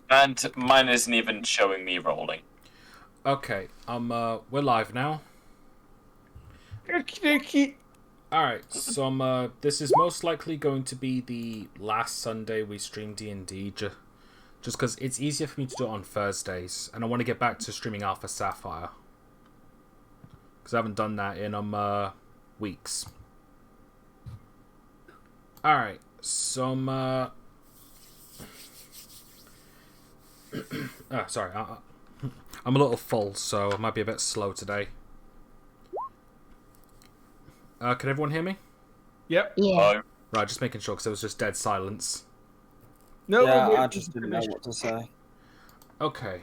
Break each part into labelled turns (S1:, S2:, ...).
S1: And mine isn't even showing me rolling.
S2: Okay, we're live now.
S3: Okie dokie.
S2: Alright, so this is most likely going to be the last Sunday we stream D&D, just because it's easier for me to do it on Thursdays, and I want to get back to streaming Alpha Sapphire. Because I haven't done that in, weeks. Alright, so, sorry, I'm a little full, so I might be a bit slow today. Can everyone hear me?
S3: Yep.
S4: Yeah.
S2: Right, just making sure, because it was just dead silence.
S3: No,
S5: Yeah,
S3: we're
S5: I just didn't know
S3: finished.
S5: what to say.
S2: Okay.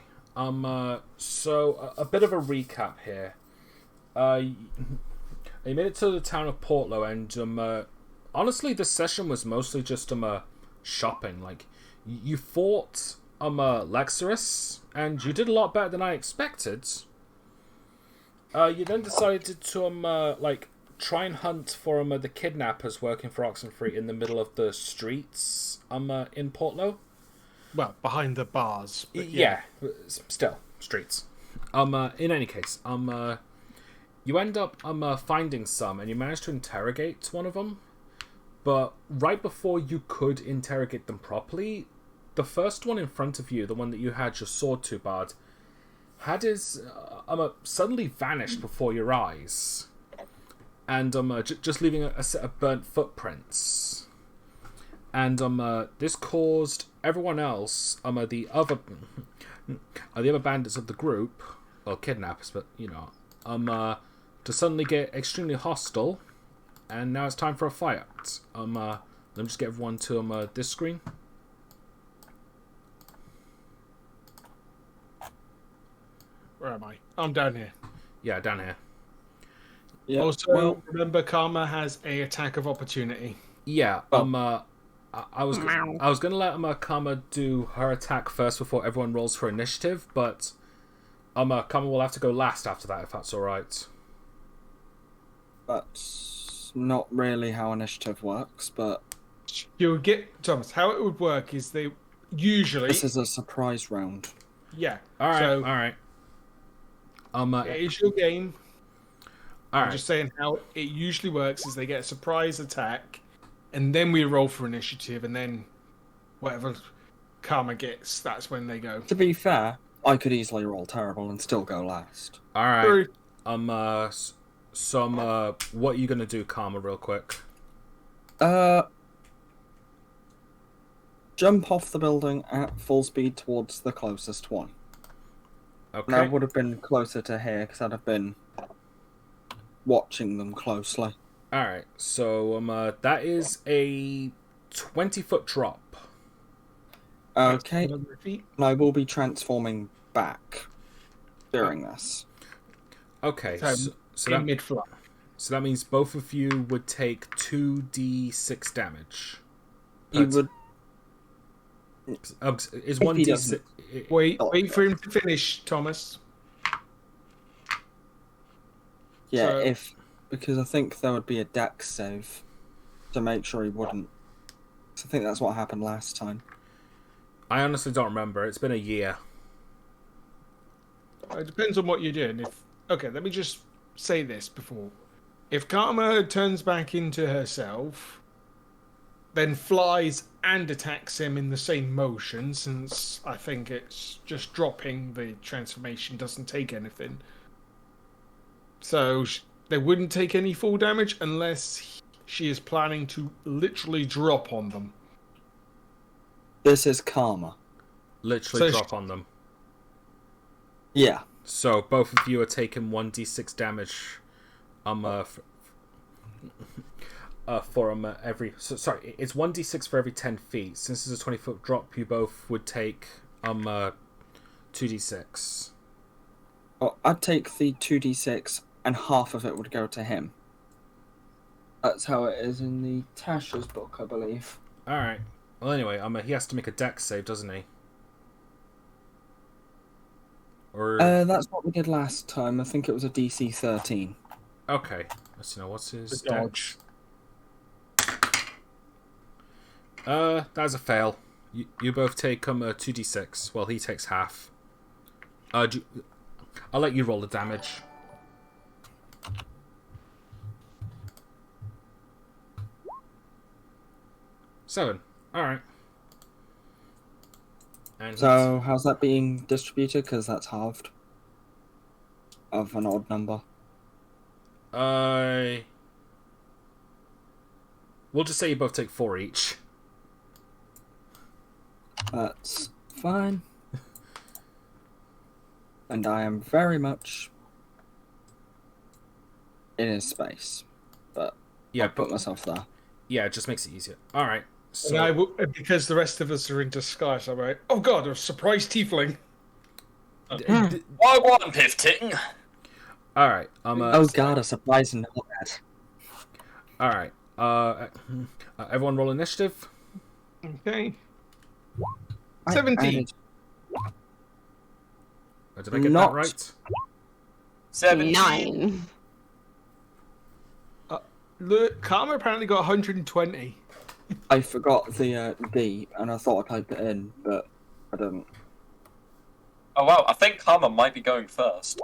S2: So a bit of a recap here. You made it to the town of Portlo, and honestly, this session was mostly just shopping. Like, you fought Lexerus, and you did a lot better than I expected. You then decided to try and hunt for the kidnappers working for Oxenfree in the middle of the streets in Portlo.
S3: Well, behind the bars. But
S2: Yeah, still streets. In any case, you end up finding some, and you manage to interrogate one of them. But right before you could interrogate them properly, the first one in front of you, the one that you had your sword to, Bard, had his suddenly vanished before your eyes, and just leaving a set of burnt footprints. And this caused everyone else, the other bandits of the group, or kidnappers, but to suddenly get extremely hostile. And now it's time for a fight. Let me just get everyone to this screen.
S3: Where am I? I'm down here.
S2: Yeah, down here.
S5: Yeah.
S3: Also, remember, Karma has a attack of opportunity.
S2: Yeah.
S5: Oh.
S2: I was gonna let Kama do her attack first before everyone rolls for initiative, but Kama will have to go last after that if that's all right.
S5: That's not really how initiative works, but
S3: You would get Thomas. How it would work is they usually.
S5: this is a surprise round.
S3: Yeah.
S2: All right.
S3: So,
S2: All right.
S3: it is your game.
S2: All
S3: I'm
S2: right.
S3: just saying how it usually works is they get a surprise attack, and then we roll for initiative, and then whatever Karma gets, that's when they go.
S5: To be fair, I could easily roll terrible and still go last.
S2: All right.
S3: True.
S2: What are you gonna do, Karma, real quick?
S5: Jump off the building at full speed towards the closest one.
S2: Okay.
S5: And I would have been closer to here because I'd have been watching them closely.
S2: All right. So that is a 20-foot drop.
S5: Okay,
S3: Another feet.
S5: and I will be transforming back during this.
S2: Okay.
S3: So, in mid-flight.
S2: So that means both of you would take 2d6 damage.
S5: You would.
S2: Is
S5: If
S2: 1d6...
S5: he doesn't.
S3: Wait for him to finish, Thomas.
S5: Yeah,
S3: So-
S5: because I think there would be a dex save to make sure he wouldn't. So I think that's what happened last time.
S2: I honestly don't remember. It's been a year.
S3: It depends on what you're doing. Okay, let me just say this before. If Karma turns back into herself, then flies and attacks him in the same motion, since I think it's just dropping the transformation doesn't take anything. So they wouldn't take any full damage unless she is planning to literally drop on them.
S5: This is karma.
S2: Literally
S3: So-
S2: drop on them.
S5: Yeah.
S2: So both of you are taking 1d6 damage. For every. So, sorry, it's 1d6 for every 10 feet. Since it's a 20-foot drop, you both would take 2d6.
S5: Well, I'd take the 2d6 and half of it would go to him. That's how it is in the Tasha's book, I believe.
S2: All right. Well, anyway, he has to make a dex save, doesn't he? Or
S5: That's what we did last time. I think it was a DC 13.
S2: okay. Let's see now. What's his
S3: The dodge.
S2: dex? That's a fail. You both take 2d6. Well, he takes half. I'll let you roll the damage. 7. All right. And
S5: So how's that being distributed? Because that's halved of an odd number.
S2: We'll just say you both take 4 each.
S5: That's fine. And I am very much in his space. But
S2: Yeah,
S5: I'll put myself there.
S2: Yeah, it just makes it easier. All right. So
S3: And I will, because the rest of us are in disguise, I'm like, oh god, a surprise tiefling.
S1: Why one pifting?
S2: all right.
S5: Oh god, a surprise nod.
S2: All right. Everyone roll initiative.
S3: Okay.
S5: I
S3: 17.
S5: added-
S2: Did I get
S5: Not-
S2: that right?
S1: 17.
S4: 9.
S3: Look, Karma apparently got 120.
S5: I forgot the D, and I thought I typed it in, but I didn't.
S1: Oh wow, I think Karma might be going first.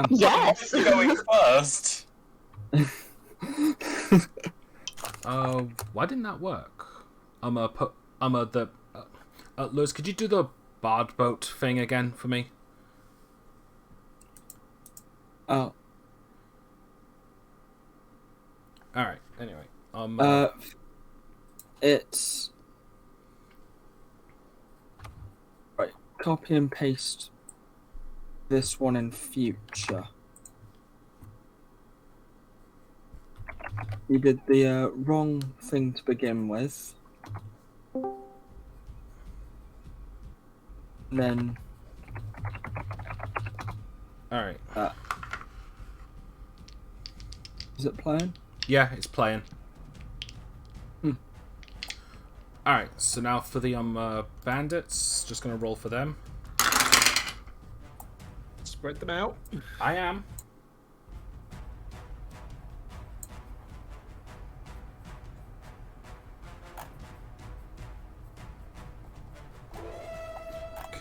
S4: Yes.
S1: Going first.
S2: Why didn't that work? Lewis, could you do the bard boat thing again for me?
S5: Oh,
S2: All right. Anyway,
S5: it's right. Copy and paste this one in future. You did the wrong thing to begin with. Then
S2: all right.
S5: is it playing?
S2: Yeah, it's playing.
S5: Hmm.
S2: All right. So now for the bandits, just gonna roll for them.
S3: Spread them out.
S2: I am.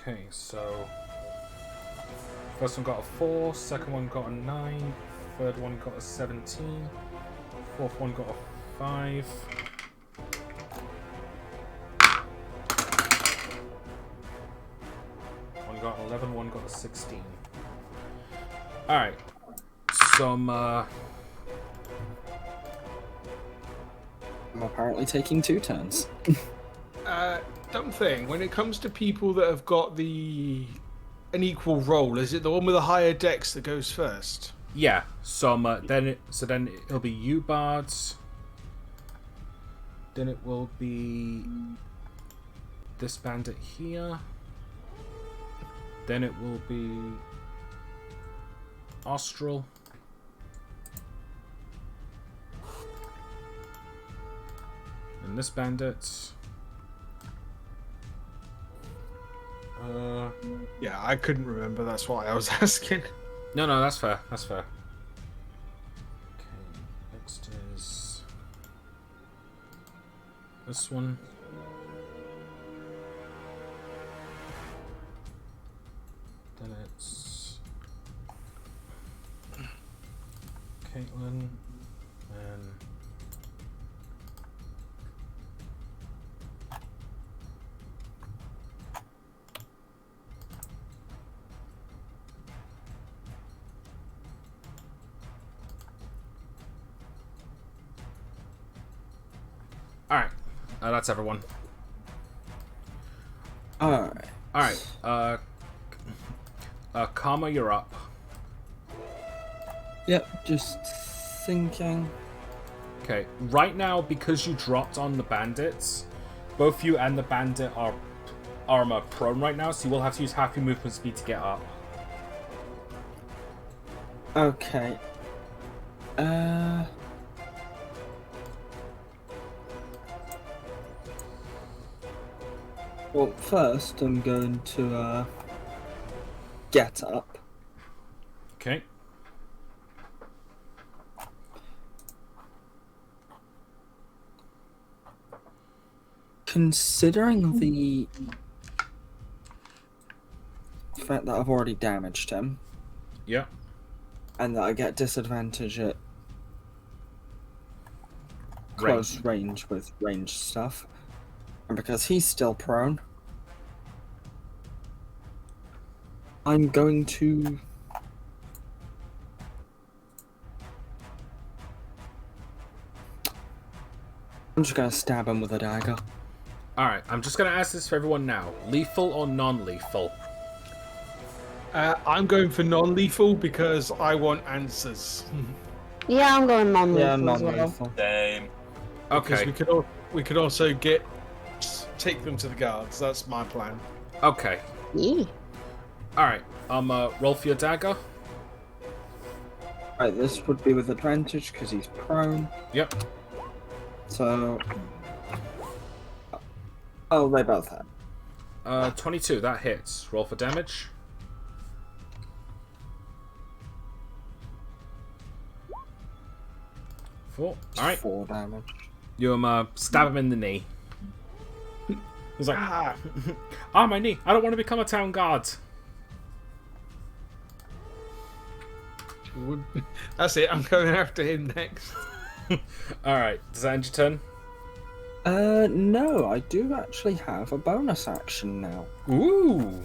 S2: Okay, so first one got a 4, second one got a 9, third one got a 17, fourth one got a 5. One got an 11, one got a 16. Alright. Some
S5: I'm apparently taking 2 turns.
S3: Dumb thing. When it comes to people that have got an equal role, is it the one with the higher dex that goes first?
S2: yeah, then it'll be you bards. Then it will be this bandit here. Then it will be Austral. And this bandit.
S3: Yeah, I couldn't remember. That's why I was asking.
S2: No, that's fair. That's fair. Okay, next is this one. Then it's Caitlin and alright. That's everyone.
S5: Alright.
S2: Alright. Karma, you're up.
S5: Yep, just thinking.
S2: Okay, right now, because you dropped on the bandits, both you and the bandit are prone right now, so you will have to use half your movement speed to get up.
S5: Okay. Well, first I'm going to get up.
S2: Okay.
S5: Considering the fact that I've already damaged him,
S2: Yeah.
S5: and that I get disadvantage at close range with ranged stuff, and because he's still prone, I'm going to... I'm just going to stab him with a dagger.
S2: Alright, I'm just going to ask this for everyone now. Lethal or non-lethal?
S3: I'm going for non-lethal because I want answers.
S4: Yeah, I'm going non-lethal
S5: Yeah,
S4: as well.
S5: non-lethal.
S1: Same.
S3: Because
S2: Okay.
S3: we could also take them to the guards. That's my plan.
S2: Okay.
S4: Yeah.
S2: Alright, roll for your dagger.
S5: Right, this would be with advantage because he's prone.
S2: Yep.
S5: So... Oh, they both have.
S2: 22, that hits. Roll for damage. 4. Alright.
S5: 4 damage.
S2: You stab him in the knee. He's like,
S3: Ah,
S2: my knee. I don't want to become a town guard.
S3: that's it. I'm going after him next.
S2: Alright, does that end your turn?
S5: No, I do actually have a bonus action now.
S2: Ooh.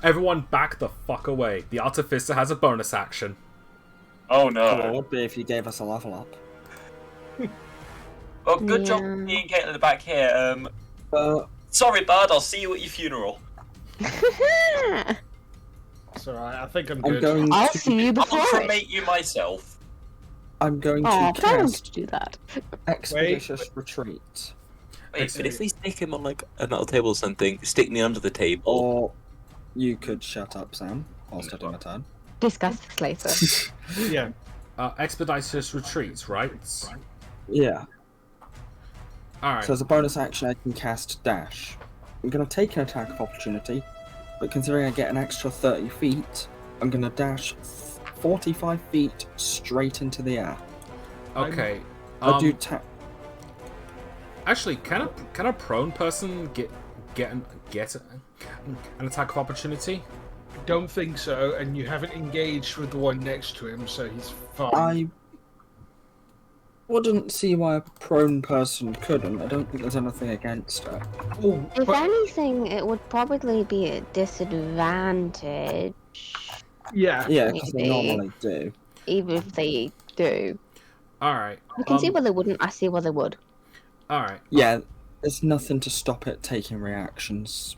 S2: Everyone back the fuck away. The Artificer has a bonus action.
S1: Oh
S5: Well, it
S1: no.
S5: would be if you gave us a level up.
S1: Well, good job
S4: Yeah.
S1: being Caitlin at the back here. Sorry, bud. I'll see you at your funeral.
S3: It's alright. I think I'm
S5: I'm
S3: good.
S5: going
S4: I'll
S5: to...
S4: see you before
S1: I'll
S4: it.
S1: cremate you myself.
S5: I'm going
S4: Oh,
S5: to
S4: but I want
S5: cast
S4: to do that.
S5: Expeditious Retreat.
S1: Wait,
S6: But if we stick him on like a metal table or something, stick me under the table.
S5: Or you could shut up, Sam, whilst I do my turn.
S4: Discuss this later.
S3: Yeah.
S2: Expeditious Retreats, right?
S5: Yeah.
S2: Alright.
S5: So as a bonus action, I can cast Dash. I'm going to take an attack of opportunity, but considering I get an extra 30 feet, I'm going to dash 45 feet straight into the air.
S2: Okay.
S5: I do tap.
S2: Actually, can a prone person get an attack of opportunity?
S3: Don't think so, and you haven't engaged with the one next to him, so he's fine.
S5: I wouldn't see why a prone person couldn't. I don't think there's anything against it.
S3: Oh,
S4: If
S3: but,
S4: anything, it would probably be a disadvantage,
S3: yeah.
S5: Yeah, because they
S4: Maybe.
S5: normally do.
S4: even if they do.
S2: Alright.
S4: I can see why they wouldn't. I see why they would.
S2: Alright.
S5: Yeah, there's nothing to stop it taking reactions.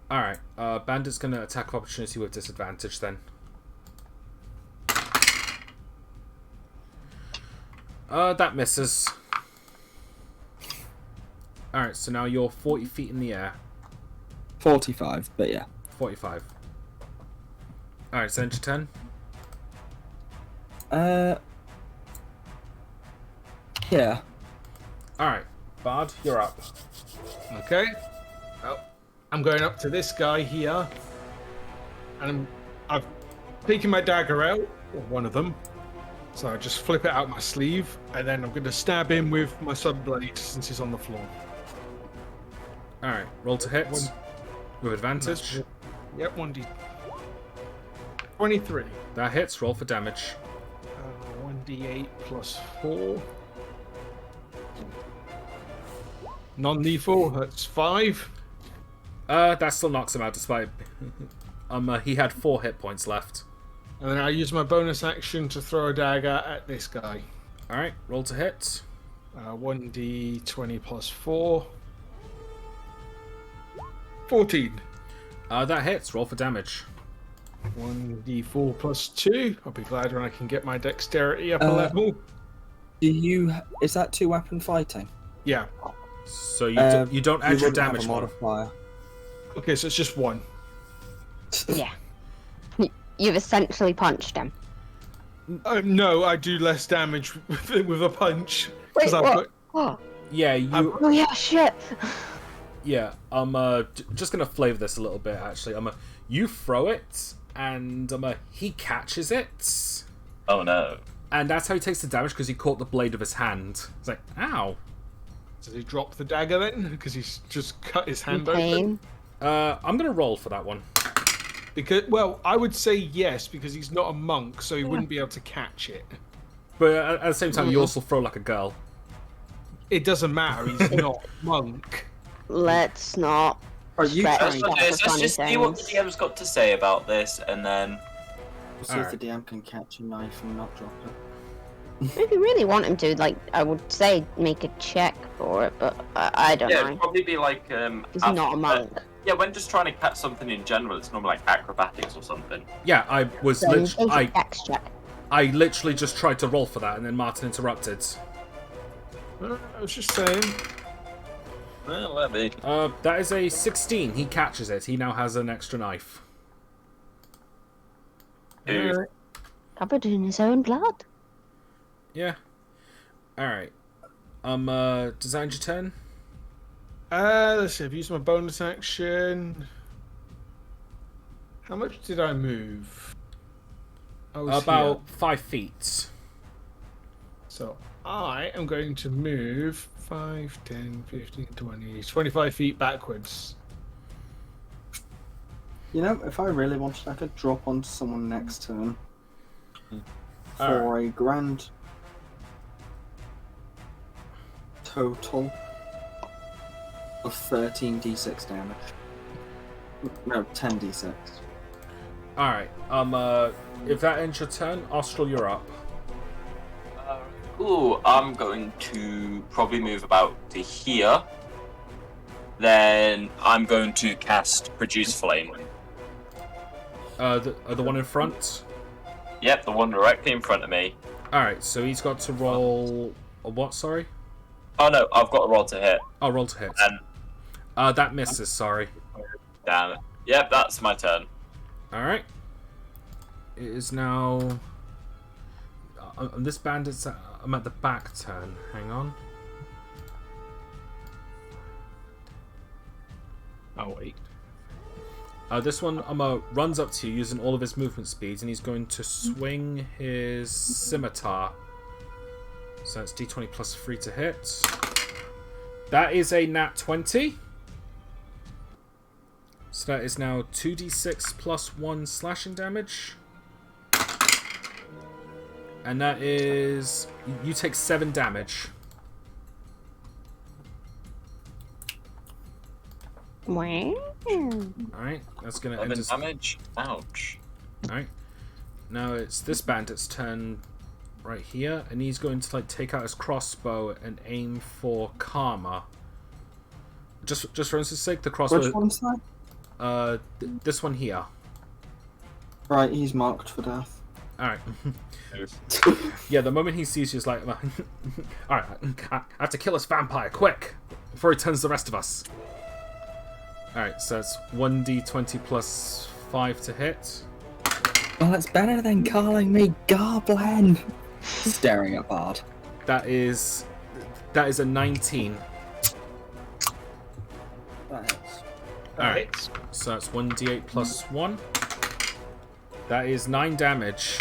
S2: Alright. Bandit's gonna attack of opportunity with disadvantage then. That misses. Alright, so now you're 40 feet in the air.
S5: 45, but yeah.
S2: 45. Alright, so end your turn.
S5: Yeah.
S2: Alright, Bard, you're up.
S3: Okay. Well, I'm going up to this guy here, and I've taken my dagger out, or one of them. So I just flip it out my sleeve, and then I'm going to stab him with my subblade since he's on the floor.
S2: Alright, roll to hit.
S3: One-
S2: With advantage.
S3: Yep, 1d. 23.
S2: That hits, roll for damage.
S3: 1d8 plus 4. Non-lethal, that's 5.
S2: That still knocks him out despite... he had 4 hit points left.
S3: And then I use my bonus action to throw a dagger at this guy.
S2: Alright, roll to hit.
S3: 1d20 plus 4. 14.
S2: That hits, roll for damage.
S3: 1d4 plus 2. I'll be glad when I can get my dexterity up a level.
S5: Do you... Is that 2-weapon fighting?
S3: Yeah.
S2: So you don't add your
S5: wouldn't have
S2: damage
S5: a
S2: mod.
S5: modifier.
S3: Okay, so it's just 1.
S4: Yeah. You've essentially punched him.
S3: No, I do less damage with a punch.
S4: Wait,
S3: 'cause I've
S4: what?
S3: got-
S4: Oh,
S2: Yeah, you...
S4: oh yeah, shit.
S2: Yeah, just gonna flavor this a little bit, actually. You throw it, and, he catches it.
S1: Oh no.
S2: And that's how he takes the damage, because he caught the blade of his hand. It's like, ow.
S3: Does he drop the dagger then? Because he's just cut his hand open.
S4: Pain.
S2: I'm gonna roll for that one.
S3: Because, well, I would say yes, because he's not a monk, so he wouldn't be able to catch it.
S2: But at the same time, you also throw like a girl.
S3: It doesn't matter. He's not a monk.
S4: Let's not.
S5: Are you
S4: stretch
S5: trying
S4: that
S1: Let's
S4: for funny
S1: just see what the
S4: things.
S1: DM's got to say about this, and then
S5: see if the DM can catch a knife and not drop it?
S4: If you really want him to, like, I would say make a check for it, but I don't
S1: yeah, it'd
S4: know.
S1: probably be like
S4: He's not a monk.
S1: Yeah, when just trying to catch something in general, it's normally like acrobatics or something.
S2: Yeah, I was
S4: So
S2: literally.
S4: basic dex check.
S2: I literally just tried to roll for that, and then Martin interrupted.
S3: I was just saying.
S1: Well, let me.
S2: That is a 16. He catches it. He now has an extra knife.
S1: Dude.
S4: Covered in his own blood.
S2: Yeah. Alright. Design your turn?
S3: Let's see. I've used my bonus action. How much did I move? I was
S2: About
S3: here.
S2: 5 feet.
S3: So I am going to move 5, 10, 15, 20, 25 feet backwards.
S5: You know, if I really wanted, I could drop onto someone next turn for a grand total of 13d6 damage. No, 10d6.
S2: Alright. If that ends your turn, Austral, you're up.
S1: Ooh, I'm going to probably move about to here. Then I'm going to cast Produce Flame.
S2: The one in front?
S1: Yep, the one directly in front of me.
S2: Alright, so he's got to roll... A what, sorry?
S1: Oh no, I've got a roll to hit.
S2: Oh, roll to hit.
S1: And
S2: That misses, sorry.
S1: damn it. Yep, that's my turn.
S2: Alright. It is now... this bandit's... I'm at the back turn. Hang on.
S3: Oh wait.
S2: This one runs up to you using all of his movement speeds, and he's going to swing his scimitar. So that's d20 plus 3 to hit. That is a nat 20. So that is now 2d6 plus 1 slashing damage. And that is... You take 7 damage.
S4: Wow.
S2: Alright, that's going to end
S1: 11
S2: his...
S1: damage. Ouch.
S2: Alright. Now it's this bandit's turn right here, and he's going to like take out his crossbow and aim for Karma. Just for instance sake, the crossbow...
S5: Which one's that?
S2: This one here.
S5: Right, he's marked for death.
S2: Alright. Yeah, the moment he sees you, he's like... Alright, I have to kill this vampire, quick! Before he turns the rest of us. Alright, so it's 1d20 plus 5 to hit.
S5: Well, it's better than calling me Goblin! Staring at Bard.
S2: That is a 19.
S5: That hits.
S2: Alright, so that's 1d8 plus 1. That is 9 damage.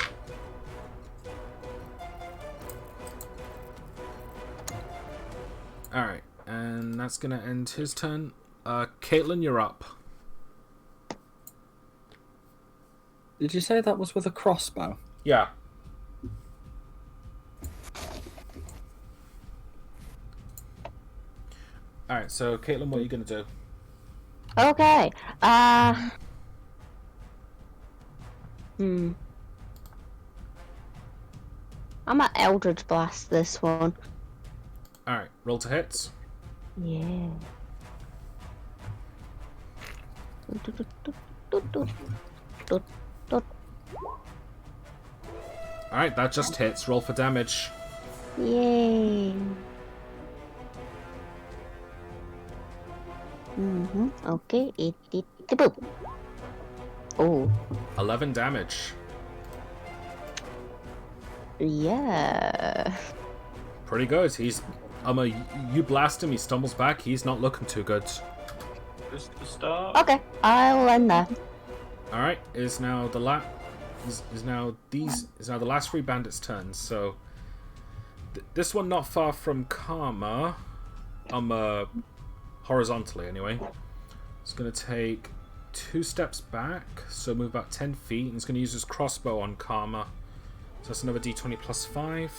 S2: Alright, and that's gonna end his turn. Caitlin, you're up.
S5: Did you say that was with a crossbow?
S2: Yeah. Alright, so Caitlin, what are you gonna do?
S4: Okay. I'm at Eldritch Blast this one.
S2: Alright, roll to hits.
S4: Yeah.
S2: Alright, that just hits. Roll for damage.
S4: Yay. Okay, it boop. Oh,
S2: 11 damage.
S4: yeah.
S2: Pretty good. He's... you blast him, he stumbles back, he's not looking too good.
S1: Just to start.
S4: Okay, I'll end there.
S2: Alright, is now the now the last 3 bandits' turns, so this one not far from Karma. horizontally anyway. It's gonna take 2 steps back, so move about 10 feet, and he's gonna use his crossbow on Karma. So that's another d20 plus 5.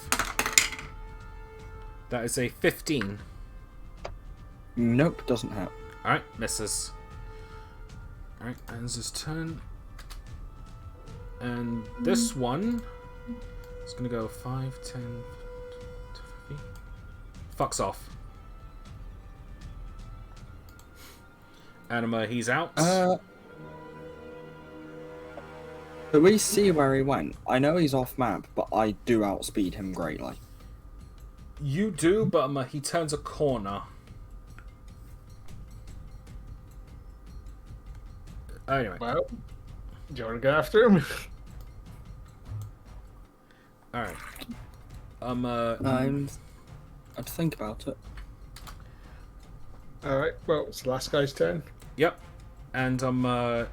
S2: That is a 15.
S5: Nope, doesn't hit.
S2: Alright, misses. Alright, ends his turn. And this one is gonna go 5, 10, 50. Fucks off. Anima, he's out.
S5: Do we see where he went? I know he's off map, but I do outspeed him greatly.
S2: You do, but he turns a corner. Anyway.
S3: Well, do you want to go after him?
S2: Alright.
S5: I'd think about it.
S3: Alright, well, it's the last guy's turn.
S2: Yep. And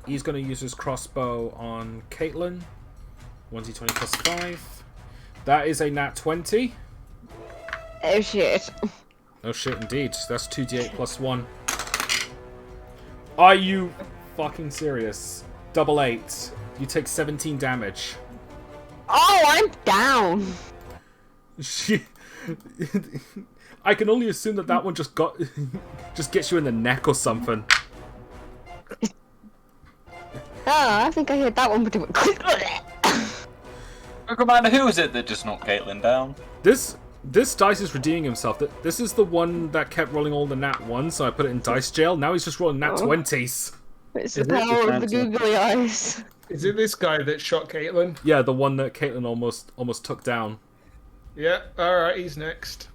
S2: he's going to use his crossbow on Caitlin. 1d20 plus 5. That is a nat 20.
S4: Oh shit.
S2: Oh shit, indeed. That's 2d8 plus 1. Are you fucking serious? Double 8. You take 17 damage.
S4: Oh, I'm down.
S2: I can only assume that one just gets you in the neck or something.
S4: Oh, I think I hit that one pretty much.
S1: Commander, who is it that just knocked Caitlin down?
S2: This dice is redeeming himself. This is the one that kept rolling all the nat 1s, so I put it in dice jail. Now he's just rolling nat 20s.
S4: It's the power of the googly eyes.
S3: Is it this guy that shot Caitlin?
S2: Yeah, the one that Caitlin almost took down.
S3: Yeah, alright, he's next.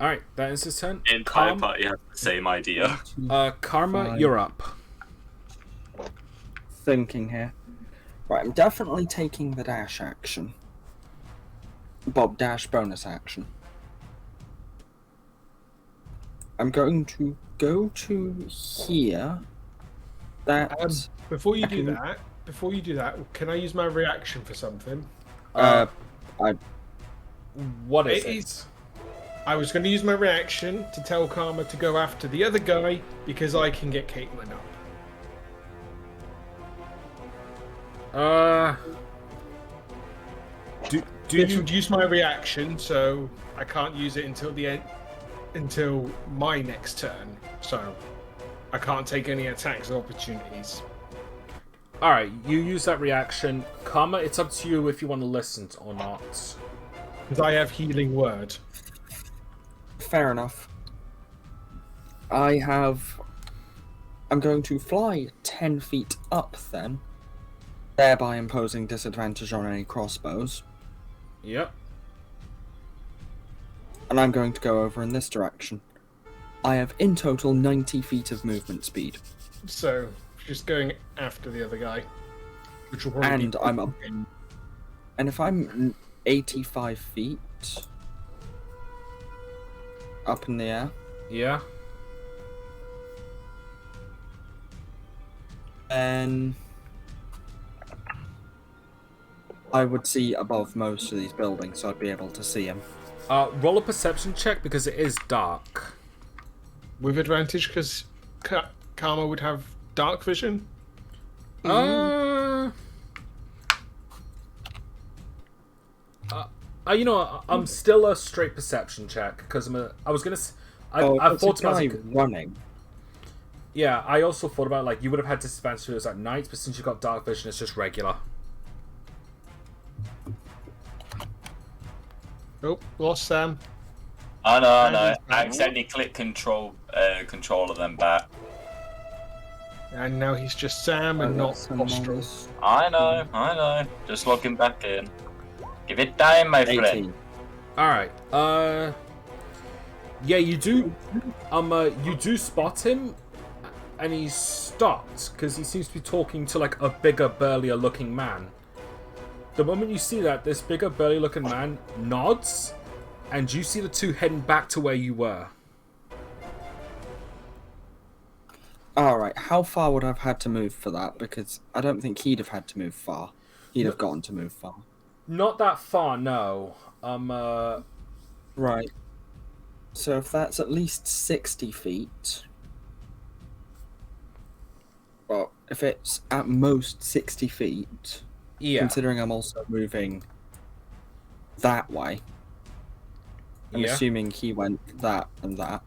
S2: Alright, that is his turn.
S1: The entire party has the same idea.
S2: Karma, you're up.
S5: Thinking here. Right, I'm definitely taking the dash action. Bob dash bonus action. I'm going to go to here. That
S3: Before you do that, can I use my reaction for something?
S2: What is it?
S3: I was going to use my reaction to tell Karma to go after the other guy because I can get Caitlin up.
S2: Do
S3: It
S2: you
S3: would use my reaction, so I can't use it until the end, until my next turn. So I can't take any attacks or opportunities.
S2: Alright, you use that reaction. Karma, it's up to you if you want to listen or not.
S3: Because I have healing word.
S5: fair enough. I'm going to fly 10 feet up then, thereby imposing disadvantage on any crossbows.
S2: Yep.
S5: And I'm going to go over in this direction. I have in total 90 feet of movement speed.
S3: So just going after the other guy, which will probably
S5: And I'm up. And if I'm 85 feet up in the air,
S2: Yeah.
S5: then I would see above most of these buildings, so I'd be able to see him.
S2: Roll a perception check because it is dark.
S3: with advantage because Karma would have dark vision.
S2: You know what, I'm still a straight perception check because I was gonna. I
S5: It's
S2: thought
S5: a guy
S2: about it.
S5: running.
S2: Yeah, I also thought about like you would have had disadvantage if it was at night, but since you got dark vision, it's just regular.
S3: Oh, lost Sam.
S1: I know.
S3: Bandit.
S1: I accidentally clicked control of them back.
S3: And now he's just Sam and not Ostral.
S1: I know. Just logging back in. Give it time, my friend.
S5: 18.
S2: All right. Yeah, you do. You do spot him, and he's stopped because he seems to be talking to like a bigger, burlier looking man. The moment you see that, this bigger, burly looking man nods, and you see the two heading back to where you were.
S5: Alright, how far would I have had to move for that? Because I don't think he'd have had to move far. He'd have gotten to move far.
S2: Not that far, no.
S5: Right. So if that's at least 60 feet... Well, if it's at most 60 feet,
S2: Yeah.
S5: considering I'm also moving that way, I'm assuming he went that and that.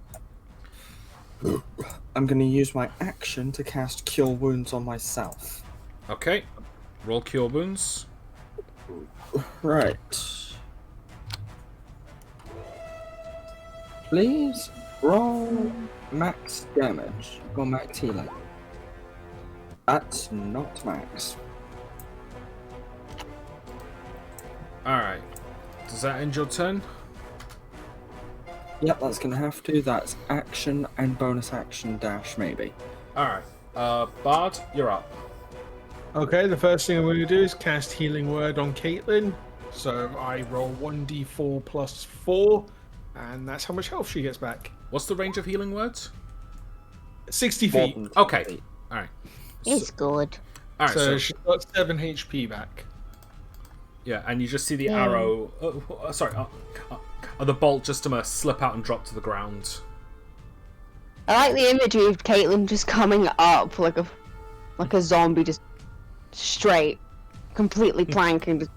S5: I'm going to use my action to cast Cure Wounds on myself.
S2: Okay. Roll Cure Wounds.
S5: Right. Please roll max damage or max healing. That's not max.
S2: Alright. Does that end your turn?
S5: Yep, that's gonna have to. That's action and bonus action dash, maybe.
S2: Alright. Bard, you're up.
S3: Okay, the first thing I'm going to do is cast Healing Word on Caitlin. So I roll 1d4 plus 4, and that's how much health she gets back.
S2: What's the range of healing words?
S3: 60
S5: More
S3: feet.
S5: than 10
S2: Okay.
S5: feet.
S2: Alright.
S4: It's good.
S2: Alright,
S3: So
S2: so
S3: she's got 7 HP back.
S2: yeah, and you just see the arrow. The bolt just slip out and drop to the ground.
S4: I like the imagery of Caitlyn just coming up like a zombie, just straight, completely planking, just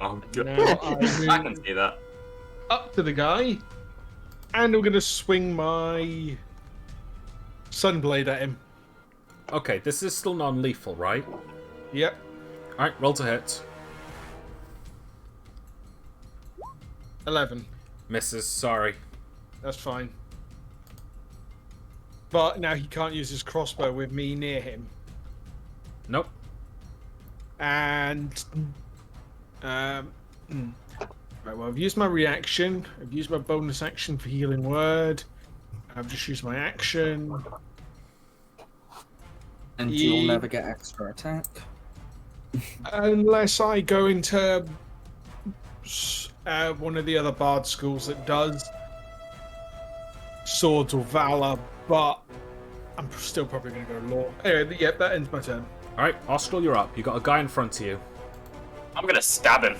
S1: Oh,
S3: Now
S1: I
S3: I
S1: can
S3: move
S1: see that.
S3: up to the guy, and I'm going to swing my Sunblade at him.
S2: Okay, this is still non-lethal, right?
S3: Yep.
S2: Alright, roll to hit.
S3: 11.
S2: Misses, sorry.
S3: That's fine. But now he can't use his crossbow with me near him.
S2: Nope.
S3: And right, well, I've used my reaction. I've used my bonus action for Healing Word. I've just used my action.
S5: And you'll never get extra attack.
S3: Unless I go into one of the other bard schools that does Swords or Valor, but I'm still probably going to go Law. Anyway, yep, that ends my turn.
S2: Alright, Austral, you're up. You got a guy in front of you.
S1: I'm gonna stab him,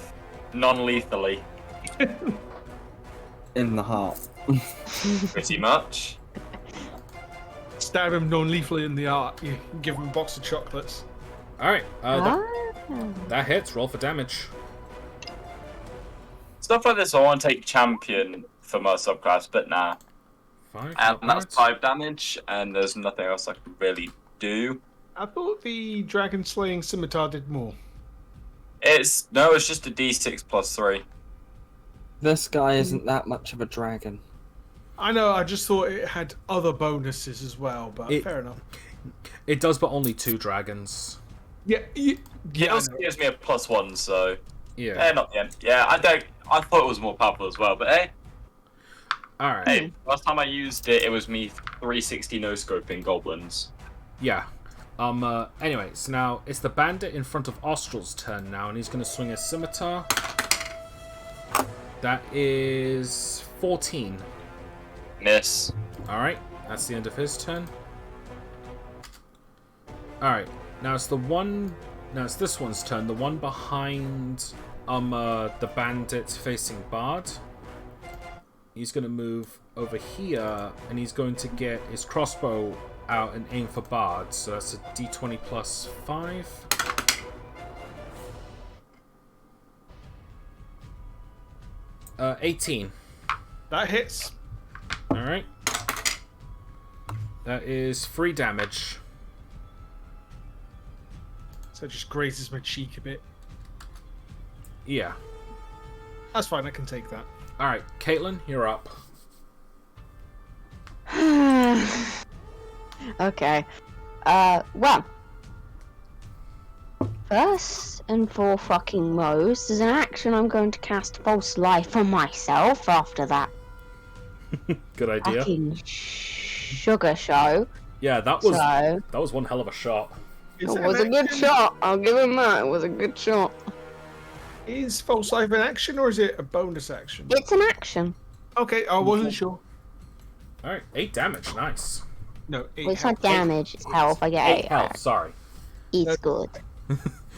S1: non-lethally,
S5: In the heart.
S1: pretty much.
S3: Stab him non-lethally in the heart. You give him a box of chocolates.
S2: Alright,
S4: Ah.
S2: that hits. Roll for damage.
S1: Stuff like this, I want to take champion for my subclass, but nah.
S2: 5.
S1: And that's
S2: alright.
S1: 5 damage, and there's nothing else I can really do.
S3: I thought the dragon slaying scimitar did more.
S1: It's just a d6 plus 3.
S5: This guy isn't that much of a dragon.
S3: I know, I just thought it had other bonuses as well, but fair enough.
S2: It does, but only 2 dragons.
S3: Yeah,
S1: It
S3: yeah.
S1: also gives me a +1, so
S2: Yeah.
S1: not the end. Yeah, I thought it was more powerful as well, but hey,
S2: Alright.
S1: hey, last time I used it, it was me 360 no scoping goblins.
S2: Yeah. Anyway, so now it's the bandit in front of Austral's turn now, and he's going to swing a scimitar. That is 14.
S1: Miss.
S2: Alright, that's the end of his turn. Alright, now it's this one's turn, the one behind the bandit facing Bard. He's gonna move over here and he's going to get his crossbow out and aim for Bard, so that's a D20 plus 5. Uh, 18.
S3: That hits.
S2: Alright. That is 3 damage.
S3: So it just grazes my cheek a bit.
S2: Yeah.
S3: That's fine, I can take that.
S2: Alright, Caitlin, you're up.
S4: Okay. Well. First and foremost, as an action, I'm going to cast False Life on myself after that
S2: Good idea.
S4: fucking sugar show.
S2: Yeah, that
S4: So,
S2: was one hell of a shot.
S3: Is
S4: it
S3: that
S4: was a
S3: an
S4: good
S3: action?
S4: shot. I'll give him that. It was a good shot.
S3: Is False Life an action or is it a bonus action?
S4: It's an action.
S3: Okay, I wasn't sure.
S2: Alright, 8 damage, nice.
S3: No, 8
S4: Well, it's not
S3: health.
S4: damage, it's health. I get
S2: 8
S4: 8.
S2: health, sorry.
S4: It's good.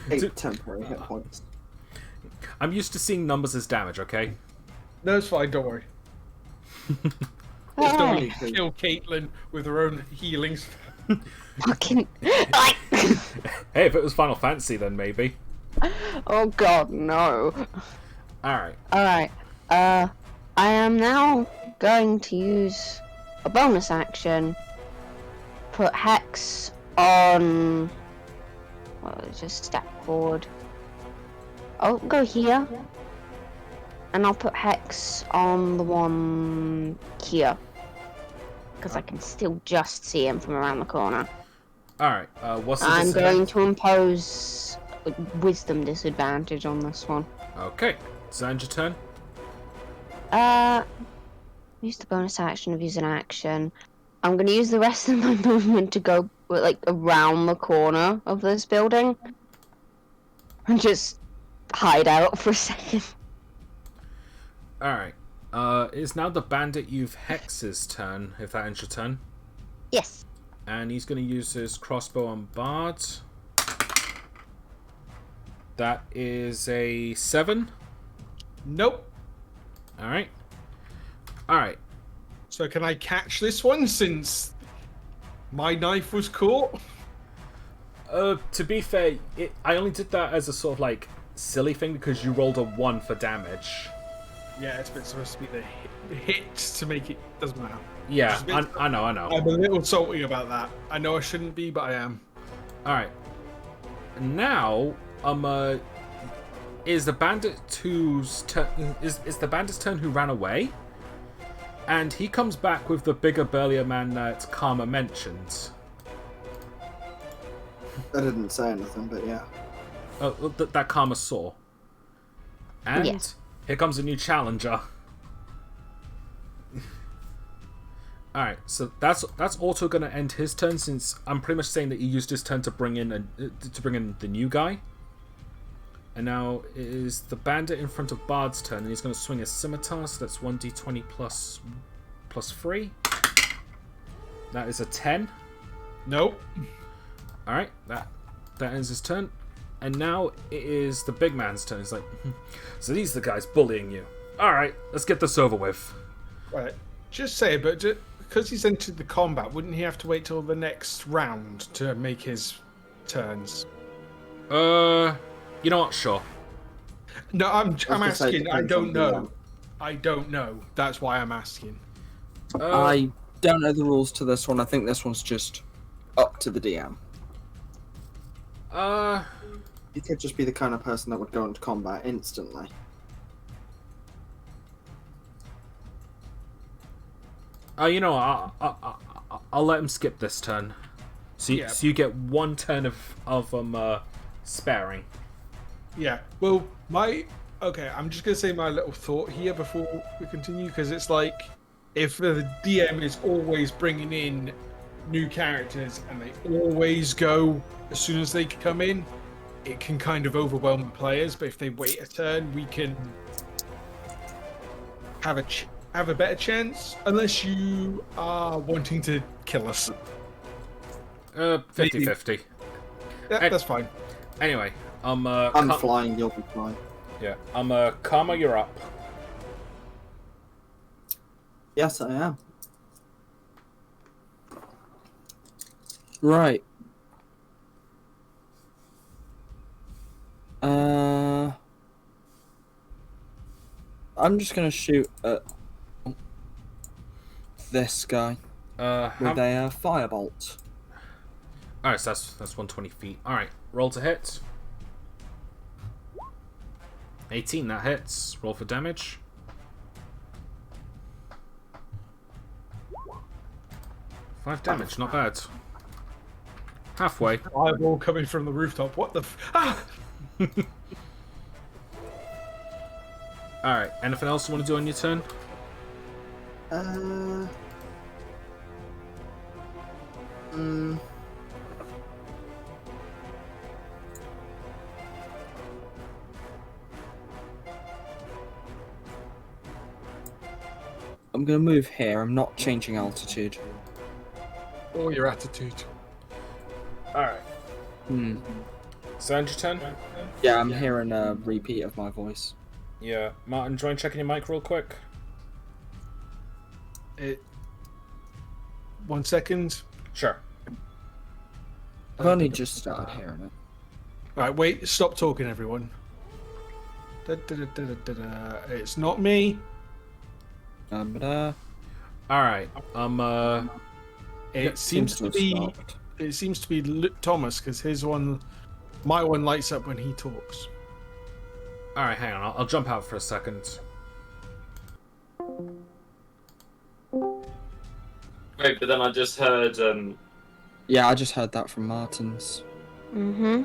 S5: 8 temporary hit points.
S2: I'm used to seeing numbers as damage, okay?
S3: No, it's fine, don't worry. Just don't
S4: Alright.
S3: kill Caitlin with her own healing.
S4: Fucking. Like.
S2: Hey, if it was Final Fantasy, then maybe.
S4: Oh god, no.
S2: Alright.
S4: Alright. I am now going to use a bonus action. Put Hex on. Well, just step forward. I'll go here. And I'll put Hex on the one here. Because I can still just see him from around the corner.
S2: Alright, what's the
S4: I'm going
S2: disadvantage?
S4: to impose wisdom disadvantage on this one.
S2: Okay, so end your turn.
S4: Use the bonus action of using action. I'm going to use the rest of my movement to go like around the corner of this building and just hide out for a second.
S2: Alright, it's now the Bandit You've Hex's turn, if that ends your turn.
S4: Yes.
S2: And he's going to use his crossbow on Bard. That is a 7.
S3: Nope.
S2: Alright. Alright.
S3: So can I catch this one since my knife was caught?
S2: To be fair, I only did that as a sort of like silly thing because you rolled a 1 for damage.
S3: Yeah, it's been supposed to be the hit to make it. Doesn't matter.
S2: Yeah,
S3: Just a bit-
S2: I know.
S3: I'm a little salty about that. I know I shouldn't be, but I am.
S2: Alright. Now, is the bandit whose turn is the bandit's turn who ran away? And he comes back with the bigger, burlier man that Karma mentioned.
S5: I didn't say anything, but yeah.
S2: That Karma saw. And
S4: Yes.
S2: here comes a new challenger. Alright, so that's also going to end his turn, since I'm pretty much saying that he used his turn to bring in the new guy. And now it is the bandit in front of Bard's turn, and he's going to swing his scimitar, so that's 1d20 plus 3. That is a 10.
S3: Nope.
S2: Alright, that ends his turn. And now it is the big man's turn. He's like, so these are the guys bullying you. Alright, let's get this over with.
S3: Right. Just say it, but because he's entered the combat, wouldn't he have to wait till the next round to make his turns?
S2: You know what? Sure.
S3: No, I'm
S5: gonna say
S3: asking. I
S5: depends
S3: don't
S5: on the
S3: know. I don't know. That's why I'm asking.
S5: I don't know the rules to this one. I think this one's just up to the DM. He could just be the kind of person that would go into combat instantly.
S2: You know, I'll let him skip this turn. So you get 1 turn of sparing.
S3: Yeah. Well, okay. I'm just gonna say my little thought here before we continue, because it's like if the DM is always bringing in new characters and they always go as soon as they come in, it can kind of overwhelm the players. But if they wait a turn, we can have a better chance, unless you are wanting to kill us.
S2: 50-50.
S3: That's fine.
S2: Anyway,
S5: I'm flying, you'll be flying.
S2: Yeah, Karma, you're up.
S5: Yes, I am. Right. I'm just gonna shoot at this guy with a firebolt.
S2: Alright, so that's 120 feet. Alright, roll to hit. 18, that hits. Roll for damage. 5 damage, not bad. Halfway.
S3: Fireball coming from the rooftop. What the?
S2: Alright, anything else you want to do on your turn?
S5: I'm gonna move here. I'm not changing altitude.
S3: Or your attitude.
S2: Alright. So end your turn?
S5: Yeah, I'm hearing a repeat of my voice.
S2: Yeah. Martin, do you want to check in your mic real quick?
S3: It. 1 second.
S2: Sure.
S5: I've only just started hearing it.
S3: Right, wait. Stop talking, everyone. It's not me.
S5: But
S2: Alright,
S3: It seems to
S5: have
S3: be.
S5: stopped.
S3: It seems to be Thomas because my one lights up when he talks.
S2: alright, hang on, I'll jump out for a second.
S1: Wait, but then I just heard.
S5: Yeah, I just heard that from Martin's.
S4: Mm-hmm.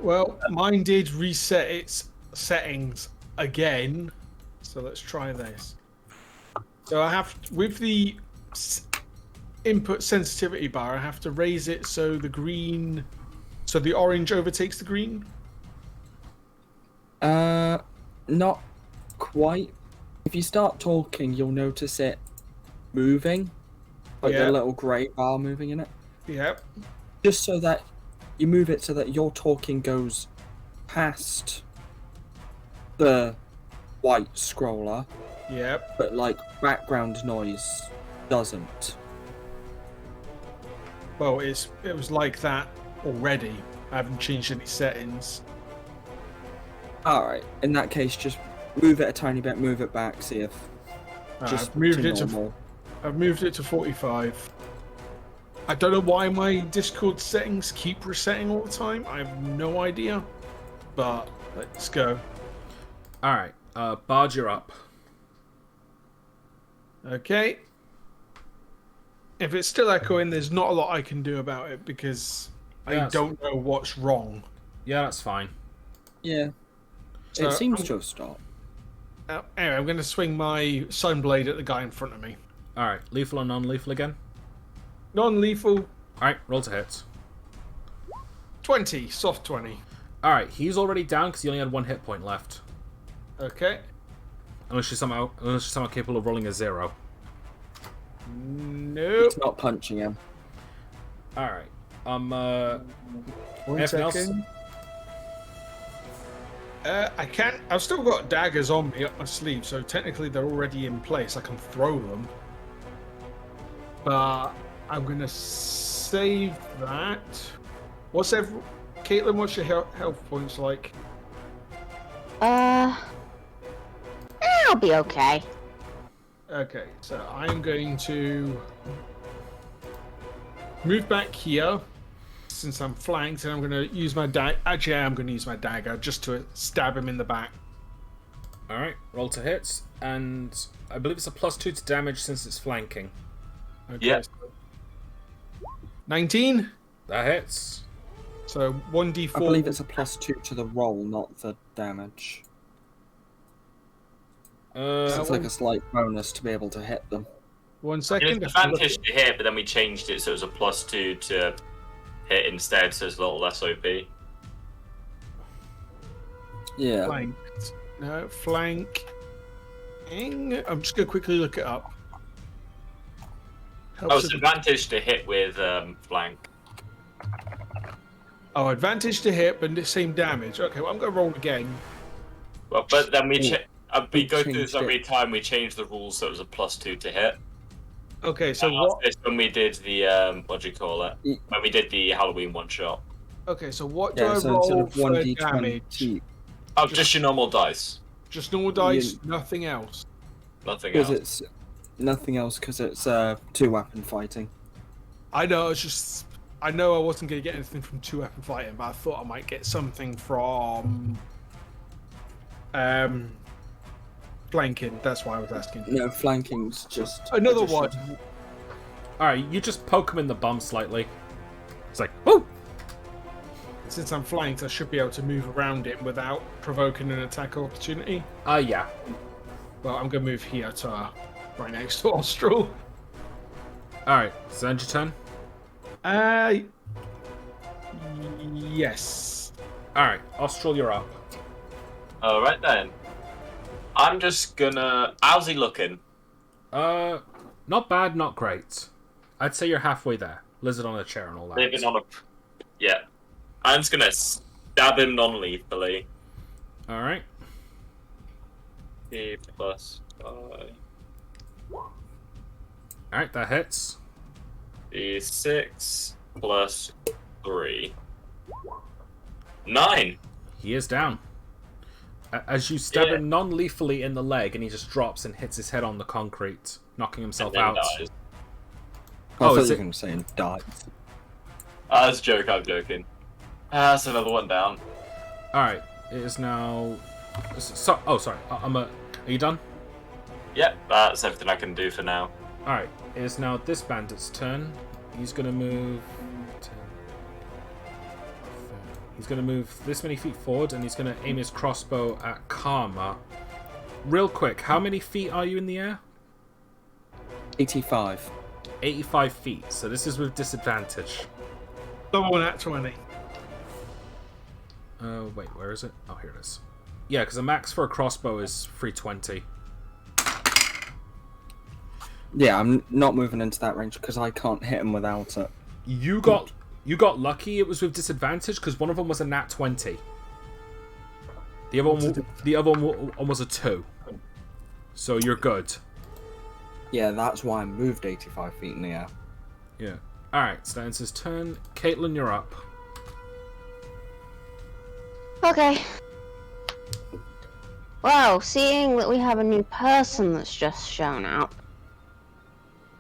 S3: Well, mine did reset its settings again, so let's try this. So I have, with the input sensitivity bar, I have to raise it so the orange overtakes the green.
S5: Not quite. If you start talking, you'll notice it moving, like
S3: Yeah.
S5: the little grey bar moving in it.
S3: Yep.
S5: Just so that you move it so that your talking goes past the white scroller,
S3: Yep.
S5: but like background noise doesn't.
S3: Well, it was like that already. I haven't changed any settings.
S5: Alright, in that case, just move it a tiny bit, move it back, see if just
S3: I've moved
S5: to
S3: it
S5: normal.
S3: I've moved it to 45. I don't know why my Discord settings keep resetting all the time. I have no idea. But let's go.
S2: Alright, Bard, you're up.
S3: Okay. If it's still echoing, there's not a lot I can do about it because I
S2: Yes.
S3: don't know what's wrong.
S2: Yeah, that's fine.
S5: Yeah,
S3: So
S5: it seems
S3: I'm-
S5: to have stopped.
S3: Anyway, I'm going to swing my Sunblade at the guy in front of me.
S2: Alright, lethal or non-lethal again?
S3: Non-lethal,
S2: Alright, roll to hit.
S3: 20, soft 20.
S2: Alright, he's already down because he only had 1 hit point left.
S3: Okay.
S2: Unless you're somehow capable of rolling a 0.
S3: Nope.
S5: It's not punching him.
S2: Alright.
S3: One
S2: anything else?
S3: second. I can't. I've still got daggers on me up my sleeve, so technically they're already in place. I can throw them, but I'm gonna save that. Caitlin? What's your health points like?
S4: I'll be okay.
S3: Okay, so I'm going to move back here since I'm flanked, and I'm going to use my dagger. Actually, I am going to use my dagger just to stab him in the back.
S2: Alright, roll to hit, and I believe it's a +2 to damage since it's flanking.
S3: Okay,
S1: Yep.
S3: so 19.
S2: That hits.
S3: So 1d4.
S5: I believe it's a +2 to the roll, not the damage. It's like a slight bonus to be able to hit them.
S3: 1
S1: It was
S3: second.
S1: advantage to hit, but then we changed it so it was a +2 to hit instead, so it's a little less OP.
S5: Yeah.
S3: Flanked. No, flank. I'm just going to quickly look it up.
S1: Oh, it's advantage to hit with flank.
S3: Oh, advantage to hit, but the same damage. Okay, well, I'm going to roll again.
S1: Well, but then we go through
S5: changed
S1: this every
S5: it.
S1: time. We changed the rules so it was a +2 to hit.
S3: Okay, so
S1: And
S3: what?
S1: that's when we did the what do you call it?
S5: Y-
S1: When we did the Halloween one shot.
S3: Okay, so what do
S5: Yeah,
S3: I
S5: so
S3: roll
S5: instead of
S3: for
S5: 1d20,
S3: damage?
S1: Oh, just your normal dice.
S3: Just normal dice, nothing else.
S1: Nothing
S5: because
S1: else.
S5: it's nothing else, because it's 2-weapon fighting.
S3: I know, I know I wasn't going to get anything from 2-weapon fighting, but I thought I might get something from flanking. That's why I was asking.
S5: No, flanking's just
S3: Another
S5: addition.
S3: one.
S2: Alright, you just poke him in the bum slightly. It's like, oh!
S3: Since I'm flanked, I should be able to move around it without provoking an attack opportunity.
S2: Yeah.
S3: Well, I'm going to move here to right next to Austral.
S2: Alright, is that your turn?
S3: Yes.
S2: Alright, Austral, you're up.
S1: Alright then. I'm just gonna. How's he looking?
S2: Not bad, not great. I'd say you're halfway there. Lizard on a chair and all that.
S1: Living on a. Yeah. I'm just gonna stab him non-lethally.
S2: Alright.
S1: +5.
S2: Alright, that hits.
S1: D6 plus 3. 9.
S2: He is down. As you stab
S1: Yeah.
S2: him non-lethally in the leg, and he just drops and hits his head on the concrete, knocking himself
S1: And then
S2: out.
S1: dies.
S5: I
S2: Oh,
S5: thought
S2: is
S5: you
S2: it-
S5: were going to say died.
S1: That's a joke, I'm joking. That's another one down.
S2: Alright, it is now... So, oh, sorry. Are you done?
S1: Yep, that's everything I can do for now.
S2: Alright, it is now this bandit's turn. He's gonna move... 10, he's gonna move this many feet forward, and he's gonna aim his crossbow at Karma. Real quick, how many feet are you in the air?
S5: 85.
S2: 85 feet, so this is with disadvantage.
S3: Double nat 20.
S2: Wait, where is it? Oh, here it is. Yeah, because the max for a crossbow is 320.
S5: Yeah, I'm not moving into that range because I can't hit him without it.
S2: You got lucky. It was with disadvantage because one of them was a nat 20. The other one was a 2. So you're good.
S5: Yeah, that's why I moved 85 feet in the air.
S2: Yeah. All right. So that ends his turn. Caitlin, you're up.
S4: Okay. Well, seeing that we have a new person that's just shown up,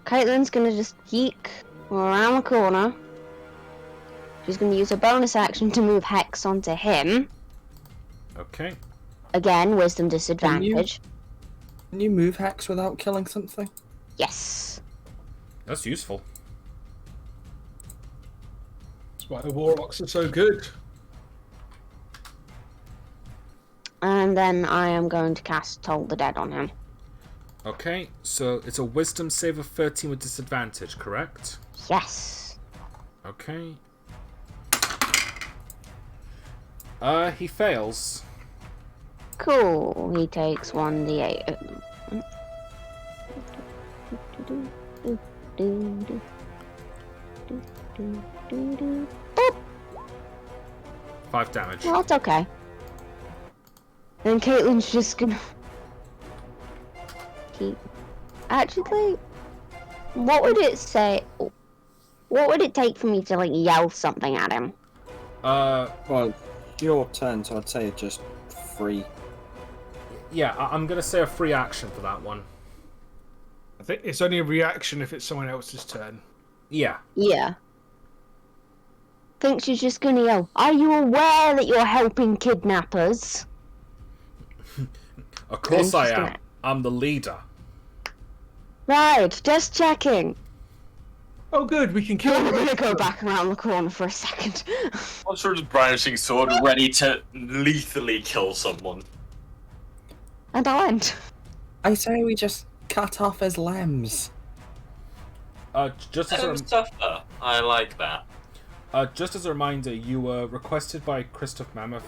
S4: Caitlin's gonna just yeek around the corner. She's gonna use a bonus action to move Hex onto him.
S2: Okay.
S4: Again, wisdom disadvantage.
S5: Can you move Hex without killing something?
S4: Yes.
S2: That's useful.
S3: That's why the warlocks are so good.
S4: And then I am going to cast Toll the Dead on him.
S2: Okay. So it's a wisdom save of 13 with disadvantage, correct?
S4: Yes.
S2: Okay. He fails.
S4: Cool. He takes 1d8.
S2: 5 damage.
S4: Well, it's okay. Then Caitlin's just gonna keep. Actually, what would it say? What would it take for me to like yell something at him?
S5: Well, your turn, so I'd say just free.
S2: Yeah, I'm gonna say a free action for that one.
S3: I think it's only a reaction if it's someone else's turn.
S2: Yeah.
S4: Yeah. Think she's just gonna yell, "Are you aware that you're helping kidnappers?"
S2: Of course I am.
S4: Interesting.
S2: I'm the leader.
S4: Right, just checking.
S3: Oh, good, we can kill
S4: I'm
S3: them.
S4: gonna go back around the corner for a second.
S1: I'm sort of brandishing sword, ready to lethally kill someone.
S4: And I'll end.
S5: I say we just cut off his limbs.
S2: Just as a
S1: Suffer. I like that.
S2: Just as a reminder, you were requested by Christoph Mammoth.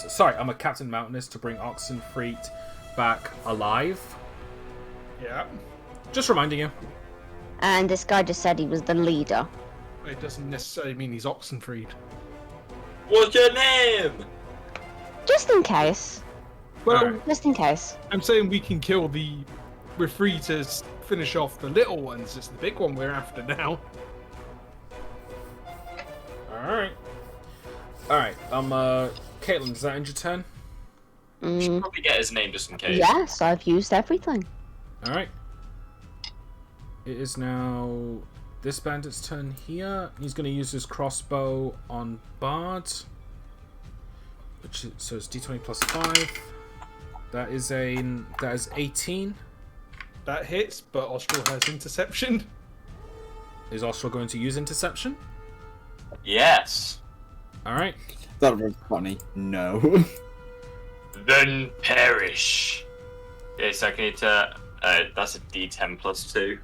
S2: Sorry, I'm a Captain Mountainous to bring Oxenfreit back alive.
S3: Yeah,
S2: Just reminding you.
S4: And this guy just said he was the leader.
S3: it doesn't necessarily mean he's Oxenfreit.
S1: What's your name?
S4: Just in case.
S3: Well,
S2: Alright.
S4: Just in case.
S3: I'm saying we can kill the. We're free to finish off the little ones. It's the big one we're after now.
S2: Alright. Alright, Caitlin, does that end your turn?
S1: We should probably get his name just in case.
S4: Yes, I've used everything.
S2: Alright. It is now this bandit's turn here. He's going to use his crossbow on Bard. So it's d20 plus 5. That is 18.
S3: That hits, but Austral has interception.
S2: Is Austral going to use interception?
S1: Yes.
S2: Alright.
S5: That was funny. No.
S1: Then perish. Okay, so I can need to. That's a D10 plus 2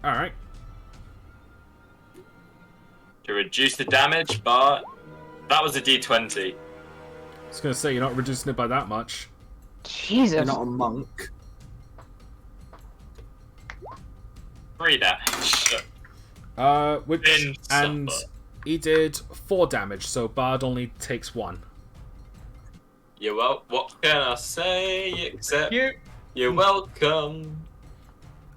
S2: Alright.
S1: to reduce the damage, but that was a D20.
S2: I was going to say, you're not reducing it by that much.
S5: You're
S4: Jesus.
S5: not a monk.
S1: 3 damage.
S2: Which,
S1: Then
S2: and
S1: suffer.
S2: he did 4 damage, so Bard only takes 1.
S1: You're well. What can I say except
S3: You.
S1: you're welcome?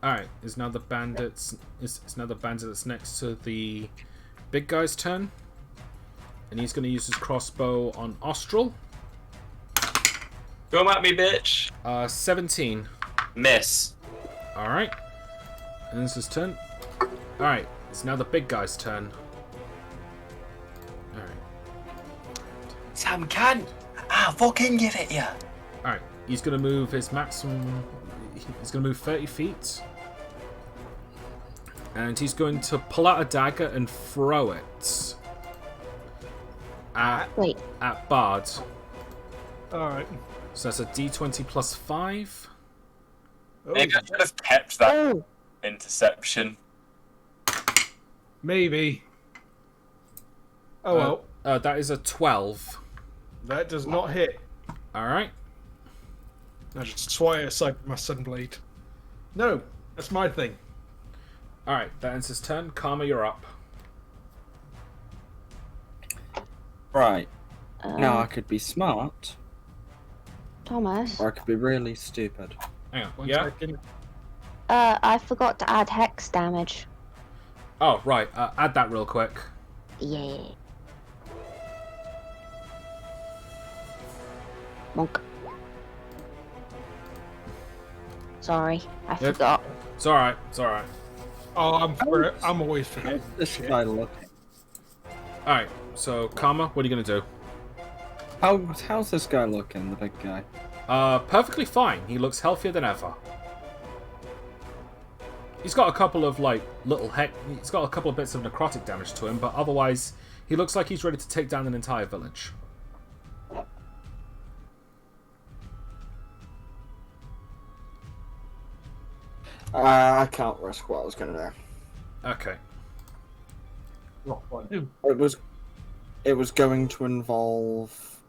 S2: Alright, is now the bandit that's next to the big guy's turn. And he's going to use his crossbow on Austral.
S1: Come at me, bitch.
S2: 17.
S1: Miss.
S2: Alright. And this is his turn. Alright, it's now the big guy's turn. Alright.
S6: Sam can. I'll fucking give it you.
S2: Alright, he's going to move his maximum... He's going to move 30 feet. And he's going to pull out a dagger and throw it.
S4: Wait.
S2: At Bard.
S3: Alright.
S2: So that's a d20 plus 5.
S3: Oh,
S1: Maybe I should have kept that
S4: Oh,
S1: interception.
S3: maybe. Oh well.
S2: That is a 12.
S3: That does not hit.
S2: Alright.
S3: I just swat it aside with my sunblade. No, that's my thing.
S2: Alright, that ends his turn. Karma, you're up.
S5: Right. Now I could be smart,
S4: Thomas.
S5: or I could be really stupid.
S2: Hang on.
S3: One
S2: Yeah?
S3: second.
S4: I forgot to add hex damage.
S2: Oh, right. Add that real quick.
S4: Yeah. Monk. Sorry, I forgot.
S2: It's alright. It's alright.
S3: Oh, I'm always forgetting.
S5: This guy looking.
S2: Alright, so Karma, what are you going to do?
S5: How's this guy looking, the big guy?
S2: Perfectly fine. He looks healthier than ever. He's got a couple of, he's got a couple of bits of necrotic damage to him, but otherwise, he looks like he's ready to take down an entire village.
S5: I can't risk what I was going to do.
S2: Okay.
S3: Rock one.
S5: It was going to involve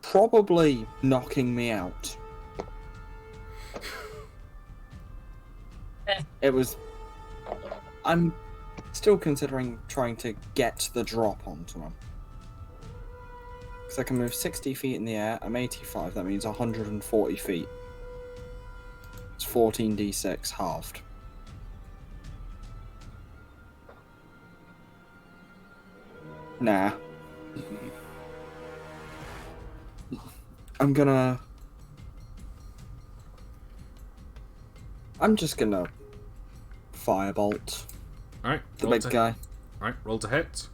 S5: probably knocking me out. It was. I'm still considering trying to get the drop onto him. Because I can move 60 feet in the air. I'm 85. That means 140 feet. It's 14d6 halved. Nah. I'm just gonna firebolt
S2: Alright.
S5: the big guy.
S2: Alright, roll to hit.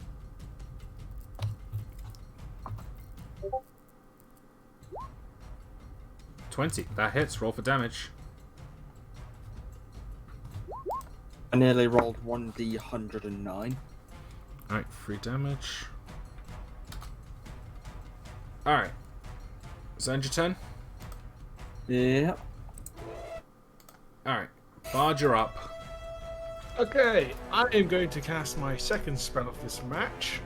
S2: $20. That hits. Roll for damage.
S5: I nearly rolled 1d109.
S2: Alright, 3 damage. Alright. Is that end your turn?
S5: Yeah.
S2: Alright. Bard, you're up.
S3: Okay, I am going to cast my second spell of this match.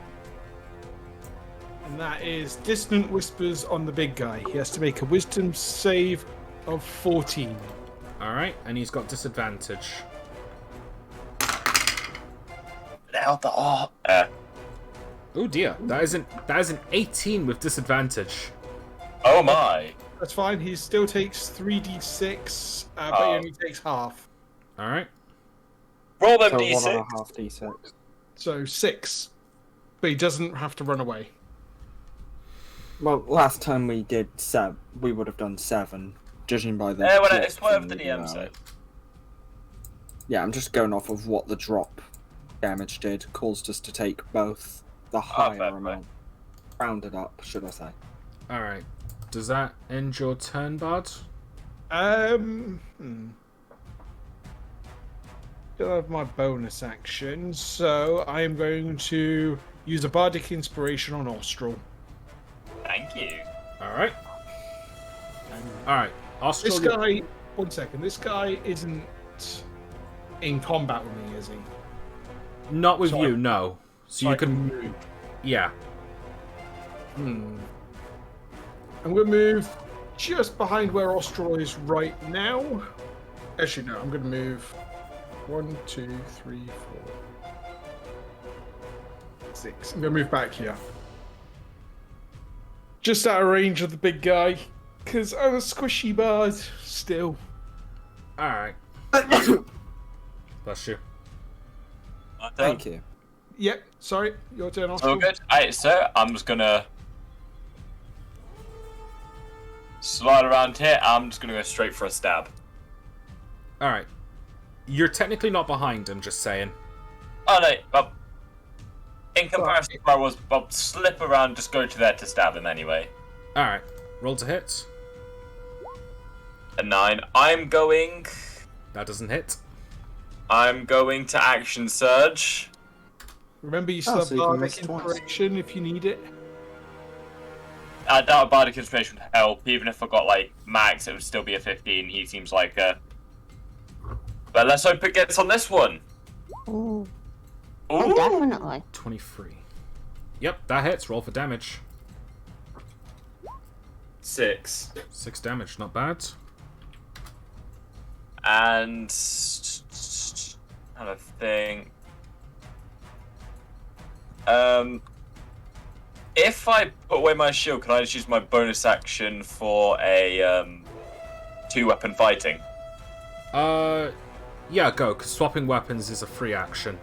S3: And that is Distant Whispers on the big guy. He has to make a wisdom save of 14.
S2: Alright, and he's got disadvantage. Oh dear, that is an 18 with disadvantage.
S1: Oh my.
S3: That's fine, he still takes 3d6, but he only takes half.
S2: Alright.
S1: Roll them
S5: So
S1: d6.
S5: 1.5 d6.
S3: So 6. But he doesn't have to run away.
S5: Well, last time we did we would have done 7, judging by the.
S1: Well,
S5: drop
S1: it's whatever the
S5: thing
S1: DM
S5: now.
S1: said.
S5: Yeah, I'm just going off of what the drop damage did, caused us to take both the higher
S1: fair
S5: amount, rounded up, should I say?
S2: Alright. Does that end your turn, Bard?
S3: Still have my bonus action, so I am going to use a bardic inspiration on Austral.
S1: Thank you.
S2: Alright. Alright. Austral,
S3: This guy, one second, this guy isn't in combat with me, is he?
S2: not with
S3: So
S2: you,
S3: I-
S2: no. So
S3: I
S2: you can.
S3: move.
S2: Yeah.
S3: I'm going to move just behind where Austral is right now. Actually, no, I'm going to move 1, 2, 3, 4, 6. I'm going to move back here. Just out of range of the big guy, because I'm a squishy bard still.
S2: Alright. Bless you.
S5: Thank you.
S3: Yep. Sorry, your turn.
S1: So
S3: Austral.
S1: good. Alright, so I'm just gonna slide around here. I'm just gonna go straight for a stab.
S2: Alright. You're technically not behind him, just saying.
S1: Oh no, but in comparison to where I was, I'll slip around, just go to there to stab him anyway.
S2: Alright. Roll to hit.
S1: A 9. I'm going
S2: That doesn't hit.
S1: to action surge.
S3: Remember, you still
S5: Oh,
S3: have
S5: so you can
S3: bardic
S5: miss twice.
S3: inspiration if you need it.
S1: I doubt Bardic Inspiration would help. Even if I got like max, it would still be a 15. He seems like a. But let's hope it gets on this one.
S4: Ooh.
S1: Ooh.
S4: Oh, definitely.
S2: 23. Yep, that hits. Roll for damage.
S1: 6.
S2: 6 damage, not bad.
S1: And another thing. If I put away my shield, can I just use my bonus action for a 2-weapon fighting?
S2: Yeah, go, because swapping weapons is a free action.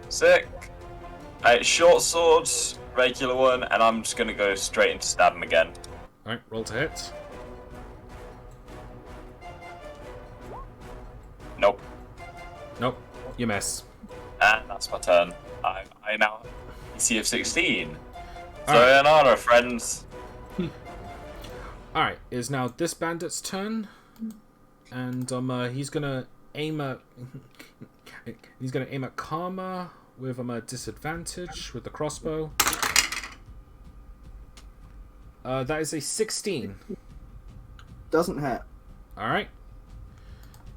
S1: Sick. Short swords, regular one, and I'm just gonna go straight into stab him again.
S2: Alright, roll to hit.
S1: Nope.
S2: Nope, you miss.
S1: And that's my turn. I now have a DC of 16.
S2: Alright.
S1: Sayonara, friends.
S2: Alright, it is now this bandit's turn. And he's gonna aim at Karma with a disadvantage with the crossbow. That is a 16.
S5: Doesn't hit.
S2: Alright.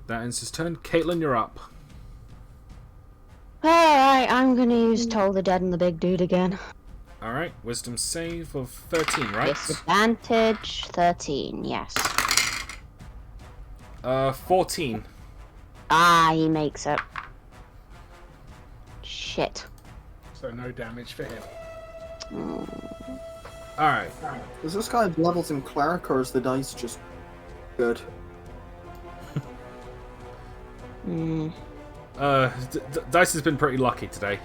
S2: That ends his turn. Caitlin, you're up.
S4: Alright, I'm gonna use Toll the Dead and the big dude again.
S2: Alright, wisdom save of 13, right?
S4: Disadvantage 13, yes.
S2: 14.
S4: Ah, he makes it. Shit.
S3: So no damage for him.
S2: Alright.
S5: Is this guy have levels in cleric, or is the dice just good?
S2: Dice has been pretty lucky today.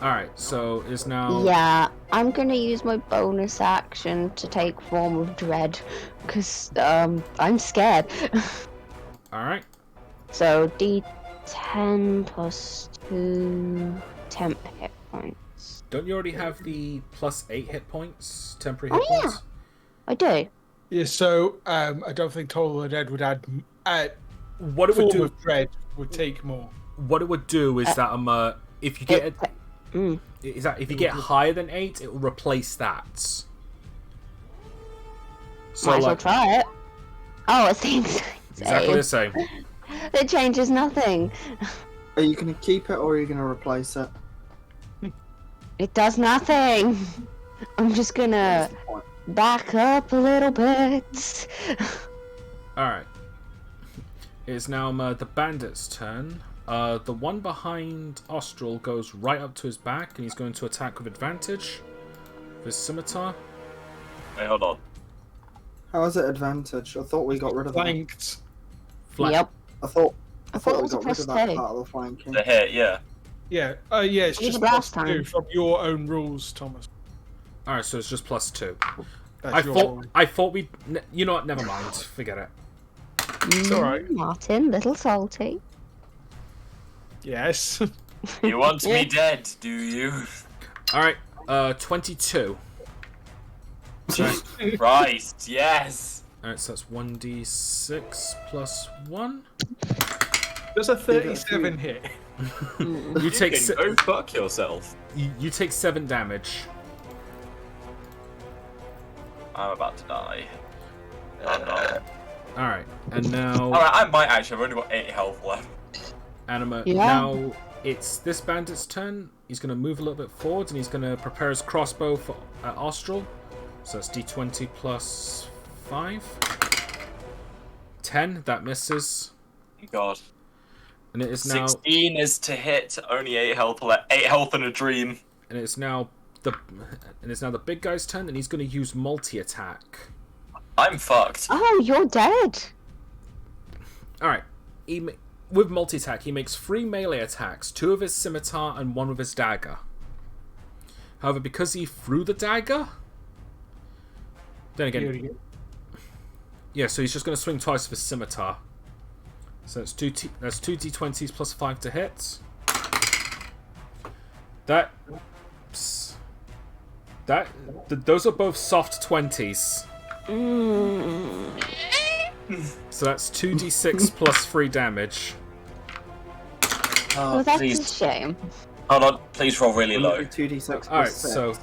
S2: Alright, so is now...
S4: Yeah, I'm gonna use my bonus action to take Form of Dread, because, I'm scared.
S2: Alright.
S4: So, D10 plus 2 temp hit points.
S2: Don't you already have the plus 8 hit points? Temporary
S4: Oh,
S2: hit
S4: yeah.
S2: points?
S4: I do.
S3: Yeah, so I don't think Toll the Dead would add.
S2: What it would
S3: Form
S2: do...
S3: of Dread would take more.
S2: What it would do is that if you get if you get higher than 8, it will replace that. So
S4: Might as well
S2: like
S4: try it. Oh, it's the
S2: exactly the same.
S4: It changes nothing.
S5: Are you going to keep it, or are you going to replace it?
S4: It does nothing. I'm just gonna back up a little bit.
S2: Alright. It is now the bandit's turn. The one behind Austral goes right up to his back, and he's going to attack with advantage with his scimitar.
S1: Wait, hold on.
S5: How is it advantage? I thought we got rid of that.
S3: Flanked.
S4: Yep.
S5: I thought
S4: I thought it
S5: we
S4: was a
S5: got rid of
S4: plus
S5: that
S4: 2.
S5: part of the flanking.
S1: The hit, yeah.
S3: Yeah. Yeah. It's
S4: It was
S3: just
S4: last
S3: plus 2
S4: time.
S3: from your own rules, Thomas.
S2: Alright, so it's just plus 2.
S3: That's your.
S2: I thought we... You know what? Never mind. Forget it.
S3: It's alright.
S4: Martin, little salty.
S3: Yes.
S1: You want me dead, do you?
S2: Alright, 22.
S1: Christ, yes.
S2: Alright, so that's 1d6 plus 1.
S3: Does a 37 hit?
S2: You take
S1: Go fuck yourself.
S2: you take 7 damage.
S1: I'm about to die. I'm not.
S2: Alright, and now...
S1: Alright, I might actually. I've only got 8 health left.
S2: Anima.
S4: Yeah.
S2: Now it's this bandit's turn. He's going to move a little bit forward, and he's going to prepare his crossbow for Austral. So it's d20 plus 5. 10. That misses.
S1: God.
S2: And it is now.
S1: 16 is to hit. Only 8 health left. 8 health in a dream.
S2: And it's now the big guy's turn, and he's going to use multi-attack.
S1: I'm fucked.
S4: Oh, you're dead.
S2: Alright. With multi-attack, he makes 3 melee attacks, 2 with his scimitar and 1 with his dagger. However, because he threw the dagger... Then again... Yeah, so he's just going to swing twice with his scimitar. So that's 2 d20s plus 5 to hit. Those are both soft 20s. So that's 2d6 plus 3 damage.
S4: Oh, that's a shame.
S1: Hold on, please roll really low.
S5: 2d6
S2: Alright,
S5: plus 6.
S2: so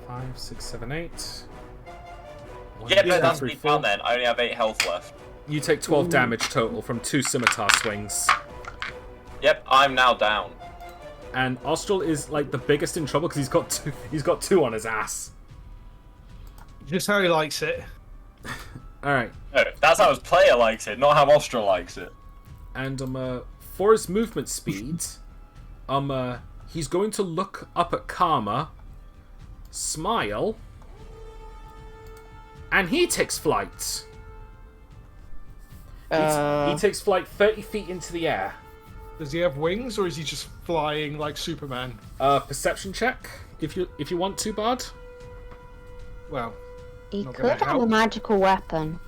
S2: 5, 6, 7, 8.
S1: Yeah, no, that's me down then. I only have 8 health left.
S2: You take 12 damage total from 2 scimitar swings.
S1: Yep, I'm now down.
S2: And Austral is like the biggest in trouble because he's got 2 on his ass.
S3: Just how he likes it.
S2: Alright.
S1: No, that's how his player likes it, not how Austral likes it.
S2: And for his movement speed, he's going to look up at Karma, smile, and he takes flight. He takes flight 30 feet into the air.
S3: Does he have wings, or is he just flying like Superman?
S2: Perception check, if you want to, Bard.
S3: Well,
S4: He
S3: Not
S4: could
S3: gonna
S4: have
S3: help.
S4: a magical weapon.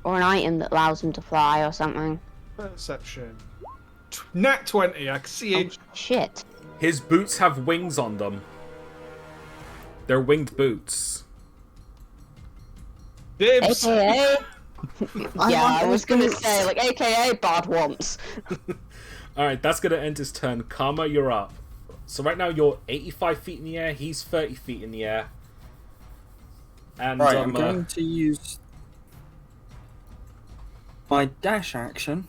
S4: Or an item that allows him to fly or something.
S3: perception. Nat 20, I can see
S4: Oh,
S3: it.
S4: shit.
S2: His boots have wings on them. They're winged boots.
S3: Dibs!
S4: AKA. Yeah, I was gonna say, like, AKA bad once.
S2: Alright, that's gonna end his turn. Karma, you're up. So right now you're 85 feet in the air, he's 30 feet in the air. And
S5: Right, I'm going to use my dash action.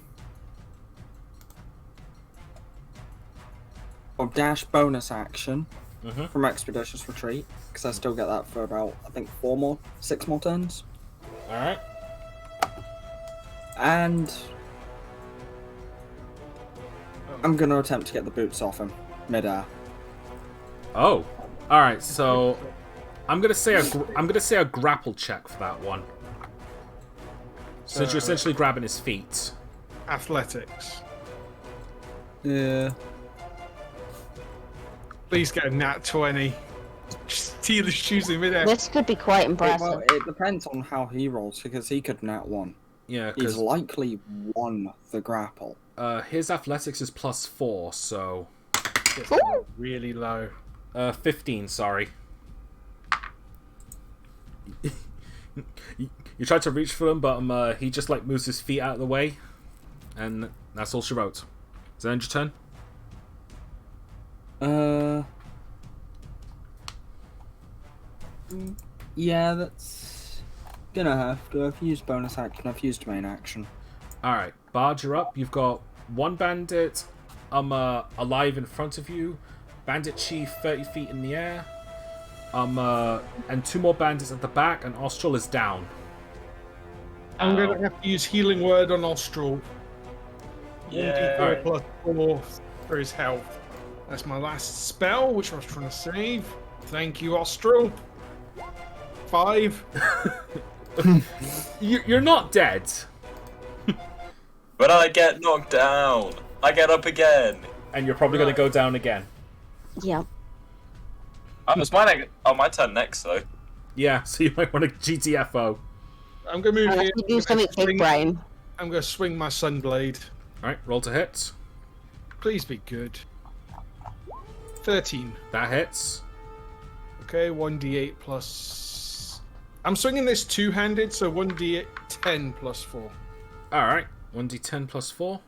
S5: Or dash bonus action from Expeditious Retreat. Because I still get that for about, I think, 6 more turns.
S2: Alright.
S5: And I'm going to attempt to get the boots off him mid-air.
S2: Oh. Alright, so I'm gonna say a grapple check for that one. Since you're essentially grabbing his feet.
S3: Athletics.
S5: Yeah.
S3: Please get a nat 20. Steal his shoes in midair.
S4: This could be quite impressive.
S5: Well, it depends on how he rolls, because he could nat 1.
S2: Yeah,
S5: He's
S2: because
S5: likely won the grapple.
S2: his athletics is +4, so
S3: Ooh. Really low.
S2: 15, sorry. You tried to reach for him, but he just like moves his feet out of the way, and that's all she wrote. Is that end your turn?
S5: Yeah, that's gonna have to. I've used bonus action, I've used main action.
S2: Alright, Bard, you're up. You've got one bandit alive in front of you, bandit chief 30 feet in the air, and 2 more bandits at the back, and Austral is down.
S3: I'm going to have to use Healing Word on Austral.
S1: Yeah.
S3: 1d4 plus 4 for his health. That's my last spell, which I was trying to save. Thank you, Austral. 5.
S2: You're not dead.
S1: When I get knocked down, I get up again.
S2: And you're probably going to go down again.
S4: Yeah.
S1: It's my turn next though.
S2: Yeah, so you might want to GTFO.
S3: I'm going to move
S4: Unless
S3: here.
S4: you do something big brain.
S3: I'm going to swing my Sunblade.
S2: Alright, roll to hit.
S3: Please be good. 13.
S2: That hits.
S3: Okay, 1d8 plus... I'm swinging this two-handed, so 1d8 10 plus 4.
S2: Alright, 1d10 plus 4.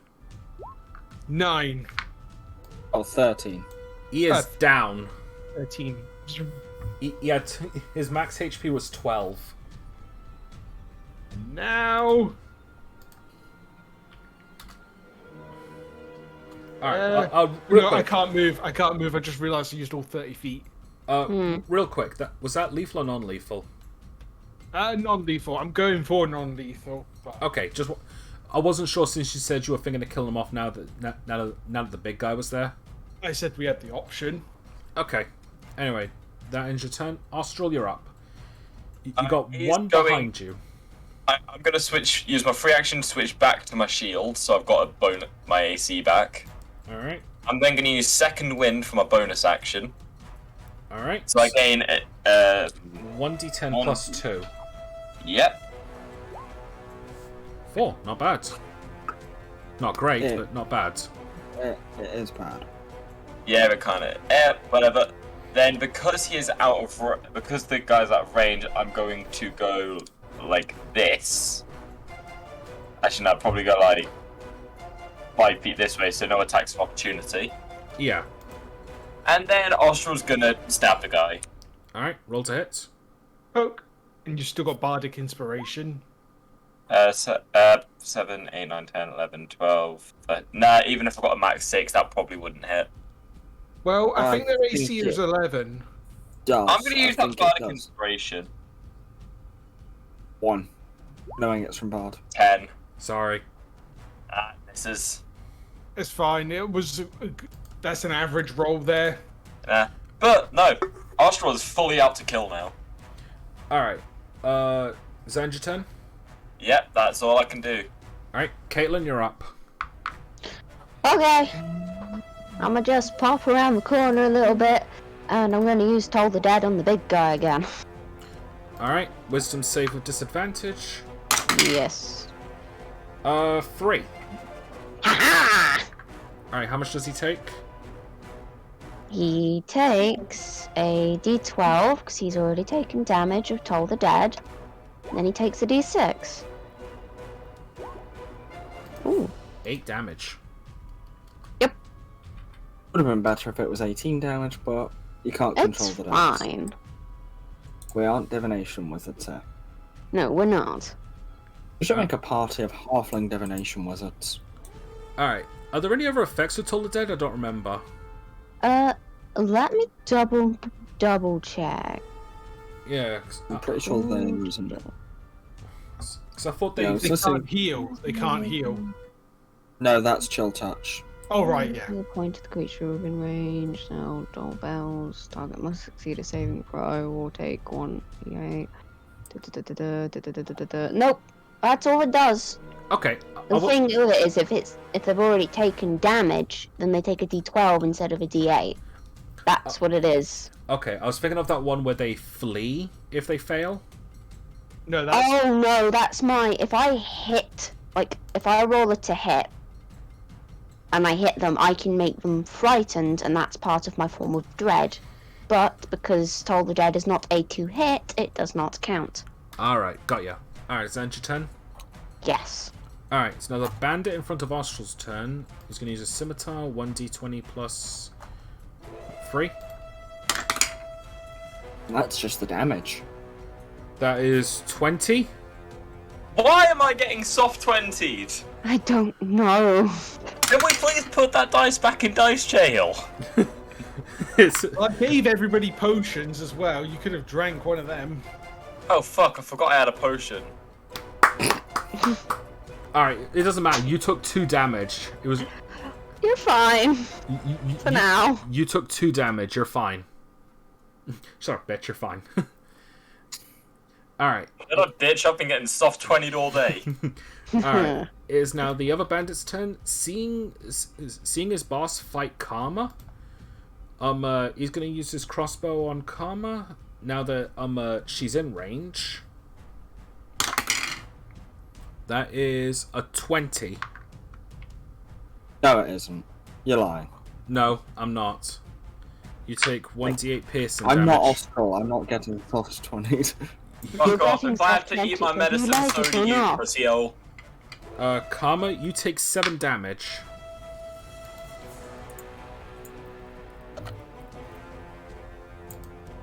S3: 9.
S5: Oh, 13.
S2: He is down.
S3: 13.
S2: His max HP was 12.
S3: Now...
S2: Alright, real
S3: No,
S2: quick.
S3: I can't move. I can't move. I just realised I used all 30 feet.
S2: Real quick, was that lethal or non-lethal?
S3: Non-lethal. I'm going for non-lethal. But...
S2: Okay, I wasn't sure since you said you were thinking of killing him off now that the big guy was there.
S3: I said we had the option.
S2: Okay. Anyway, that ends your turn. Austral, you're up. You got
S1: he's
S2: one
S1: going-
S2: behind you.
S1: I'm gonna use my free action to switch back to my shield, so I've got my AC back.
S2: Alright.
S1: I'm then gonna use second wind for my bonus action.
S2: Alright.
S1: So I gain
S2: 1d10 plus 2.
S1: Yep.
S2: 4. Not bad. Not great,
S5: Yeah.
S2: but not bad.
S5: It is bad.
S1: Yeah, but kind of. Whatever. Then because because the guy's out of range, I'm going to go like this. Actually, no, I'd probably go like 5 feet this way, so no attacks of opportunity.
S2: Yeah.
S1: And then Austral's gonna stab the guy.
S2: Alright, roll to hit.
S3: Poke. And you still got bardic inspiration.
S1: 7, 8, 9, 10, 11, 12. Nah, even if I got a max 6, that probably wouldn't hit.
S3: Well, I
S5: I
S3: think their
S5: think
S3: AC is
S5: it
S3: 11.
S5: Does.
S1: I'm gonna use
S5: I
S1: that
S5: think it
S1: bardic
S5: does.
S1: inspiration.
S5: 1. Knowing it's from Bard.
S1: 10.
S2: Sorry.
S1: This is.
S3: It's fine. It was. That's an average roll there.
S1: But no, Austral is fully out to kill now.
S2: Alright. Zan, your turn?
S1: Yep, that's all I can do.
S2: Alright, Caitlin, you're up.
S4: Okay. I'ma just pop around the corner a little bit, and I'm gonna use Toll the Dead on the big guy again.
S2: Alright, wisdom save with disadvantage.
S4: Yes.
S2: 3.
S4: Ha-ha!
S2: Alright, how much does he take?
S4: He takes a d12, because he's already taken damage of Toll the Dead. And then he takes a d6. Ooh.
S2: 8 damage.
S5: Would have been better if it was 18 damage, but you can't control
S4: It's
S5: the dice.
S4: fine.
S5: We aren't divination wizards here.
S4: No, we're not.
S5: We should make a party of halfling divination wizards.
S2: Alright, are there any other effects with Toll the Dead? I don't remember.
S4: Let me double check.
S2: Yeah,
S5: I'm pretty sure they're using it.
S2: because I thought they...
S5: Yeah,
S3: They
S5: So-
S3: can't heal. They can't heal.
S5: No, that's chill touch.
S3: Oh, right, yeah.
S4: The point of the creature within range. Now, dull bells. Target must succeed a saving throw or take 1d8. Nope. That's all it does.
S2: Okay.
S4: The thing with it is, if they've already taken damage, then they take a d12 instead of a d8. That's what it is.
S2: Okay, I was thinking of that one where they flee if they fail.
S3: No, that's.
S4: Oh no, that's my. If I hit, like, if I roll it to hit, and I hit them, I can make them frightened, and that's part of my form of dread. But because Toll the Dead is not a to hit, it does not count.
S2: Alright, got ya. Alright, is that your turn?
S4: Yes.
S2: Alright, so now the bandit in front of Austral's turn is going to use a scimitar, 1d20 plus 3.
S5: That's just the damage.
S2: That is 20.
S1: Why am I getting soft 20'd?
S4: I don't know.
S1: Can we please put that dice back in dice jail?
S2: It's,
S3: I gave everybody potions as well. You could have drank one of them.
S1: Oh fuck, I forgot I had a potion.
S2: Alright, it doesn't matter. You took 2 damage. It was...
S4: You're fine. For now.
S2: You took 2 damage. You're fine. Shut up, bitch. You're fine. Alright.
S1: Shut up, bitch, I've been getting soft 20'd all day.
S2: Alright. It is now the other bandit's turn. Seeing his boss fight Karma, he's gonna use his crossbow on Karma now that she's in range. That is a 20.
S5: No, it isn't. You're lying.
S2: No, I'm not. You take 1d8 piercing
S5: I'm
S2: damage.
S5: not Austral. I'm not getting plus 20.
S1: Fuck off,
S4: getting
S1: if I have to
S4: soft
S1: eat my
S4: 20, whether you
S1: medicine,
S4: like
S1: so
S4: it
S1: do
S4: or
S1: you,
S4: not.
S1: pussy-o.
S2: Karma, you take 7 damage.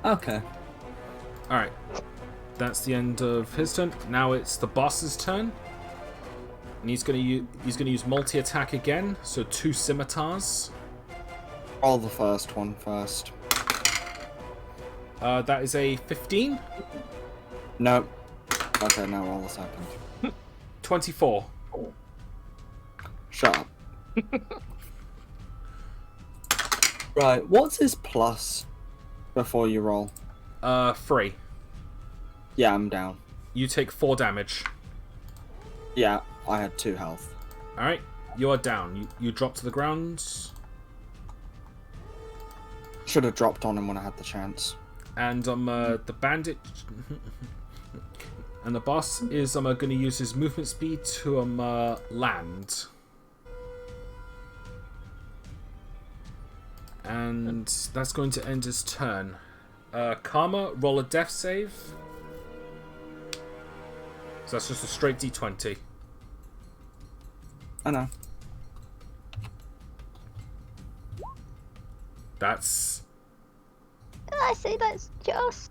S5: Okay.
S2: Alright. That's the end of his turn. Now it's the boss's turn. And he's gonna use multi-attack again, so 2 scimitars.
S5: Roll the first one first.
S2: That is a 15.
S5: No. Okay, now roll the second.
S2: 24.
S5: Shut up. Right, what's his plus before you roll?
S2: 3.
S5: Yeah, I'm down.
S2: You take 4 damage.
S5: Yeah, I had 2 health.
S2: Alright, you are down. You drop to the ground.
S5: Should have dropped on him when I had the chance.
S2: And the bandit and the boss is going to use his movement speed to land. And that's going to end his turn. Karma, roll a death save. So that's just a straight D20.
S5: I know.
S2: That's...
S4: I say that's just.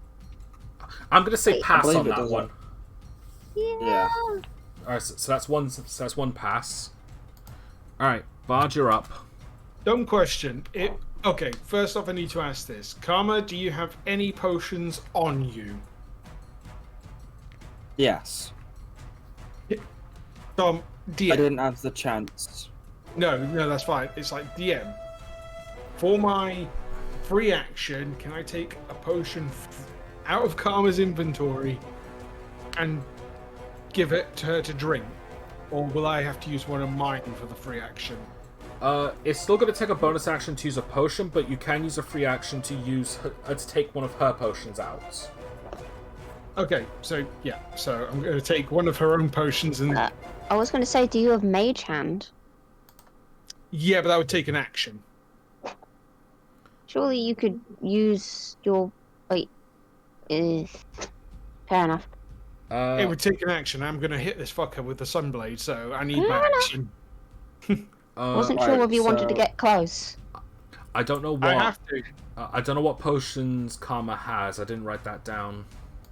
S2: I'm going to say
S4: Wait,
S2: pass
S5: believe
S2: on
S5: it
S2: that
S5: does
S2: one.
S4: Yeah.
S2: Alright, so that's one. So that's one pass. Alright, Bard, you're up.
S3: Dumb question. Okay, first off, I need to ask this. Karma, do you have any potions on you?
S5: Yes.
S3: Tom,
S5: I
S3: DM.
S5: didn't have the chance.
S3: No, that's fine. It's like DM. For my free action, can I take a potion out of Karma's inventory and give it to her to drink? Or will I have to use one of mine for the free action?
S2: It's still going to take a bonus action to use a potion, but you can use a free action to to take one of her potions out.
S3: Okay, so yeah, so I'm going to take one of her own potions and...
S4: I was going to say, do you have Mage Hand?
S3: Yeah, but that would take an action.
S4: Surely you could use your. Wait. Fair enough.
S3: It would take an action. I'm going to hit this fucker with the Sunblade, so I need my action.
S4: Wasn't sure if you wanted to get close.
S2: I don't know what.
S3: I have to.
S2: I don't know what potions Karma has. I didn't write that down.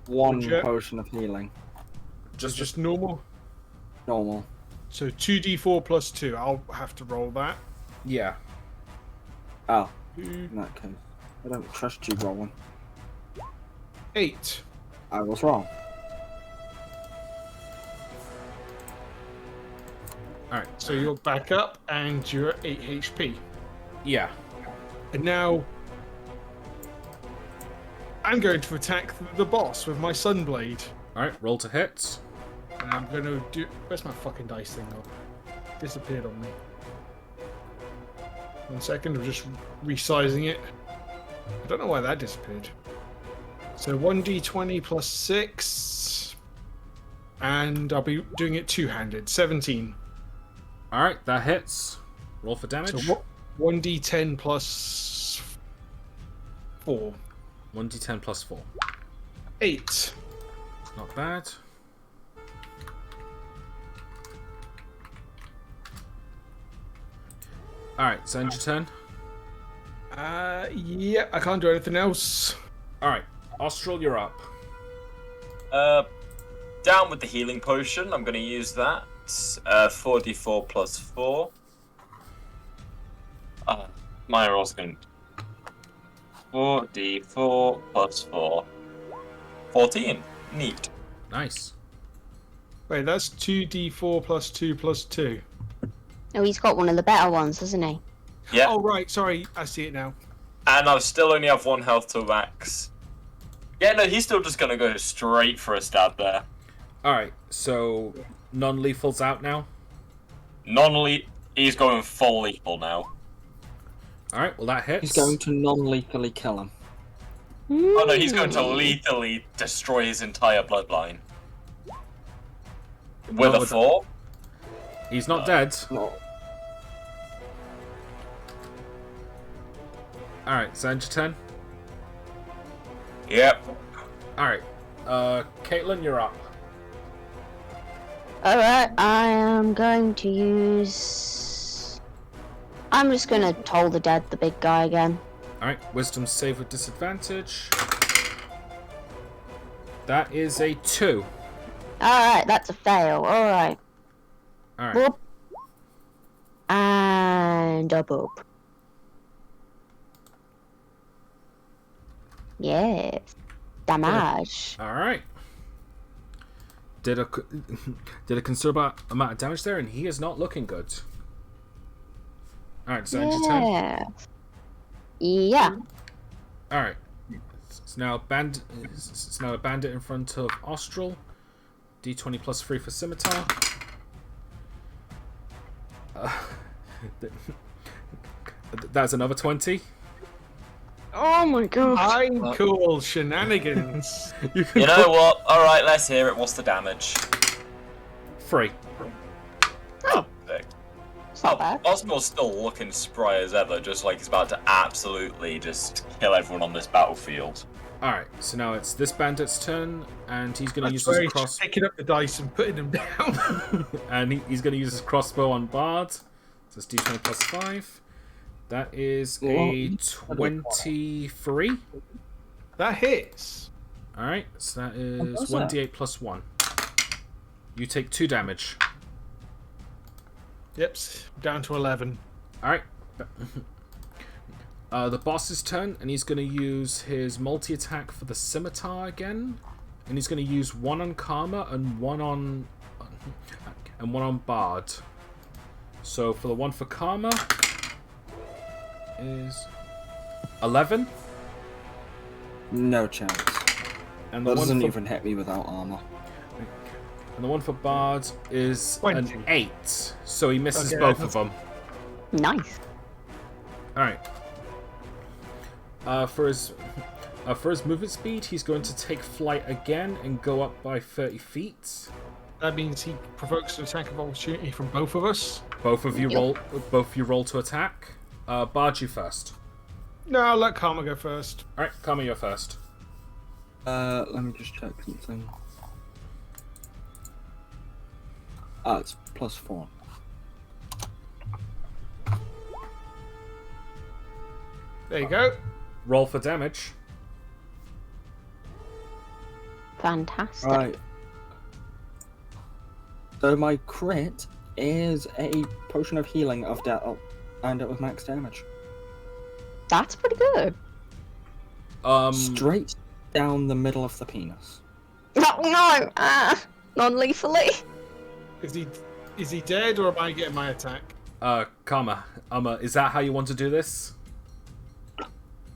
S5: 1
S3: Legit.
S5: potion of healing.
S3: Just normal.
S5: Normal.
S3: So 2d4 plus 2. I'll have to roll that.
S2: Yeah.
S5: Oh, in that case. I don't trust you rolling.
S3: 8.
S5: I was wrong.
S2: Alright.
S3: So you're back up and you're at 8 HP.
S2: Yeah.
S3: And now I'm going to attack the boss with my Sunblade.
S2: Alright, roll to hit.
S3: And I'm going to do... Where's my fucking dice thing? Disappeared on me. 1 second, I'm just resizing it. I don't know why that disappeared. So 1d20 plus 6. And I'll be doing it two-handed. 17.
S2: Alright, that hits. Roll for damage.
S3: So 1d10 plus 4.
S2: 1d10 plus 4.
S3: 8.
S2: Not bad. Alright, so end your turn.
S3: Yeah, I can't do anything else.
S2: Alright, Austral, you're up.
S1: Down with the healing potion. I'm going to use that. 4d4 plus 4. My roll's going to 4d4 plus 4. 14. Neat.
S2: Nice.
S3: Wait, that's 2d4 plus 2 plus 2.
S4: Oh, he's got one of the better ones, hasn't he?
S1: Yeah.
S3: Oh, right, sorry, I see it now.
S1: And I still only have 1 health to max. Yeah, no, he's still just going to go straight for a stab there.
S2: Alright, so non-lethal's out now.
S1: He's going full lethal now.
S2: Alright, well that hits.
S5: He's going to non-lethally kill him.
S1: Oh no, he's going to lethally destroy his entire bloodline. With a 4?
S2: He's not dead.
S5: No.
S2: Alright, so end your turn.
S1: Yep.
S2: Alright, Caitlin, you're up.
S4: Alright, I am going to use... I'm just gonna toll the dead, the big guy again.
S2: Alright, wisdom save with disadvantage. That is a 2.
S4: Alright, that's a fail. Alright.
S2: Alright.
S4: Boop. And a boop. Yes. Damage.
S2: Alright. Did a considerable amount of damage there, and he is not looking good. Alright, so end your turn.
S4: Yeah. Yeah.
S2: Alright. It's now a bandit in front of Austral. D20 plus 3 for scimitar. That's another 20.
S4: Oh my god.
S3: I'm cool shenanigans.
S2: You can
S1: You know what? Alright, let's hear it. What's the damage?
S2: 3.
S1: Oh, sick.
S4: It's not bad.
S1: Osborne's still looking spry as ever, just like he's about to absolutely just kill everyone on this battlefield.
S2: Alright, so now it's this bandit's turn, and he's going to use
S3: That's
S2: his
S3: where he's picking up the dice and putting them down.
S2: and he's going to use his crossbow on Bard. So it's d20 plus 5. That is a 23.
S3: That hits.
S2: Alright, so that is
S5: does that?
S2: 1d8 plus 1. You take 2 damage.
S3: Yep, down to 11.
S2: Alright. The boss's turn, and he's going to use his multi-attack for the scimitar again. And he's going to use 1 on Karma and 1 on Bard. So for the one for Karma is 11.
S5: No chance.
S2: And
S5: That
S2: the one
S5: doesn't
S2: for,
S5: even hit me without armor.
S2: and the one for Bard is
S3: 20.
S2: an 8. So he misses
S3: Okay,
S2: both of them.
S4: Nice.
S2: Alright. For his movement speed, he's going to take flight again and go up by 30 feet.
S3: That means he provokes an attack of opportunity from both of us.
S2: Both of you roll to attack. Bard, you first.
S3: No, I'll let Karma go first.
S2: Alright, Karma, you're first.
S5: Let me just check something. Ah, it's plus 4.
S3: There you go.
S2: Roll for damage.
S4: Fantastic.
S5: Right. So my crit is a potion of healing of and it was max damage.
S4: That's pretty good.
S5: Straight down the middle of the penis.
S4: Oh no! Non-lethally.
S3: Is he dead or am I getting my attack?
S2: Karma, is that how you want to do this?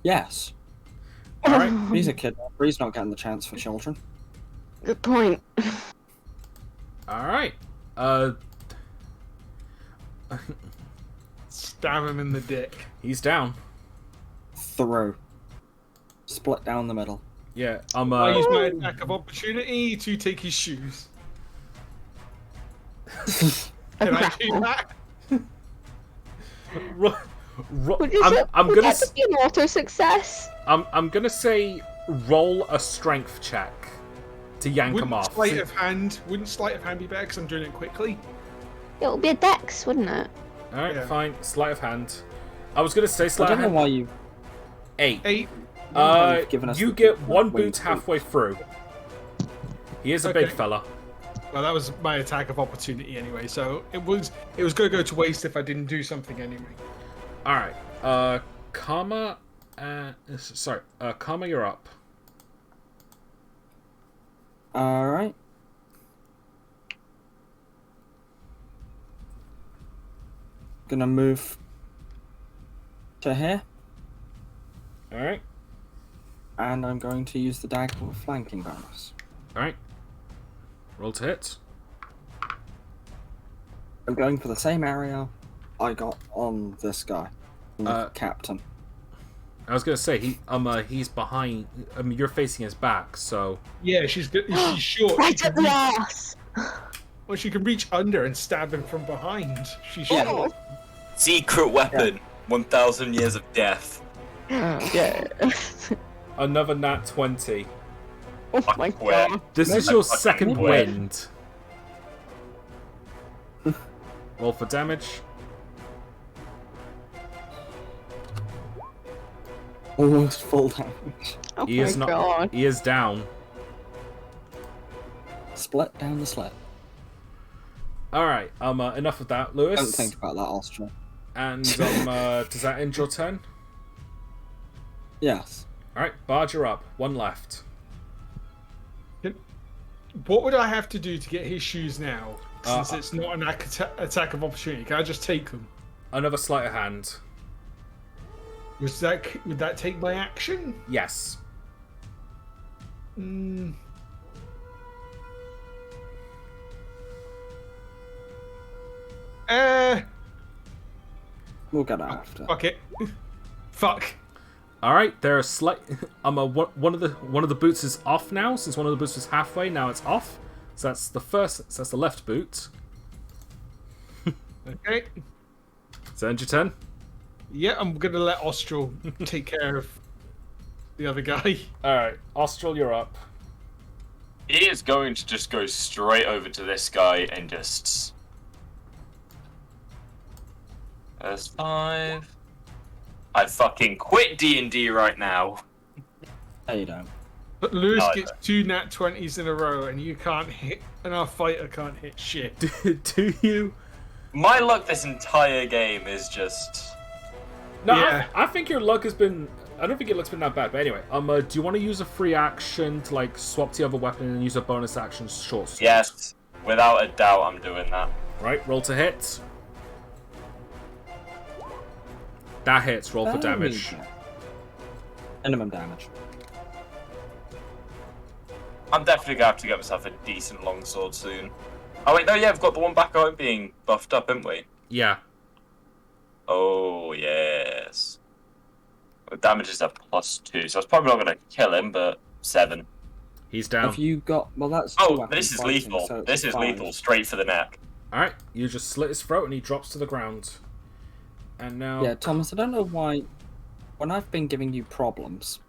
S5: Yes.
S2: Alright.
S5: He's a kid. He's not getting the chance for children.
S4: Good point.
S2: Alright.
S3: Stab him in the dick.
S2: He's down.
S5: Throw. Split down the middle.
S2: Yeah,
S3: I use my attack of opportunity to take his shoes. Can I do that?
S4: Would you
S2: I'm
S4: would
S2: gonna
S4: that be an auto success?
S2: I'm gonna say roll a strength check to yank him off.
S3: Wouldn't sleight of hand be better because I'm doing it quickly?
S4: It would be a dex, wouldn't it?
S2: Alright,
S3: Yeah.
S2: fine. Sleight of hand. I was gonna say
S5: I
S2: sleight
S5: don't
S2: of
S5: know
S2: hand.
S5: why you.
S2: 8.
S3: 8.
S5: You've given us
S2: You
S5: the
S2: get
S5: big
S2: one
S5: halfway
S2: boot halfway through. He is a big
S3: Okay.
S2: fella.
S3: Well, that was my attack of opportunity anyway, so it was gonna go to waste if I didn't do something anyway.
S2: Alright. Karma. Karma, you're up.
S5: Alright. Gonna move to here,
S2: Alright.
S5: and I'm going to use the dagger with flanking bonus.
S2: Alright. Roll to hit.
S5: I'm going for the same area I got on this guy, the captain.
S2: I was gonna say he's behind. I mean, you're facing his back, so
S3: Yeah, she's short.
S4: Right up the ass.
S3: Well, she can reach under and stab him from behind. She's
S5: Yeah.
S3: short.
S1: Secret weapon. 1,000 years of death.
S4: Yeah.
S2: another nat 20.
S4: Oh my
S1: quit.
S4: god.
S2: This is
S1: I
S2: your
S1: fucking
S2: second
S1: quit.
S2: wind. Roll for damage.
S5: Almost full damage.
S4: Oh
S2: He
S4: my
S2: is not.
S4: god.
S2: He is down.
S5: Split down the slit.
S2: All right. Enough of that, Lewis.
S5: Don't think about that, Austria.
S2: And does that end your turn?
S5: Yes.
S2: All right, Bard, you're up. One left.
S3: What would I have to do to get his shoes now? Since
S2: Uh,
S3: it's not an attack of opportunity, can I just take them?
S2: Another sleight of hand.
S3: Would that take my action?
S2: Yes.
S3: Mm.
S5: We'll get it after.
S3: Fuck it. Fuck.
S2: All right, there are slight. One of the boots is off now. Since one of the boots was halfway, now it's off. So that's the first. So that's the left boot.
S3: Okay.
S2: So end your turn.
S3: Yeah, I'm gonna let Austral take care of the other guy.
S2: All right, Austral, you're up.
S1: He is going to just go straight over to this guy and just. That's 5. I fucking quit D&D right now.
S5: No, you don't.
S3: But Lewis
S1: No, I
S3: gets
S1: don't.
S3: 2 nat 20s in a row, and you can't hit, and our fighter can't hit shit.
S2: Do you?
S1: My luck this entire game is just.
S2: No,
S3: Yeah.
S2: I think your luck has been. I don't think your luck's been that bad. But anyway, do you want to use a free action to like swap to the other weapon and use a bonus action short sword?
S1: Yes, without a doubt, I'm doing that.
S2: Right, roll to hit. That hits. Roll for damage.
S5: Minimum damage.
S1: I'm definitely gonna have to get myself a decent longsword soon. Oh wait, no, yeah, I've got the one back home being buffed up, haven't we?
S2: Yeah.
S1: Oh yes. Well, damage is a +2, so I was probably not gonna kill him, but 7.
S2: He's down.
S5: Have you got? Well, that's. two
S1: Oh,
S5: weapon
S1: this is
S5: fighting,
S1: lethal.
S5: so it's
S1: This is
S5: 5.
S1: lethal, straight for the neck.
S2: All right, you just slit his throat and he drops to the ground. And now.
S5: Yeah, Thomas. I don't know why. When I've been giving you problems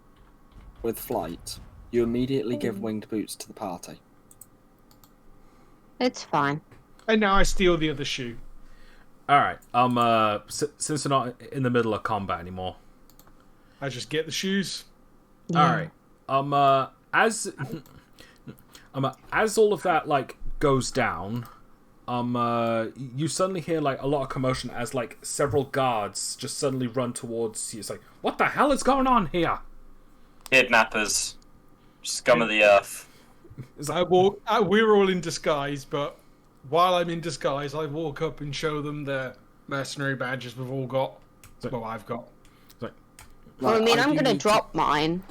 S5: with flight, you immediately give winged boots to the party.
S4: It's fine.
S3: And now I steal the other shoe.
S2: All right. Since we're not in the middle of combat anymore.
S3: I just get the shoes.
S2: All right. As as all of that like goes down, you suddenly hear like a lot of commotion as like several guards just suddenly run towards you. It's like, what the hell is going on here?
S1: Kidnappers. Scum of the earth.
S2: It's
S3: I
S2: like,
S3: walk. We're all in disguise, but while I'm in disguise, I walk up and show them the mercenary badges we've all got. Well, I've got.
S2: it's like,
S4: Well, I
S5: Right,
S4: mean, I'm
S5: do
S4: gonna
S5: need
S4: drop mine.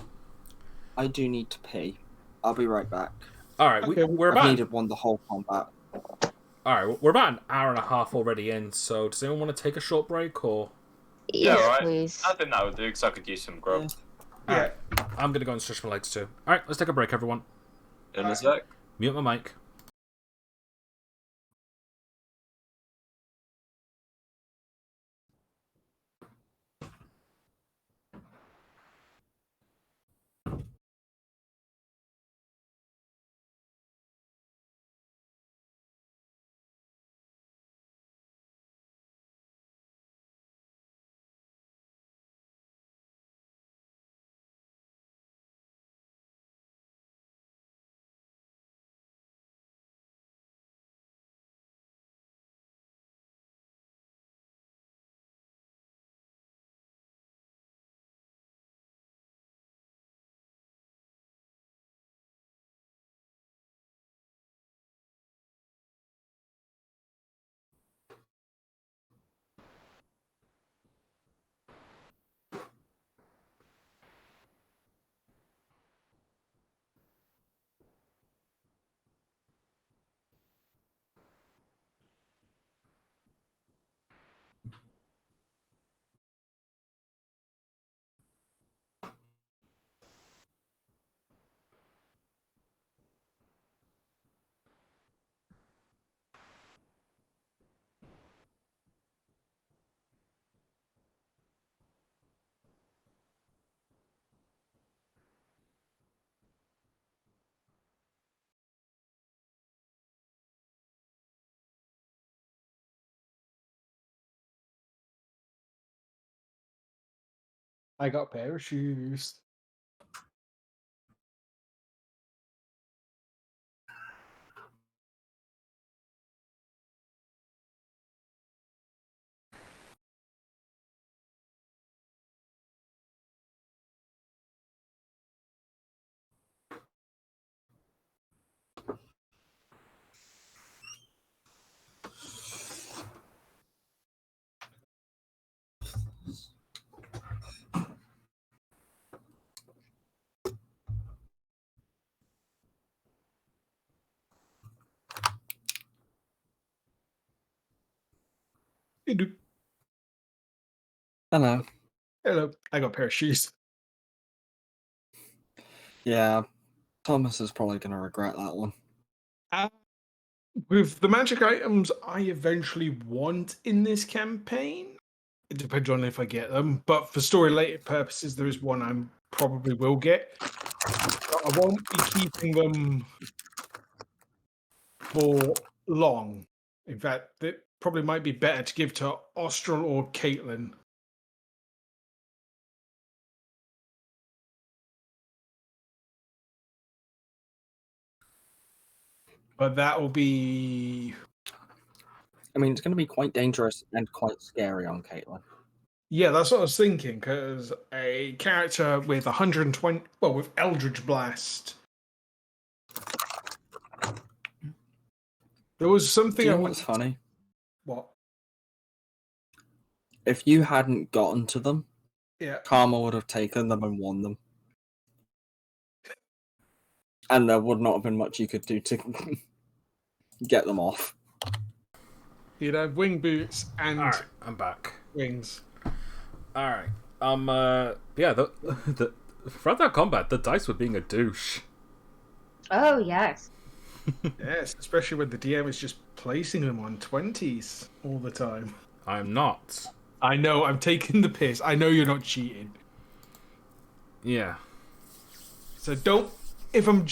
S5: I do need to pee. I'll be right back.
S2: all right,
S3: Okay,
S2: we're
S5: I've
S2: about
S5: needed one the whole combat.
S2: we're about an hour and a half already in. So does anyone want to take a short break or?
S4: Yes,
S1: alright.
S4: please.
S1: I think that would do, because I could use some grub.
S3: Yeah.
S2: I'm gonna go and stretch my legs too. All right, let's take a break, everyone.
S1: In a sec.
S2: Mute my mic.
S3: I got a pair of shoes.
S5: Hello.
S3: Hello. I got a pair of shoes.
S5: Yeah, Thomas is probably going to regret that one.
S3: With the magic items I eventually want in this campaign, it depends on if I get them. But for story-related purposes, there is one I probably will get. But I won't be keeping them for long. In fact, it probably might be better to give to Austral or Caitlin. But that will be...
S5: I mean, it's going to be quite dangerous and quite scary on Caitlin.
S3: Yeah, that's what I was thinking, because a character with 120... Well, with Eldritch Blast... There was something
S5: Do you
S3: I
S5: know
S3: wanted
S5: what's funny?
S3: What?
S5: If you hadn't gotten to them,
S3: Yeah.
S5: Karma would have taken them and won them. And there would not have been much you could do to get them off.
S3: You'd have wing boots and
S2: Alright, I'm back.
S3: wings.
S2: Alright. Yeah, throughout that combat, the dice were being a douche.
S4: Oh, yes.
S3: Yes, especially when the DM is just placing them on 20s all the time.
S2: I'm not.
S3: I know, I'm taking the piss. I know you're not cheating.
S2: Yeah.
S3: So don't... If I'm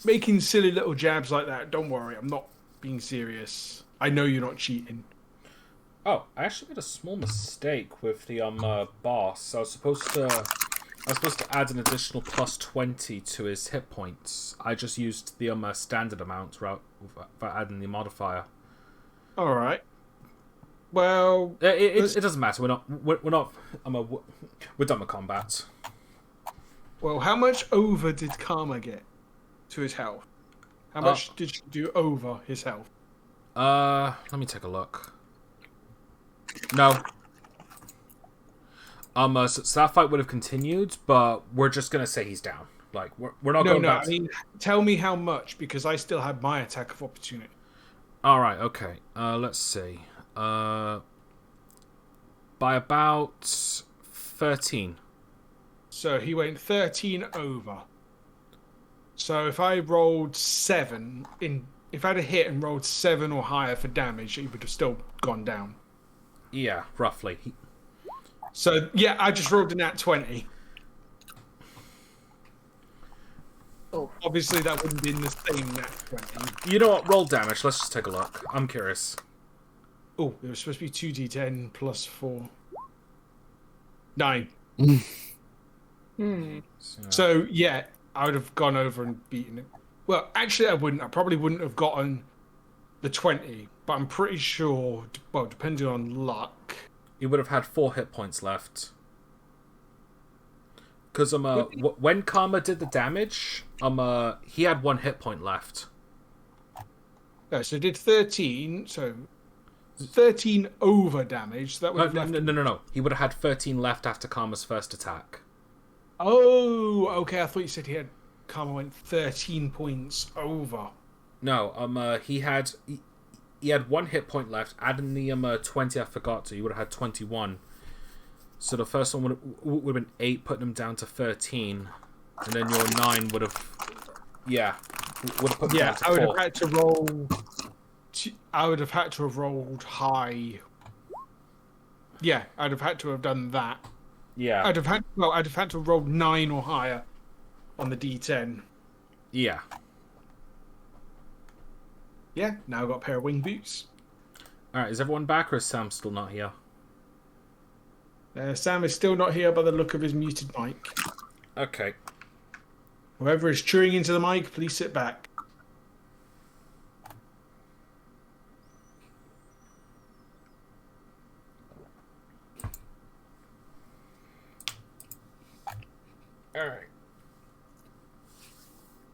S3: making silly little jabs like that, don't worry. I'm not being serious. I know you're not cheating.
S2: Oh, I actually made a small mistake with the boss. I was supposed to add an additional plus 20 to his hit points. I just used the standard amount without adding the modifier.
S3: All right. Well,
S2: it doesn't matter. We're not we're done with combat.
S3: Well, how much over did Karma get to his health? How much did she do over his health?
S2: Let me take a look. No. So that fight would have continued, but we're just gonna say he's down. Like we're not going back.
S3: I mean, tell me how much, because I still had my attack of opportunity.
S2: All right. Okay. Let's see. By about 13.
S3: So he went 13 over. So if I rolled 7 if I had a hit and rolled 7 or higher for damage, he would have still gone down.
S2: Yeah, roughly.
S3: So yeah, I just rolled a nat 20.
S4: Oh.
S3: Obviously, that wouldn't be in the same nat 20.
S2: You know what? Roll damage. Let's just take a look. I'm curious.
S3: Oh, it was supposed to be 2d10 plus 4. 9. So yeah, I would have gone over and beaten it. Well, actually, I wouldn't. I probably wouldn't have gotten the 20, but I'm pretty sure. Well, depending on luck,
S2: He would have had 4 hit points left. Because when Karma did the damage, he had 1 hit point left.
S3: no. So I did 13. So 13 over damage. So that would have left.
S2: No. He would have had 13 left after Karma's first attack.
S3: Oh, okay. I thought you said Karma went 13 points over.
S2: No, he had 1 hit point left. Adding the 20, I forgot to. He would have had 21. So the first one would have been 8, putting him down to 13, and then your 9 would have, would have put him down to 4.
S3: I would have had to roll. I would have had to have rolled high. Yeah, I'd have had to have done that.
S2: Yeah.
S3: I'd have had to roll 9 or higher on the D10.
S2: Yeah.
S3: Yeah, now I've got a pair of wing boots.
S2: Alright, is everyone back or is Sam still not here?
S3: Sam is still not here by the look of his muted mic.
S2: Okay.
S3: Whoever is chewing into the mic, please sit back.
S2: Alright.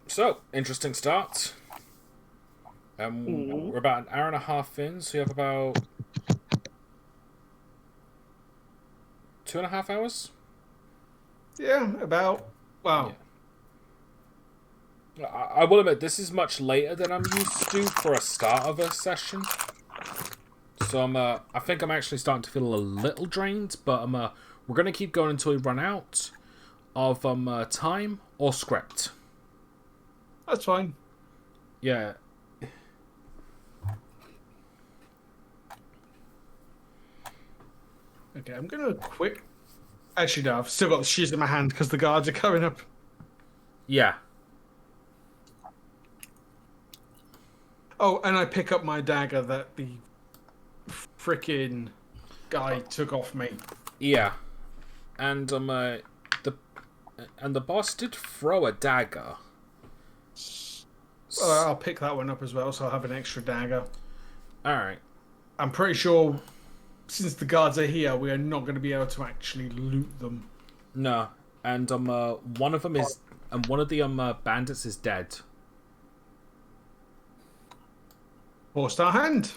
S2: So, interesting start. We're about an hour and a half in, so you have about 2.5 hours?
S3: Yeah, about. Wow.
S2: Yeah. I will admit, this is much later than I'm used to for a start of a session. So I think I'm actually starting to feel a little drained, but we're gonna keep going until we run out of time or script.
S3: That's fine.
S2: Yeah.
S3: Okay, I'm gonna quick. Actually, no, I've still got the shears in my hand because the guards are coming up.
S2: Yeah.
S3: Oh, and I pick up my dagger that the frickin' guy took off me.
S2: Yeah. And the boss did throw a dagger.
S3: I'll pick that one up as well, so I'll have an extra dagger.
S2: Alright.
S3: I'm pretty sure, since the guards are here, we are not going to be able to actually loot them.
S2: No. And one of them is, and one of the bandits is dead.
S3: 4-star hand.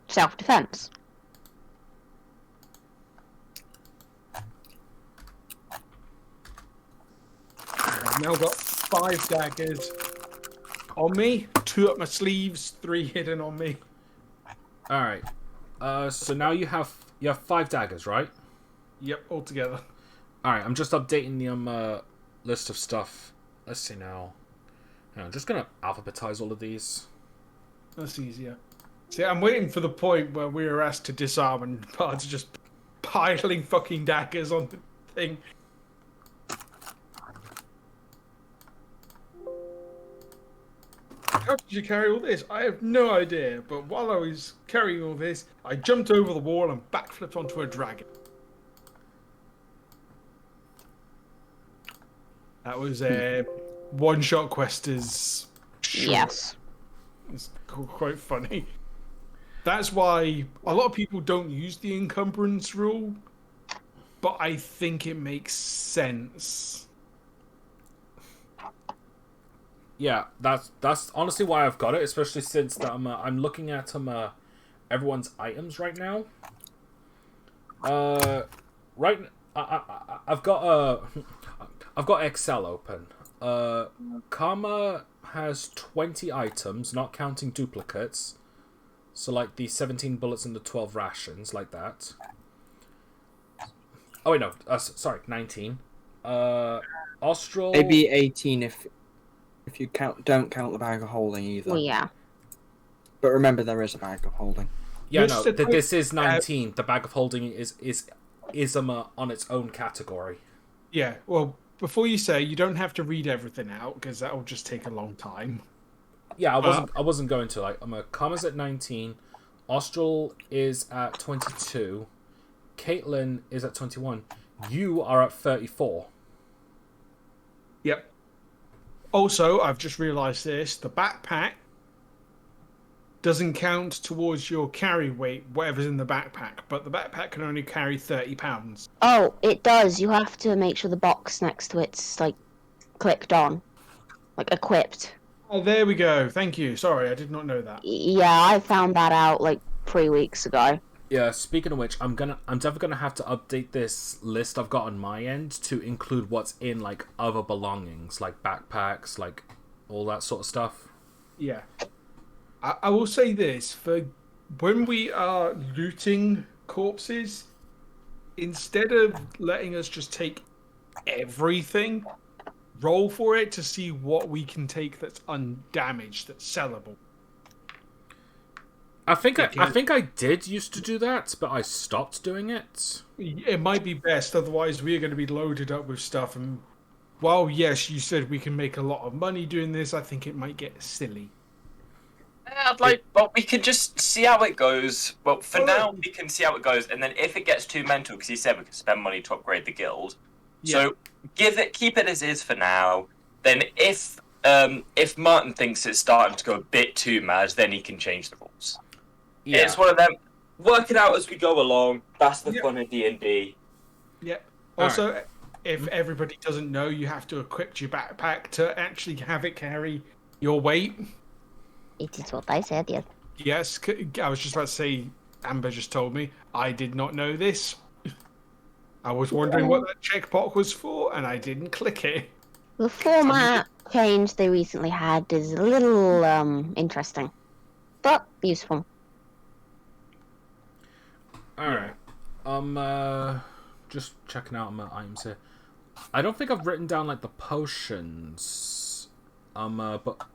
S4: Self-defense.
S3: I've now got 5 daggers on me, 2 up my sleeves, 3 hidden on me.
S2: Alright. So now you have 5 daggers, right?
S3: Yep, all together.
S2: Alright, I'm just updating the list of stuff. Let's see now. I'm just gonna alphabetize all of these.
S3: That's easier. See, I'm waiting for the point where we are asked to disarm and parts are just piling fucking daggers on the thing. How did you carry all this? I have no idea, but while I was carrying all this, I jumped over the wall and backflipped onto a dragon. That was a one-shot quest is short.
S4: Yes.
S3: It's quite funny. That's why a lot of people don't use the encumbrance rule, but I think it makes sense.
S2: Yeah, that's honestly why I've got it, especially since that I'm looking at everyone's items right now. I've got Excel open. Karma has 20 items, not counting duplicates. So like the 17 bullets and the 12 rations, like that. Oh wait, no, sorry, 19. Austral.
S5: Maybe 18 if you don't count the bag of holding either.
S4: Well, yeah.
S5: But remember, there is a bag of holding.
S2: Yeah,
S3: Just
S2: no,
S3: to
S2: this is 19. The bag of holding is on its own category.
S3: Yeah, well, before you say, you don't have to read everything out, because that will just take a long time.
S2: Yeah, I wasn't going to, like, Karma's at 19, Austral is at 22, Caitlin is at 21, you are at 34.
S3: Yep. Also, I've just realised this, the backpack doesn't count towards your carry weight, whatever's in the backpack, but the backpack can only carry 30 pounds.
S4: Oh, it does. You have to make sure the box next to it's, like, clicked on. Like, equipped.
S3: Oh, there we go. Thank you. Sorry, I did not know that.
S4: Yeah, I found that out, like, 3 weeks ago.
S2: Yeah, speaking of which, I'm definitely gonna have to update this list I've got on my end to include what's in, like, other belongings, like backpacks, like, all that sort of stuff.
S3: Yeah. I will say this, for when we are looting corpses, instead of letting us just take everything, roll for it to see what we can take that's undamaged, that's sellable.
S2: I think I did used to do that, but I stopped doing it.
S3: It might be best, otherwise we are going to be loaded up with stuff, and while yes, you said we can make a lot of money doing this, I think it might get silly.
S1: But we can just see how it goes. But for now, we can see how it goes, and then if it gets too mental, because he said we can spend money to upgrade the guild, so keep it as is for now. Then if Martin thinks it's starting to go a bit too mad, then he can change the rules.
S2: Yeah.
S1: It's one of them. Work it out as we go along. That's the fun of D&D.
S3: Yeah. Also, if everybody doesn't know, you have to equip your backpack to actually have it carry your weight.
S4: It is what I said, yes.
S3: Yes, I was just about to say, Amber just told me. I did not know this. I was wondering what that checkbox was for, and I didn't click it.
S4: The format change they recently had is a little interesting. but useful.
S2: Alright. Just checking out my items here. I don't think I've written down like the potions. But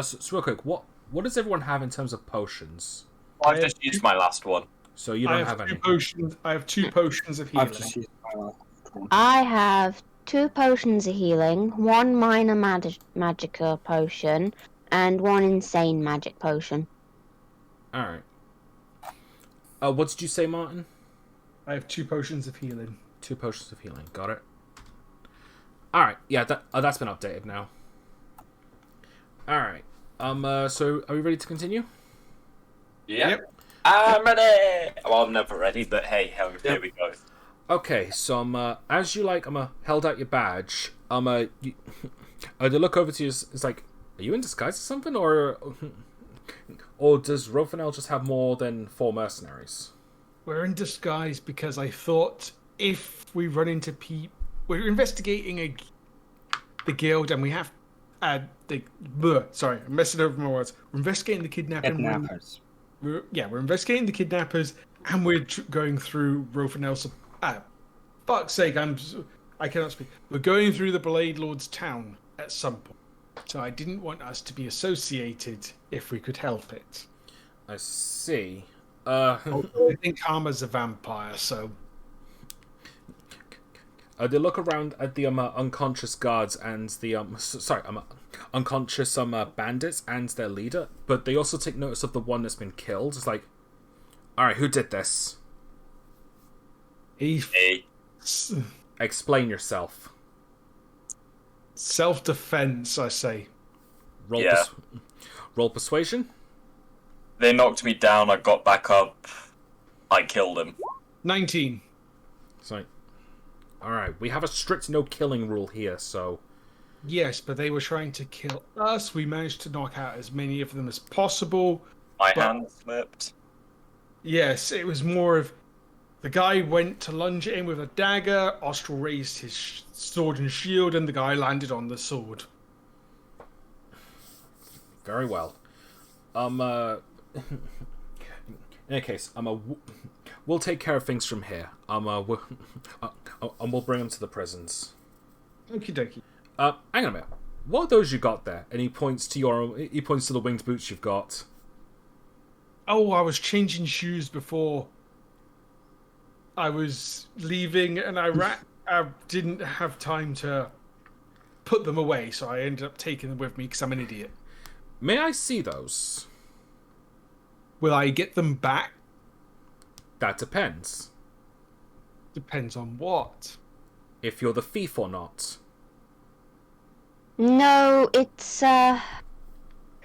S2: so real quick, what does everyone have in terms of potions?
S1: I've just used my last one.
S2: So you don't have any.
S3: I have 2 potions of healing.
S5: I've just used my last one.
S4: I have 2 potions of healing, 1 minor magicka potion, and 1 insane magic potion.
S2: Alright. What did you say, Martin?
S3: I have 2 potions of healing.
S2: 2 potions of healing. Got it. Alright, yeah, that's been updated now. Alright. So are we ready to continue?
S1: Yep. I'm ready! Well, I'm never ready, but hey, here we go.
S2: Okay, so as you like, held out your badge. They look over to you. It's like, are you in disguise or something, or does Rofanel just have more than 4 mercenaries?
S3: We're in disguise because I thought if we run into people, we're investigating the guild, and we have I'm messing over my words. We're investigating the kidnapping.
S5: Kidnappers.
S3: We're investigating the kidnappers, and we're going through Rofanel's. Fuck's sake, I cannot speak. We're going through the Blade Lord's town at some point, so I didn't want us to be associated if we could help it.
S2: I see.
S3: Although I think Karma's a vampire, so.
S2: They look around at the unconscious guards and the unconscious bandits and their leader, but they also take notice of the one that's been killed. It's like, all right, who did this?
S1: Hey.
S2: Explain yourself.
S3: Self-defense, I say.
S2: Roll persuasion.
S1: They knocked me down, I got back up, I killed him.
S3: 19.
S2: Sorry. Alright, we have a strict no killing rule here, so.
S3: Yes, but they were trying to kill us. We managed to knock out as many of them as possible.
S1: My hand slipped.
S3: Yes, it was more of the guy went to lunge at him with a dagger, Austral raised his sword and shield, and the guy landed on the sword.
S2: Very well. In any case, we'll take care of things from here. We'll bring them to the prisons.
S3: Okie dokie.
S2: Hang on a minute. What are those you got there? And he points to the winged boots you've got.
S3: Oh, I was changing shoes before I was leaving, and I didn't have time to put them away, so I ended up taking them with me because I'm an idiot.
S2: May I see those?
S3: Will I get them back?
S2: That depends.
S3: Depends on what.
S2: If you're the thief or not.
S4: No, it's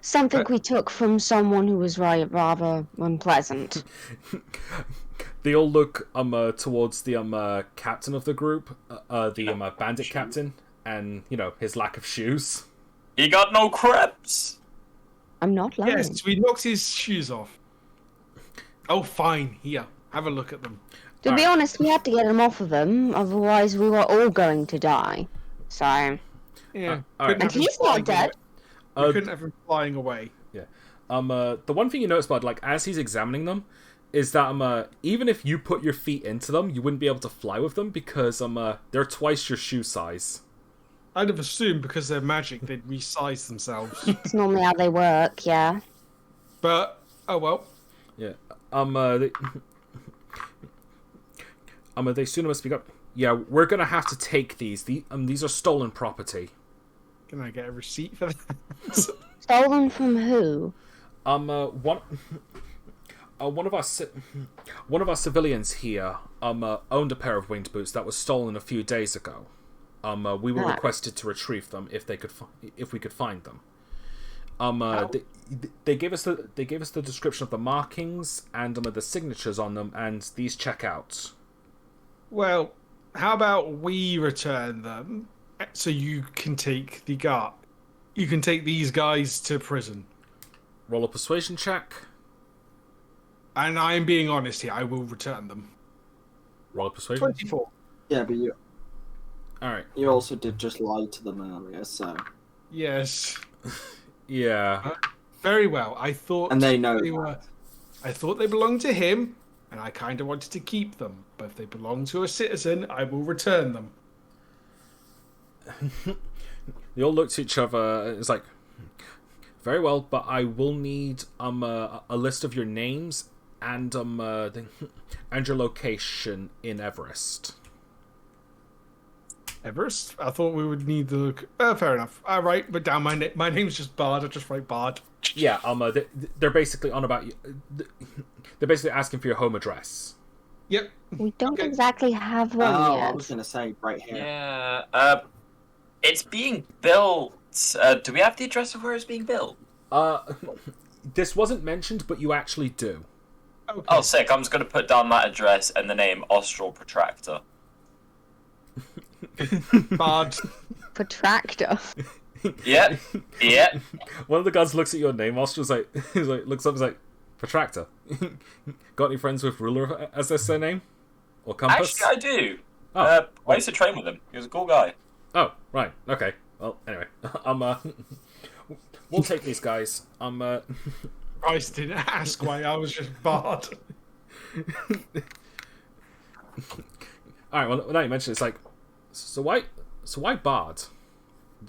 S4: something we took from someone who was rather unpleasant.
S2: They all look towards the captain of the group, the bandit captain, and his lack of shoes.
S1: He got no crepes.
S4: I'm not lying.
S3: Yes, we knocked his shoes off. Oh, fine. Here, have a look at them.
S4: To be honest, we had to get him off of him, otherwise we were all going to die. So.
S3: Yeah.
S2: Alright.
S4: And he's not dead.
S3: We couldn't have him flying away.
S2: Yeah. The one thing you notice about, like, as he's examining them, is that even if you put your feet into them, you wouldn't be able to fly with them because they're twice your shoe size.
S3: I'd have assumed because they're magic, they'd resize themselves.
S4: It's normally how they work, yeah.
S3: But oh well.
S2: Yeah. They soon must speak up. Yeah, we're gonna have to take these. These are stolen property.
S3: Can I get a receipt for that?
S4: Stolen from who?
S2: One of our civilians here owned a pair of winged boots that was stolen a few days ago. We were requested to retrieve them if we could find them. They gave us the description of the markings and the signatures on them, and these check out.
S3: Well, how about we return them so you can take the guard? You can take these guys to prison.
S2: Roll a persuasion check.
S3: And I'm being honest here, I will return them.
S2: Roll a persuasion.
S3: 24.
S5: Yeah, but you
S2: Alright.
S5: you also did just lie to them earlier, so.
S3: Yes.
S2: Yeah.
S3: Very well. I thought
S5: And they know
S3: they
S5: that.
S3: were. I thought they belonged to him, and I kind of wanted to keep them. But if they belong to a citizen, I will return them.
S2: They all looked at each other. It's like, very well, but I will need a list of your names and and your location in Everest.
S3: Everest? I thought we would need the. Fair enough. All right, but down my name's just Bard. I just write Bard.
S2: Yeah, they're basically on about you. They're basically asking for your home address.
S3: Yep.
S4: We don't
S3: Okay.
S4: exactly have one
S5: Oh,
S4: yet.
S5: I was going to say right here.
S1: Yeah. It's being built. Do we have the address of where it's being built?
S2: This wasn't mentioned, but you actually do.
S3: Okay.
S1: Oh, sick. I'm just going to put down that address and the name Austral Protractor.
S3: Bard.
S4: Protractor.
S1: Yep. Yep.
S2: One of the guards looks at your name. Austria's like, looks up, he's like, Protractor. Got any friends with ruler as their surname or compass?
S1: Actually, I do.
S2: Oh,
S1: I used to train with him. He was a cool guy.
S2: Oh, right. Okay. Well, anyway, we'll take these guys.
S3: Christ didn't ask why I was just Bard.
S2: All right. Well, now you mention it, it's like, so why Bard?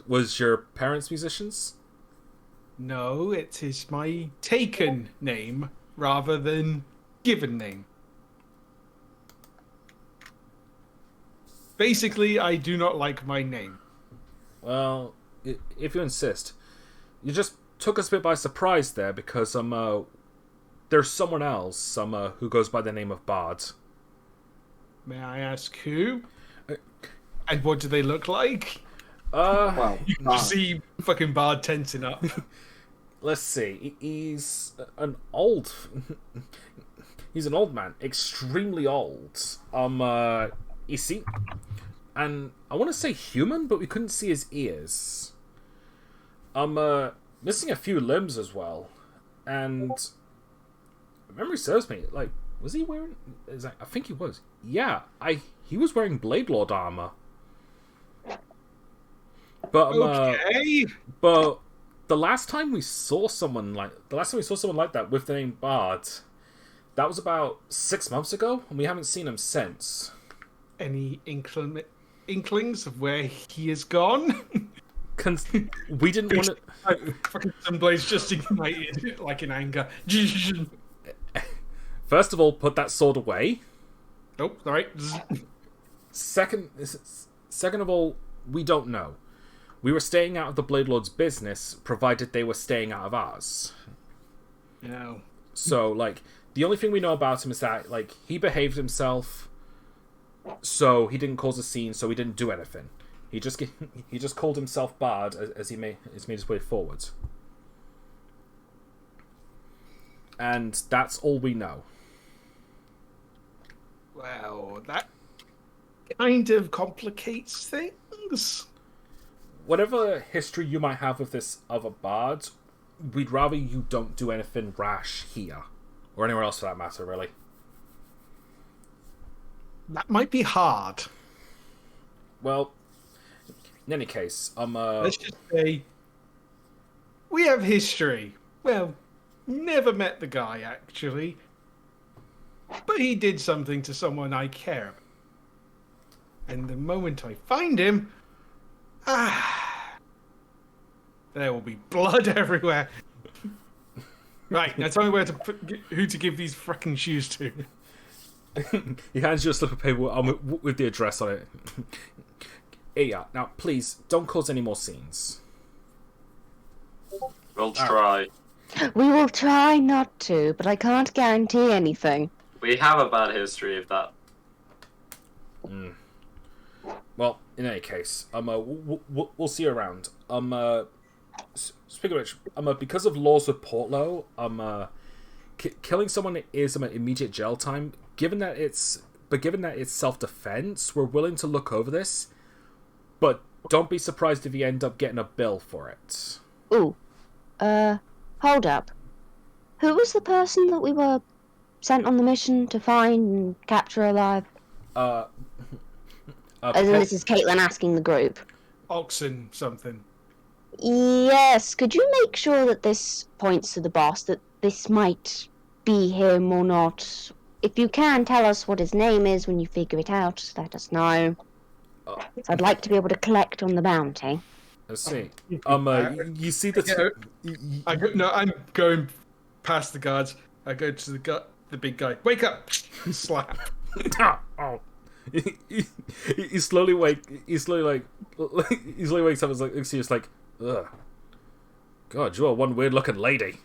S2: Was your parents musicians?
S3: No, it is my taken name rather than given name. Basically, I do not like my name.
S2: Well, if you insist, you just took us a bit by surprise there because there's someone else who goes by the name of Bard.
S3: May I ask who? And what do they look like?
S5: Well,
S3: You can just see fucking Bard tensing up.
S2: Let's see. He's an old. He's an old man, extremely old. You see, and I want to say human, but we couldn't see his ears. Missing a few limbs as well, and if memory serves me, like, was he wearing? I think he was. Yeah, he was wearing Blade Lord armor. But
S3: Okay.
S2: but the last time we saw someone like that with the name Bard, that was about 6 months ago, and we haven't seen him since.
S3: Any inklings of where he has gone?
S2: We didn't want to.
S3: Fucking Sunblade's just ignited, like in anger.
S2: First of all, put that sword away.
S3: Nope, alright.
S2: Second of all, we don't know. We were staying out of the Blade Lord's business, provided they were staying out of ours.
S3: No.
S2: So, like, the only thing we know about him is that, like, he behaved himself, so he didn't cause a scene, so he didn't do anything. He just called himself Bard as he made his way forward. And that's all we know.
S3: Well, that kind of complicates things.
S2: Whatever history you might have with this other Bard, we'd rather you don't do anything rash here. Or anywhere else for that matter, really.
S3: That might be hard.
S2: Well, in any case,
S3: Let's just say we have history. Well, never met the guy, actually. But he did something to someone I care about. And the moment I find him, there will be blood everywhere. Right, now tell me who to give these fucking shoes to.
S2: he hands you a slip of paper with the address on it. Here you are. Now, please, don't cause any more scenes.
S1: We'll try.
S4: We will try not to, but I can't guarantee anything.
S1: We have a bad history of that.
S2: Well, in any case, we'll see you around. Speaking of which, because of laws with Portlow, killing someone is immediate jail time. Given that it's self-defense, we're willing to look over this, but don't be surprised if you end up getting a bill for it.
S4: Ooh. Hold up. Who was the person that we were sent on the mission to find and capture alive? As in, this is Caitlin asking the group.
S3: Oxen something.
S4: Yes, could you make sure that this points to the boss, that this might be him or not? If you can, tell us what his name is when you figure it out, let us know. I'd like to be able to collect on the bounty.
S2: Let's see. You see
S3: I'm going past the guards. I go to the big guy. Wake up! Slap.
S2: Oh. He slowly wakes up and like just like, ugh. God, you are one weird looking lady.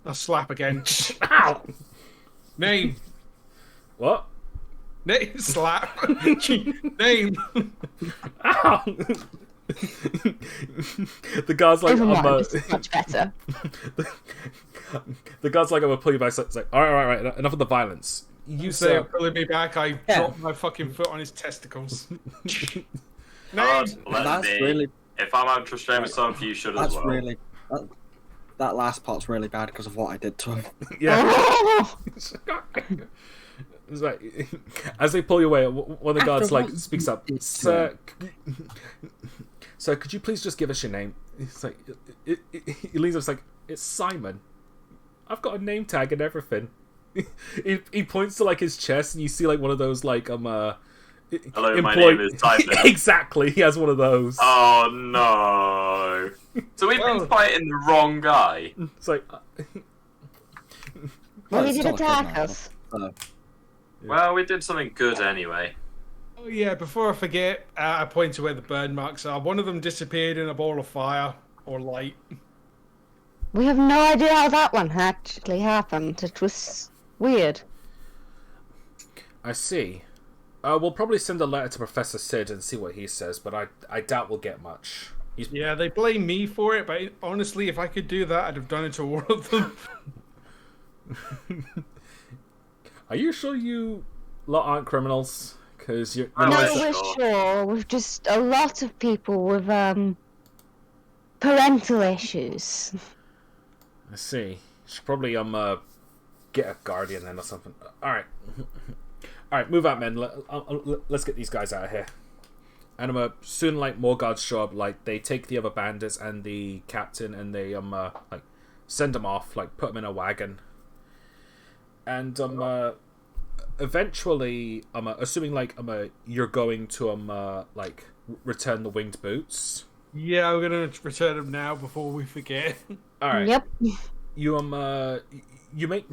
S3: I'll slap again.
S2: Ow!
S3: Name.
S2: What?
S3: Name. Slap. Name.
S2: Ow! The guard's like,
S4: This is much better.
S2: the guard's like, I'm gonna pull you back. So it's like, all right, enough of the violence. You
S3: say
S2: say,
S3: pulling me back. I drop my fucking foot on his testicles. Name.
S5: That's really.
S1: If I'm out to shame myself, you should as
S5: That's
S1: well.
S5: really. That last part's really bad because of what I did to him.
S2: yeah. It's like, as they pull you away, one of the guards like speaks up. Sir, could you please just give us your name? It's like, he leans up. It's like, it's Simon. I've got a name tag and everything. He points to like his chest, and you see like one of those like
S1: Hello, my name is Simon.
S2: Exactly, he has one of those.
S1: Oh no! So we've been fighting the wrong guy.
S2: It's like,
S4: Well, he
S5: it's
S4: did
S5: not good
S4: attack
S5: now,
S4: us.
S1: Well, we did something good anyway.
S3: Oh yeah, before I forget, I point to where the burn marks are. One of them disappeared in a ball of fire or light.
S4: We have no idea how that one actually happened. It was weird.
S2: I see. We'll probably send a letter to Professor Sid and see what he says, but I doubt we'll get much.
S3: Yeah, they blame me for it, but honestly, if I could do that, I'd have done it to all of them.
S2: Are you sure you lot aren't criminals? Because you're...
S1: I'm
S4: No,
S1: not
S4: we're
S1: sure.
S4: sure. We've just a lot of people with parental issues.
S2: I see. Should probably get a guardian then or something. All right, move out, men. Let's get these guys out of here. And soon, like more guards show up. Like they take the other bandits and the captain, and they like send them off. Like put them in a wagon. And eventually, assuming like you're going to like return the winged boots.
S3: Yeah, we're gonna return them now before we forget.
S2: All right.
S4: Yep.
S2: You you make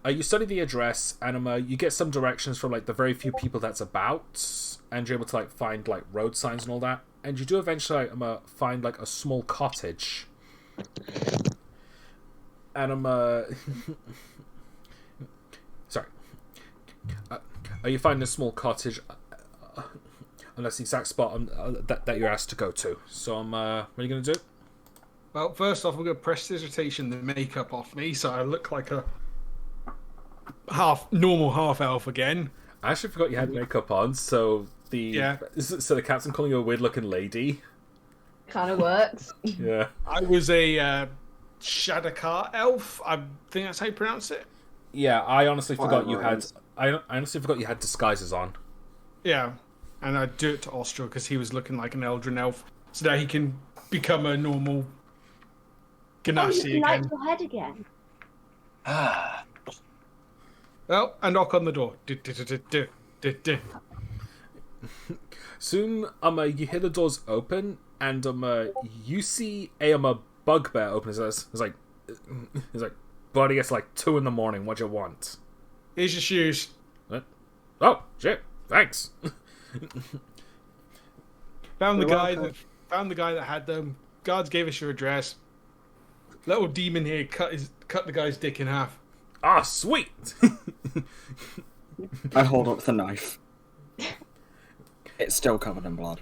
S2: you study the address and you get some directions from like the very few people that's about, and you're able to like find like road signs and all that, and you do eventually like, find like a small cottage, and sorry, you find a small cottage. And that's the exact spot that you're asked to go to. So what are you gonna do?
S3: Well, first off, we're gonna prestidigitation the makeup off me, so I look like a normal half elf again.
S2: I actually forgot you had makeup on, so the captain calling you a weird looking lady.
S7: Kind of works.
S2: Yeah.
S3: I was a Shadakar elf. I think that's how you pronounce it.
S2: Yeah, I honestly forgot you had. I honestly forgot you had disguises on.
S3: Yeah, and I do it to Ostro because he was looking like an Eldrin elf, so that he can become a normal Ganassi
S7: you
S3: again.
S7: like your head again.
S1: Ah.
S3: Well, I knock on the door.
S2: Soon, you hear the doors open, and you see a bugbear open his eyes. It's like, buddy, it's like 2 a.m. What you want?
S3: Here's your shoes.
S2: What? Oh shit! Thanks.
S3: Found the
S5: You're
S3: guy that had them. Guards gave us your address. Little demon here cut the guy's dick in half.
S2: Ah, sweet.
S5: I hold up the knife. It's still covered in blood.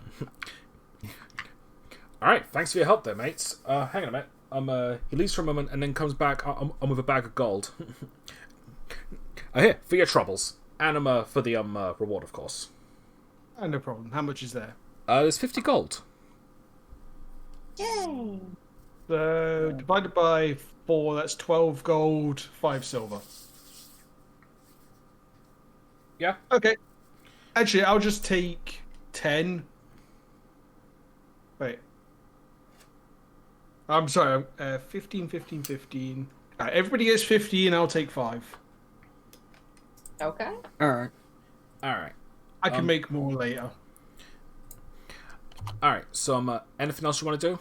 S2: All right, thanks for your help there, mates. Hang on a minute. He leaves for a moment and then comes back. I'm with a bag of gold. Here for your troubles, and for the reward, of course.
S3: Oh, no problem. How much is there?
S2: There's 50 gold.
S7: Yay!
S3: So divided by 4, that's 12 gold, 5 silver.
S2: Yeah.
S3: Okay. Actually, I'll just take 10. Wait, I'm sorry, 15, 15, 15. Everybody gets 15, I'll take 5.
S7: Okay.
S5: Alright.
S2: Alright.
S3: I can make more later.
S2: Alright, so anything else you want to do?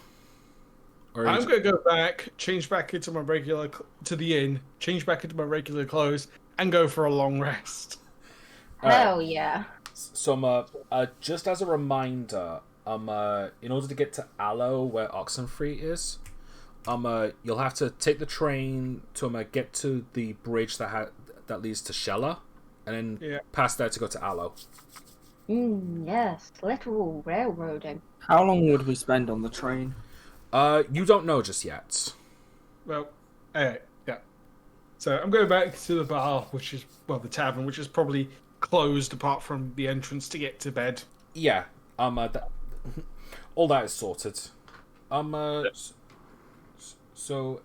S2: Or
S3: I'm going to go back, change back into my regular, to the inn, change back into my regular clothes, and go for a long rest.
S7: Hell yeah.
S2: So just as a reminder, in order to get to Aloe, where Oxenfree is, you'll have to take the train to get to the bridge that leads to Shella, and then pass there to go to Aloe.
S7: Yes, literal railroading.
S5: How long would we spend on the train?
S2: You don't know just yet.
S3: Well, yeah. So I'm going back to the bar, which is, well, the tavern, which is probably closed apart from the entrance to get to bed.
S2: Yeah. All that is sorted. So,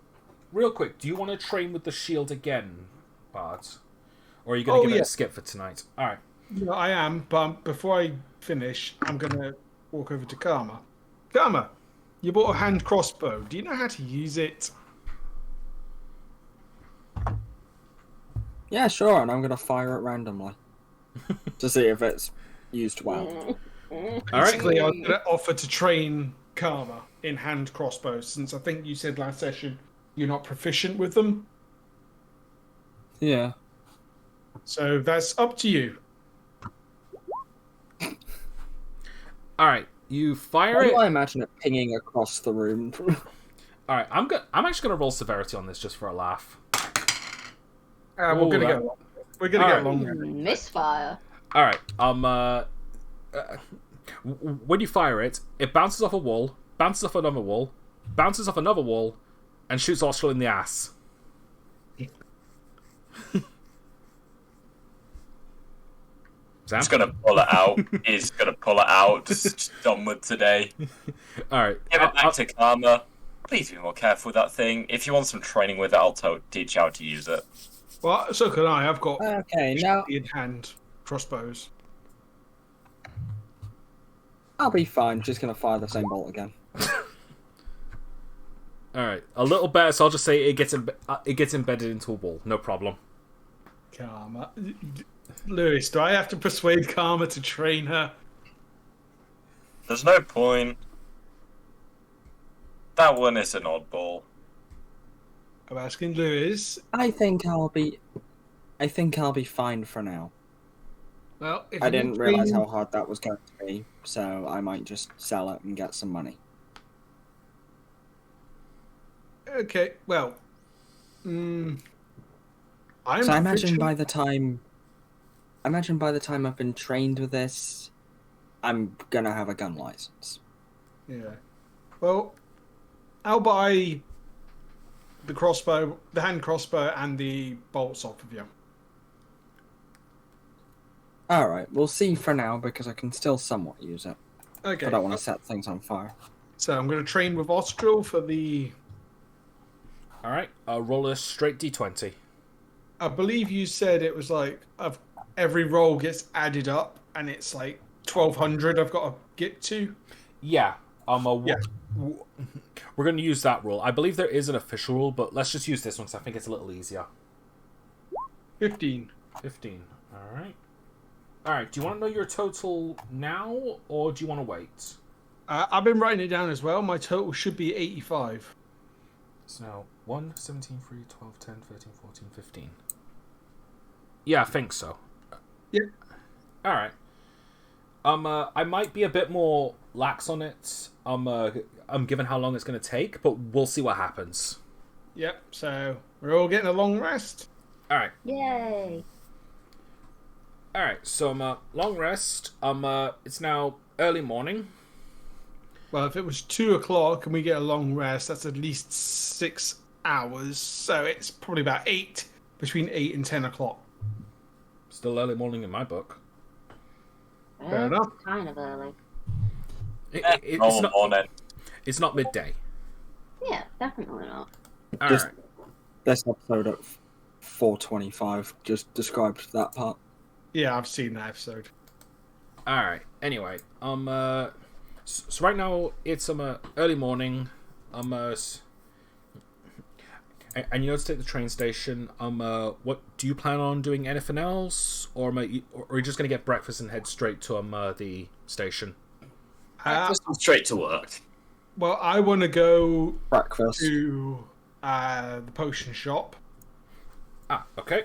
S2: real quick, do you want to train with the shield again, Bard? Or are you going to give it a skip for tonight? Alright.
S3: No, I am, but before I finish, I'm going to walk over to Karma. Karma, you bought a hand crossbow. Do you know how to use it?
S5: Yeah, sure, and I'm going to fire it randomly. To see if it's used well.
S3: Basically, I was going to offer to train Karma in hand crossbows, since I think you said last session you're not proficient with them.
S5: Yeah.
S3: So that's up to you.
S2: Alright, you fire
S5: How
S2: it.
S5: do I imagine it pinging across the room?
S2: Alright, I'm actually gonna roll severity on this just for a laugh.
S3: We're gonna get along. We're gonna get along.
S7: Misfire.
S2: Alright, when you fire it, it bounces off a wall, bounces off another wall, bounces off another wall, and shoots Austral in the ass. Sam?
S1: He's gonna pull it out. He's gonna pull it out. Just done with today.
S2: Alright.
S1: Give it back to Karma. Please be more careful with that thing. If you want some training with it, I'll teach you how to use it.
S3: Well, so can I. I've got
S5: Okay, now
S3: in hand crossbows.
S5: I'll be fine. Just going to fire the same bolt again.
S2: Alright, a little better, so I'll just say it gets embedded into a wall. No problem.
S3: Karma. Lewis, do I have to persuade Karma to train her?
S1: There's no point. That one is an oddball.
S3: I'm asking Lewis.
S5: I think I'll be fine for now.
S3: Well, if
S5: I
S3: you
S5: didn't
S3: train-
S5: realise how hard that was going to be, so I might just sell it and get some money.
S3: Okay, well, I'm
S5: So I imagine
S3: proficient-
S5: by the time I've been trained with this, I'm gonna have a gun license.
S3: Yeah. Well, I'll buy the crossbow, the hand crossbow, and the bolts off of you.
S5: Alright, we'll see for now because I can still somewhat use it.
S3: Okay.
S5: I don't want to set things on fire.
S3: So I'm going to train with Austral for the.
S2: Alright, roll a straight d20.
S3: I believe you said it was like every roll gets added up, and it's like 1,200. I've got to get to.
S2: Yeah.
S3: Yeah.
S2: We're going to use that rule. I believe there is an official rule, but let's just use this one because I think it's a little easier.
S3: 15.
S2: 15. Alright. Alright, do you want to know your total now, or do you want to wait?
S3: I've been writing it down as well. My total should be 85.
S2: So now, 1, 17, 3, 12, 10, 13, 14, 15. Yeah, I think so.
S3: Yeah.
S2: Alright. I might be a bit more lax on it, given how long it's going to take, but we'll see what happens.
S3: Yep, so we're all getting a long rest.
S2: Alright.
S7: Yay.
S2: Alright, so, long rest. It's now early morning.
S3: Well, if it was 2 o'clock and we get a long rest, that's at least 6 hours. So it's probably about 8, between 8 and 10 o'clock.
S2: Still early morning in my book.
S3: Fair enough.
S7: Kind of early.
S2: It's not midday.
S7: Yeah, definitely not.
S5: Just-
S2: Alright.
S5: This episode at 4:25 just described that part.
S3: Yeah, I've seen that episode.
S2: Alright, anyway. So right now, it's early morning. And you know to take the train station. What do you plan on doing? Anything else, or are you just gonna get breakfast and head straight to the station?
S1: Just go straight to work.
S3: Well, I want to go
S5: Breakfast.
S3: to the potion shop,
S2: Okay.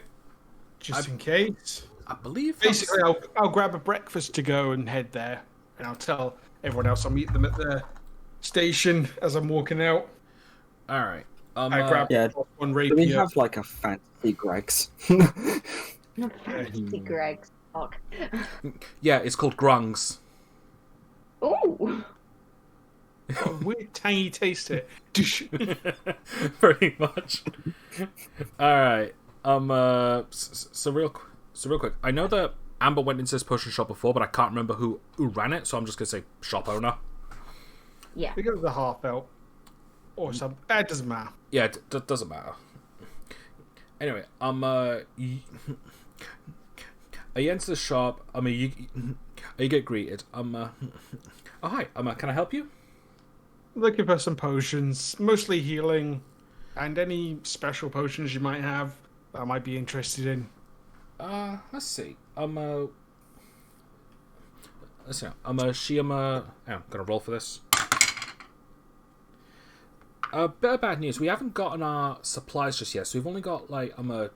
S3: just in case.
S2: I believe
S3: Basically, I'll grab a breakfast to go and head there, and I'll tell everyone else I'll meet them at the station as I'm walking out.
S2: All right.
S3: I grab one
S5: Do
S3: rapier.
S5: we have like a fancy Greg's?
S7: Fancy Greg's. Fuck.
S2: Yeah, it's called Grungs.
S7: Ooh.
S3: What a weird tangy taste to it.
S2: Pretty much. All right. So real quick. I know that Amber went into this potion shop before, but I can't remember who ran it, so I'm just gonna say shop owner.
S7: Yeah.
S3: We go to the half elf or something. It doesn't matter.
S2: Yeah, it doesn't matter. Anyway, you enter the shop. You get greeted. Oh hi. Can I help you?
S3: Looking for some potions, mostly healing, and any special potions you might have that I might be interested in.
S2: Let's see. I'm gonna roll for this. Bit of bad news. We haven't gotten our supplies just yet, so we've only got like we've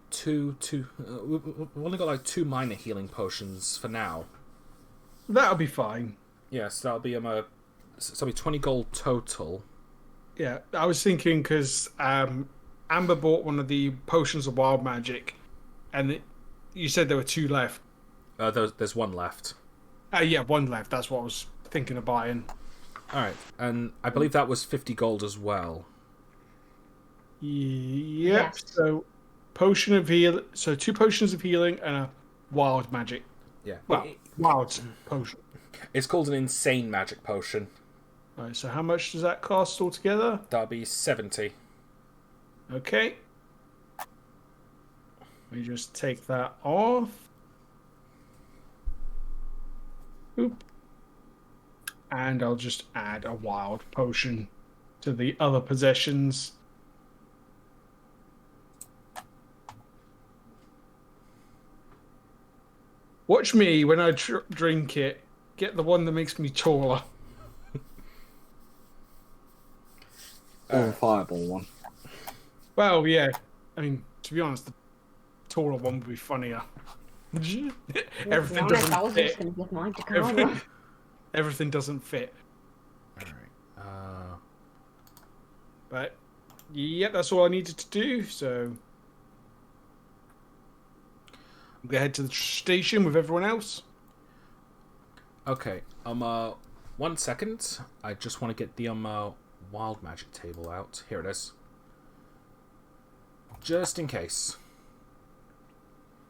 S2: only got like 2 minor healing potions for now.
S3: That'll be fine.
S2: Yes, that'll be so it'll be 20 gold total.
S3: Yeah, I was thinking because Amber bought one of the potions of wild magic, and you said there were 2 left.
S2: There's 1 left.
S3: Yeah, 1 left. That's what I was thinking of buying.
S2: All right, and I believe that was 50 gold as well.
S3: Yep.
S7: Yes.
S3: So, potion of heal. So 2 potions of healing and a wild magic.
S2: Yeah.
S3: Well, wild potion.
S2: It's called an insane magic potion.
S3: Right. So how much does that cost altogether?
S2: That'll be 70.
S3: Okay. We just take that off. Oop. And I'll just add a wild potion to the other possessions. Watch me when I drink it. Get the one that makes me taller.
S5: Or a fireball one.
S3: Well, yeah. I mean, to be honest, the taller one would be funnier. Everything
S7: I was
S3: doesn't
S7: just
S3: fit.
S7: going to give mine to
S3: Everything,
S7: Carla.
S3: everything doesn't fit.
S2: All right.
S3: But, yeah, that's all I needed to do, so... I'm going to head to the station with everyone else.
S2: Okay. 1 second. I just want to get the wild magic table out. Here it is. Just in case.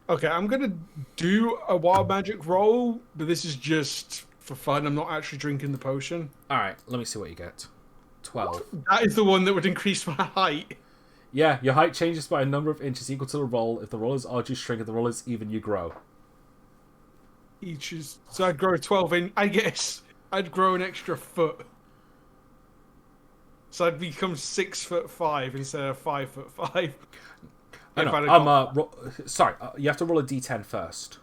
S3: Okay, I'm going to do a wild magic roll, but this is just for fun. I'm not actually drinking the potion.
S2: All right. Let me see what you get. 12.
S3: That is the one that would increase my height.
S2: Yeah, your height changes by a number of inches equal to the roll. If the roll is odd, you shrink. If the roll is even, you grow.
S3: Each is... So I'd grow 12 in... I guess I'd grow an extra foot. So I'd become 6'5" instead of 5'5".
S2: Sorry, you have to roll a d10 first.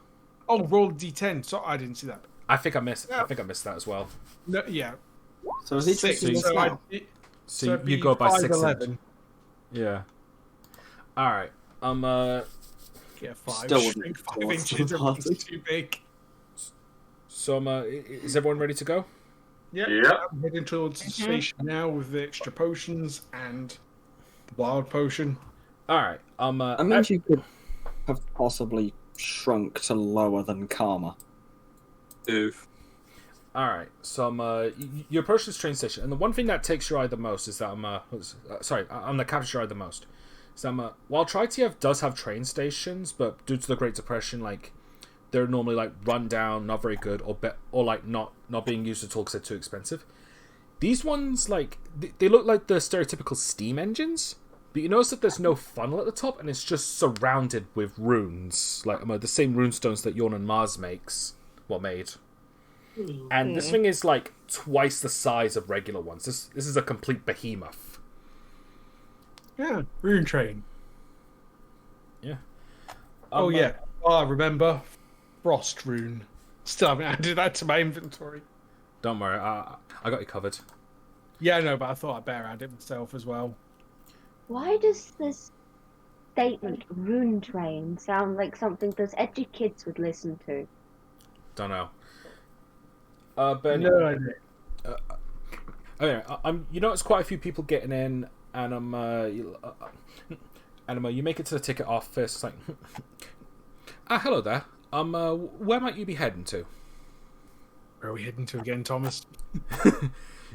S3: Oh, roll d10. So I didn't see that.
S2: I think I missed that as well.
S3: No, yeah.
S5: So is he
S3: 6.
S5: taking this
S3: So,
S5: now?
S2: So
S3: it'd
S2: you
S3: be
S2: go by 6.
S3: 5'11".
S2: Yeah. All right.
S3: Yeah, 5.
S5: Still wouldn't
S3: Shrink
S5: be
S3: 5
S5: close to
S3: inches.
S5: the party.
S3: Everything's too big.
S2: So is everyone ready to go?
S3: Yeah.
S1: Yeah.
S3: I'm heading towards the station now with the extra potions and the wild potion.
S2: All right.
S5: That means you could have possibly shrunk to lower than Karma.
S1: Oof.
S2: All right. So you approach this train station, and the one thing that takes your eye the most is that that captures your eye the most. So while Tri-TF does have train stations, but due to the Great Depression, like they're normally like run down, not very good, or like not being used at all because they're too expensive. These ones, like they look like the stereotypical steam engines, but you notice that there's no funnel at the top, and it's just surrounded with runes, like the same runestones that Yorn and Mars made. And this thing is like twice the size of regular ones. This is a complete behemoth.
S3: Yeah, rune train.
S2: Yeah.
S3: Oh
S2: Um,
S3: yeah. Oh, I remember. Frost rune. Still haven't added that to my inventory.
S2: Don't worry, I got you covered.
S3: Yeah, no, but I thought I'd better add it myself as well.
S7: Why does this statement "rune train" sound like something those edgy kids would listen to?
S2: Don't know. But
S3: No
S2: anyway,
S3: idea.
S2: you notice quite a few people getting in, and you make it to the ticket office. It's like, hello there. Where might you be heading to?
S3: Where are we heading to again, Thomas?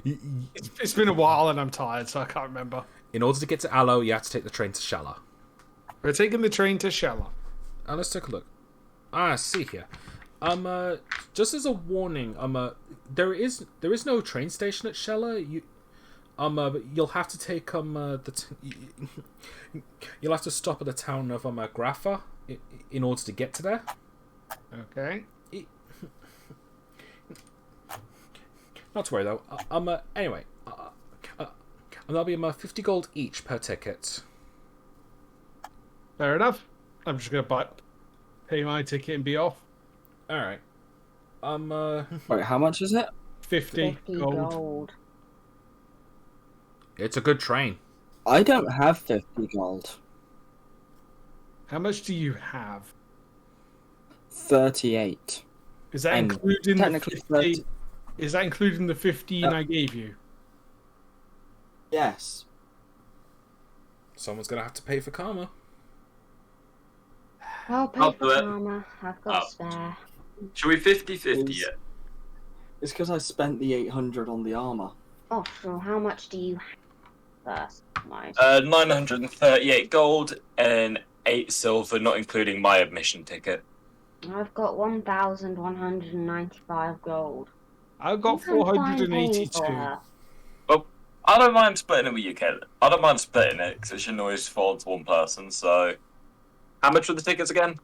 S3: It's been a while and I'm tired, so I can't remember.
S2: In order to get to Aloe, you have to take the train to Shala.
S3: We're taking the train to Shella.
S2: Let's take a look. See here. Just as a warning, there is no train station at Shella. But you'll have to take you'll have to stop at the town of Grapha in order to get to there.
S3: Okay.
S2: Not to worry though. Anyway, and that'll be 50 gold each per ticket.
S3: Fair enough. I'm just gonna pay my ticket and be off.
S2: All right.
S5: Wait, how much is it?
S3: 50
S7: 50
S3: gold.
S7: gold.
S2: It's a good train.
S5: I don't have 50 gold.
S3: How much do you have?
S5: 38.
S3: Is that
S5: And
S3: including the
S5: technically
S3: 50? Is that including the 15 I gave you?
S5: Yes.
S2: Someone's gonna have to pay for karma.
S7: I'll pay
S1: I'll
S7: for
S1: do it.
S7: karma. I've got
S1: Oh.
S7: a spare.
S1: Should we 50-50
S5: Please.
S1: it?
S5: It's because I spent the 800 on the armor.
S7: Oh, so how much do you have first? Mine.
S1: 938 gold and 8 silver, not including my admission ticket.
S7: I've got 1,195 gold.
S3: I've got
S7: I'm fine paying
S3: 482.
S7: for her.
S1: I don't mind splitting it with you, Kate. I don't mind splitting it because it should always fall to one person. So, how much were the tickets again?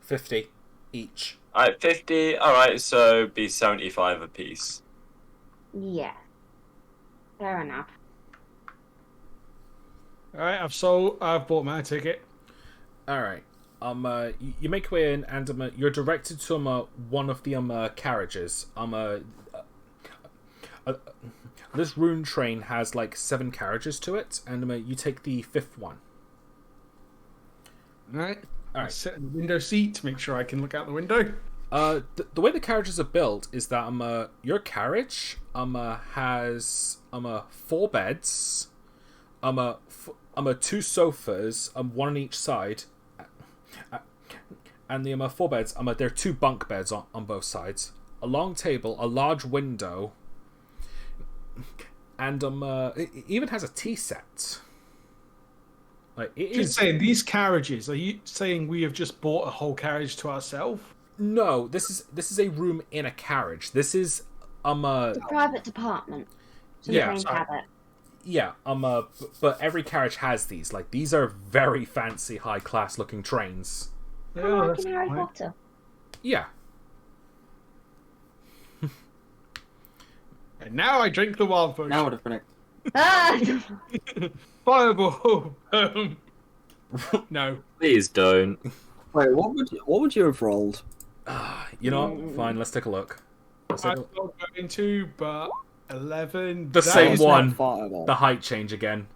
S2: 50 each.
S1: Alright, 50. Alright, so be 75 apiece.
S7: Yeah. Fair enough.
S3: Alright, I've bought my ticket.
S2: All right. You make your way in, and you're directed to one of the carriages. This rune train has like 7 carriages to it, and you take the 5th one.
S3: Alright.
S2: Alright.
S3: Sit in the window seat to make sure I can look out the window.
S2: The way the carriages are built is that your carriage has 4 beds, 2 sofas, 1 on each side, and the 4 beds there are 2 bunk beds on both sides, a long table, a large window, and it even has a tea set. Like it
S3: Just
S2: is.
S3: saying, these carriages, are you saying we have just bought a whole carriage to ourselves?
S2: No, this is a room in a carriage. This is
S7: It's a private department. So
S2: Yeah,
S7: trains
S3: sorry.
S7: have it.
S2: yeah, but every carriage has these. Like, these are very fancy, high class looking trains.
S7: Kind of like in Harry
S3: fine.
S7: Potter.
S2: Yeah.
S3: And now I drink the wild potion.
S5: Now would have been it.
S7: Ah!
S3: Fireball. No.
S1: Please don't.
S5: Wait, what would you have rolled?
S2: You know what? Fine, let's take a look. Let's take
S3: I'm
S2: a
S3: not
S2: look.
S3: going to, but 11.
S2: The
S3: that
S2: same
S3: is-
S2: one.
S5: Fireball.
S2: The height change again.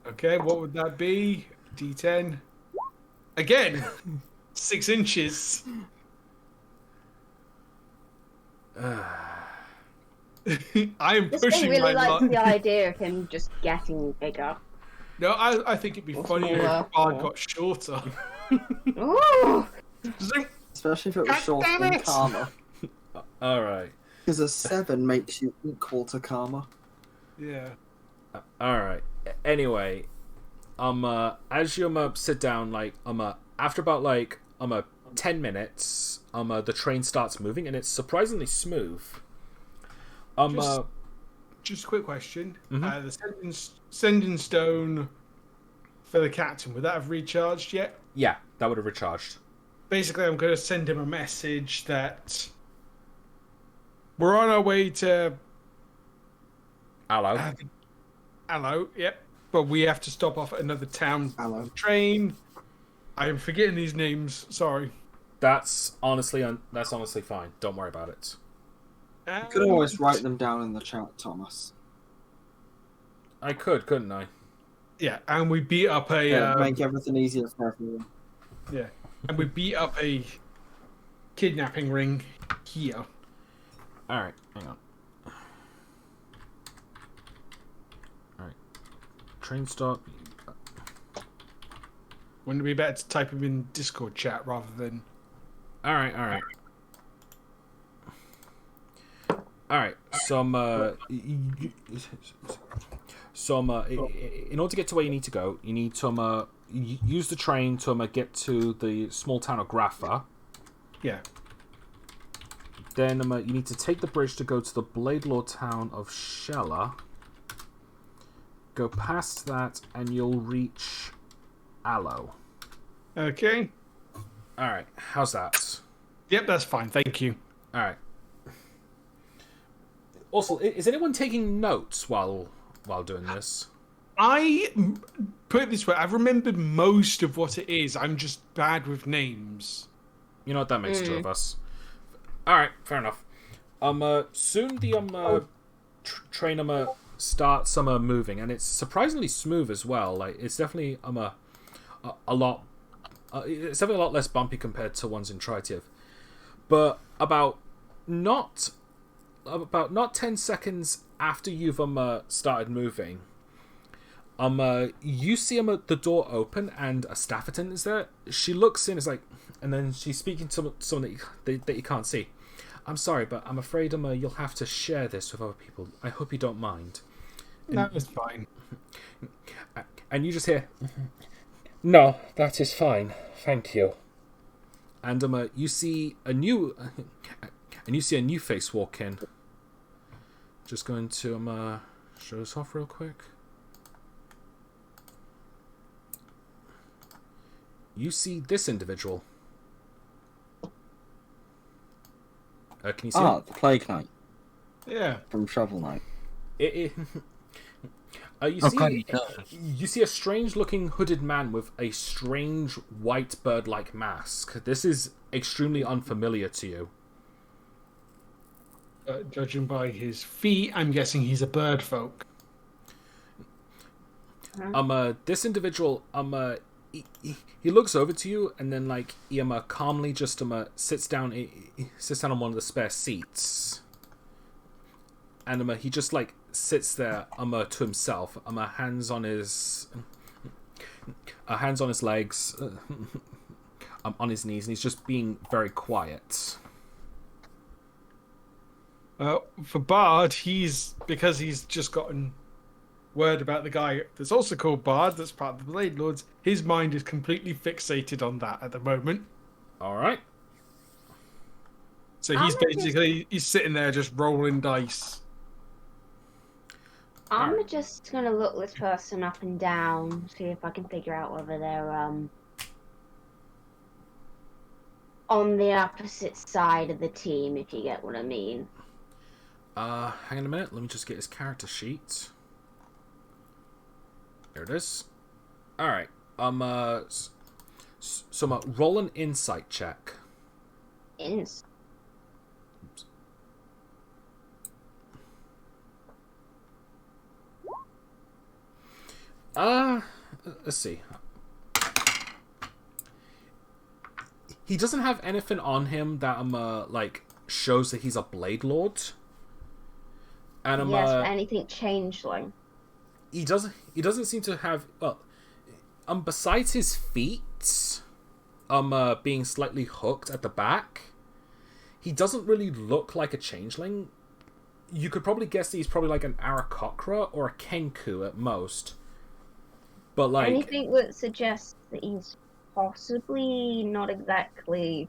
S3: Okay, what would that be? D10. Again. 6 inches. I am
S7: This
S3: pushing
S7: thing really
S3: my
S7: likes
S3: luck.
S7: the idea of him just getting bigger.
S3: No, I think it'd be funnier if
S7: Smaller.
S3: Bard got shorter.
S7: Ooh!
S3: Zoom.
S5: Especially if it was
S3: God
S5: shorter
S3: damn
S5: than
S3: it!
S5: karma.
S2: Alright.
S5: Because a 7 makes you equal to karma.
S3: Yeah.
S2: Alright. Anyway, as you sit down, like, after about, like, 10 minutes, the train starts moving, and it's surprisingly smooth.
S3: Just a quick question.
S2: Mhm.
S3: The sending stone for the captain, would that have recharged yet?
S2: Yeah, that would have recharged.
S3: Basically, I'm going to send him a message that we're on our way to
S2: Hello.
S3: Hello. Yep. but we have to stop off at another town.
S5: Hello.
S3: Train. I am forgetting these names. Sorry.
S2: That's honestly fine. Don't worry about it.
S5: You could always write them down in the chat, Thomas.
S2: I could, couldn't I?
S3: Yeah, and we beat up a.
S5: Yeah, make everything easier for everyone.
S3: Yeah, and we beat up a kidnapping ring here.
S2: All right, hang on. All right, train stop.
S3: Wouldn't it be better to type them in Discord chat rather than?
S2: All right. In order to get to where you need to go, you need to use the train to get to the small town of Graffa.
S3: Yeah.
S2: Then you need to take the bridge to go to the Blade Lord town of Shella. Go past that, and you'll reach Aloe.
S3: Okay.
S2: All right, how's that?
S3: Yep, that's fine. Thank you.
S2: All right. Also, is anyone taking notes while doing this?
S3: I put it this way: I've remembered most of what it is. I'm just bad with names.
S2: You know what? That makes two of us. All right, fair enough. Soon the train starts moving, and it's surprisingly smooth as well. Like it's definitely a lot. It's definitely a lot less bumpy compared to ones in Tritive. But about not 10 seconds after you've started moving, you see the door open and a staff attendant is there. She looks in, is like, and then she's speaking to someone that you can't see. I'm sorry, but I'm afraid you'll have to share this with other people. I hope you don't mind.
S3: That was fine.
S2: And you just hear, "No, that is fine. Thank you." And you see a new face walk in. Just going to show this off real quick. You see this individual. Can you see him?
S5: The Plague Knight.
S3: Yeah.
S5: From Shovel Knight.
S2: You see a strange-looking hooded man with a strange white bird-like mask. This is extremely unfamiliar to you.
S3: Judging by his feet, I'm guessing he's a bird folk.
S2: This individual, he looks over to you and then he calmly just sits down on one of the spare seats, and he just sits there to himself, hands on his legs, on his knees, and he's just being very quiet.
S3: For Bard, because he's just gotten word about the guy that's also called Bard, that's part of the Blade Lords, his mind is completely fixated on that at the moment.
S2: Alright.
S3: So he's sitting there just rolling dice.
S7: I'm just gonna look this person up and down, see if I can figure out whether they're on the opposite side of the team, if you get what I mean.
S2: Hang on a minute, let me just get his character sheet. There it is. Alright, so roll an insight check.
S7: Insight.
S2: Oops. Let's see. He doesn't have anything on him that shows that he's a Blade Lord. And
S7: yes, anything changeling.
S2: He doesn't seem to have, well, besides his feet being slightly hooked at the back, he doesn't really look like a changeling. You could probably guess that he's probably an Aarakocra or a Kenku at most. But
S7: anything that suggests that he's possibly not exactly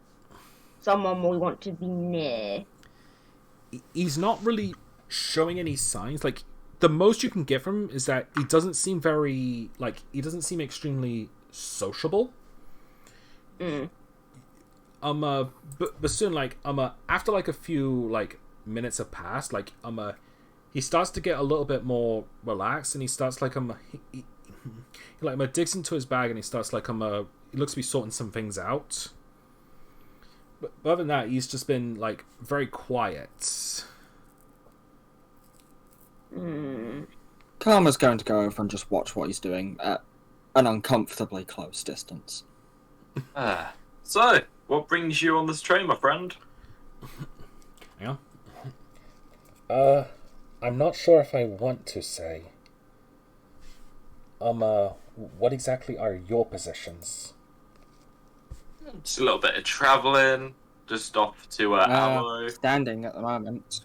S7: someone we want to be near.
S2: He's not really showing any signs. The most you can get from him is that he doesn't seem very he doesn't seem extremely sociable. But soon after a few minutes have passed, he starts to get a little bit more relaxed, and he starts like he digs into his bag, and he starts like he looks to be sorting some things out. But other than that, he's just been like very quiet.
S5: Karma's going to go over and just watch what he's doing at an uncomfortably close distance.
S8: So, what brings you on this train, my friend?
S2: Hang on.
S9: I'm not sure if I want to say. What exactly are your positions?
S8: Just a little bit of travelling, just off to Allo.
S5: Standing at the moment.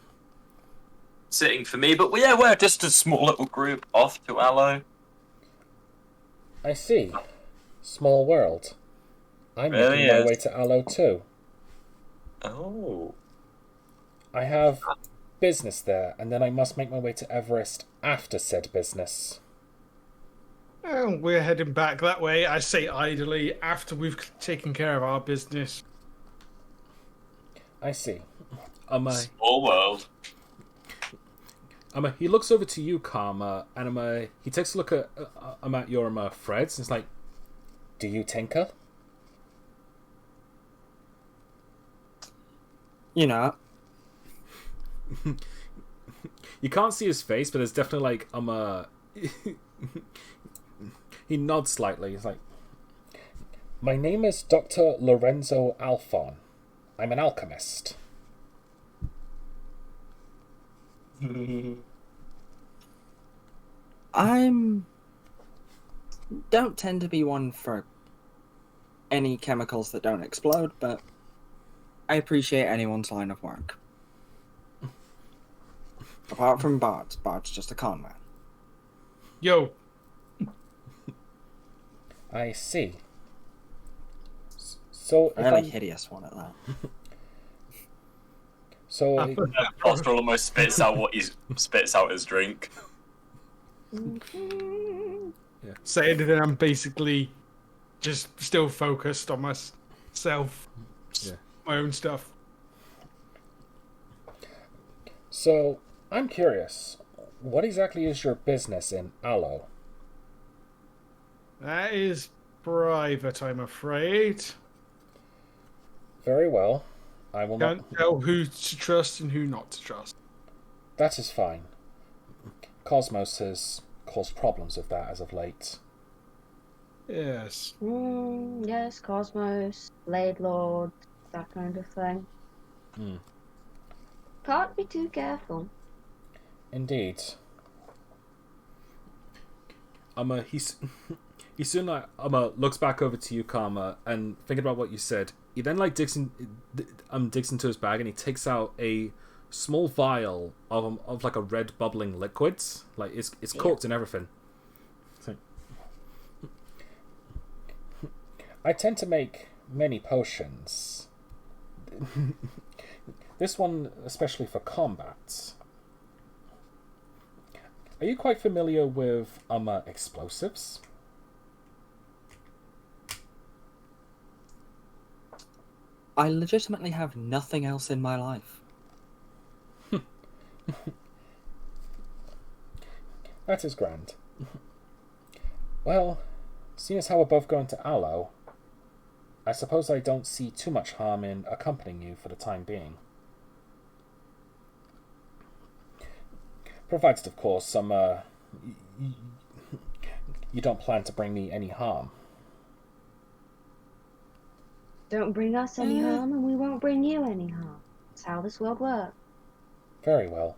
S8: Sitting for me, but we're just a small little group off to Allo.
S9: I see. Small world. I'm
S1: Really
S9: making my
S1: is.
S9: way to Allo too.
S1: Oh.
S9: I have business there, and then I must make my way to Everest after said business.
S3: Well, we're heading back that way, I say idly, after we've taken care of our business.
S9: I see.
S8: Small world.
S2: He looks over to you, Karma, and he takes a look at your Freds, and it's like,
S9: Do you tinker?
S5: You know,
S2: you can't see his face, but there's definitely like he nods slightly. He's like,
S9: My name is Dr. Lorenzo Alphon. I'm an alchemist.
S5: don't tend to be one for any chemicals that don't explode, but I appreciate anyone's line of work. Apart from Bard's. Bard's just a con man.
S3: Yo,
S9: I see. So
S5: A
S9: if
S5: really
S9: I'm,
S5: hideous one at that.
S9: so
S8: Foster almost spits out spits out his drink.
S3: saying that I'm basically just still focused on myself,
S2: Yeah.
S3: my own stuff.
S9: So I'm curious. What exactly is your business in Allo?
S3: That is private, I'm afraid.
S9: Very well. I will not.
S3: Can't tell who to trust and who not to trust.
S9: That is fine. Cosmos has caused problems with that as of late.
S3: Yes.
S4: Yes, Cosmos, Blade Lord, that kind of thing. Can't be too careful.
S9: Indeed.
S2: He soon looks back over to you, Karma, and thinking about what you said. He then digs into his bag, and he takes out a small vial of like a red bubbling liquid. Like it's corked and everything. It's like,
S9: I tend to make many potions. This one especially for combat. Are you quite familiar with explosives?
S5: I legitimately have nothing else in my life.
S9: That is grand. Well, seeing as how we're both going to Allo, I suppose I don't see too much harm in accompanying you for the time being. Provided, of course, you don't plan to bring me any harm.
S4: Don't bring us any harm, and we won't bring you any harm. That's how this world works.
S9: Very well.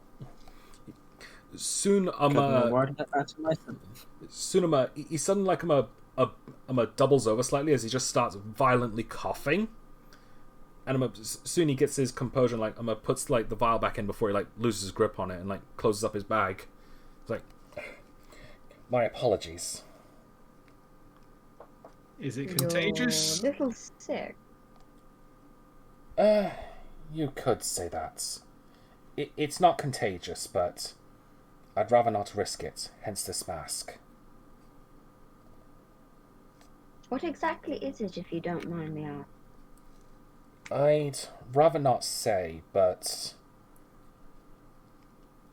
S2: soon
S5: Couldn't have worded it better myself.
S2: soon he suddenly doubles over slightly as he just starts violently coughing. And soon he gets his composure and puts the vial back in before he loses his grip on it and closes up his bag. It's like,
S9: My apologies.
S3: Is it contagious?
S4: You're a little sick.
S9: You could say that. It's not contagious, but I'd rather not risk it, hence this mask.
S4: What exactly is it, if you don't mind me asking?
S9: I'd rather not say, but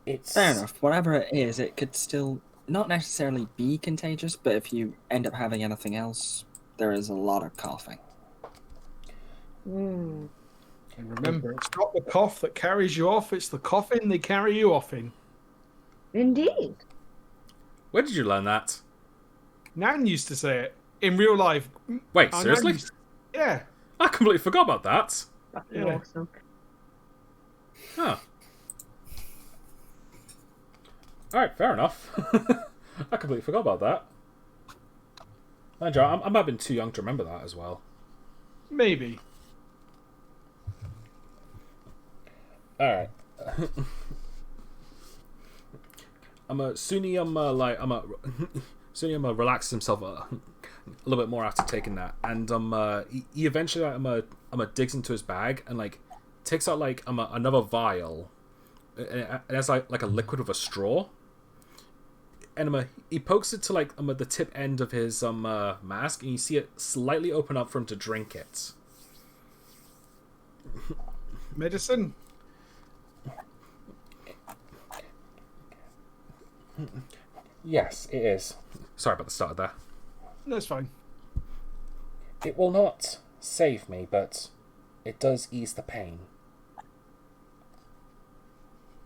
S9: It's
S5: Fair enough. Whatever it is, it could still not necessarily be contagious, but if you end up having anything else, there is a lot of coughing.
S7: Hmm.
S3: And remember, it's not the cough that carries you off, it's the coffin they carry you off in.
S7: Indeed.
S2: Where did you learn that?
S3: Nan used to say it in real life.
S2: Wait,
S3: Our Nan
S2: seriously?
S3: yeah.
S2: I completely forgot about that.
S7: Fucking
S3: Yeah.
S7: awesome.
S2: Huh. Alright, fair enough. I completely forgot about that. Andrew, I might have been too young to remember that as well.
S3: Maybe.
S2: Alright. Suni relaxes himself a little bit more after taking that, and he eventually digs into his bag and like takes out like another vial. It has like a liquid with a straw, and he pokes it to like the tip end of his mask, and you see it slightly open up for him to drink it.
S3: Medicine?
S9: yes, it is.
S2: Sorry about the start of that.
S3: That's fine.
S9: It will not save me, but it does ease the pain.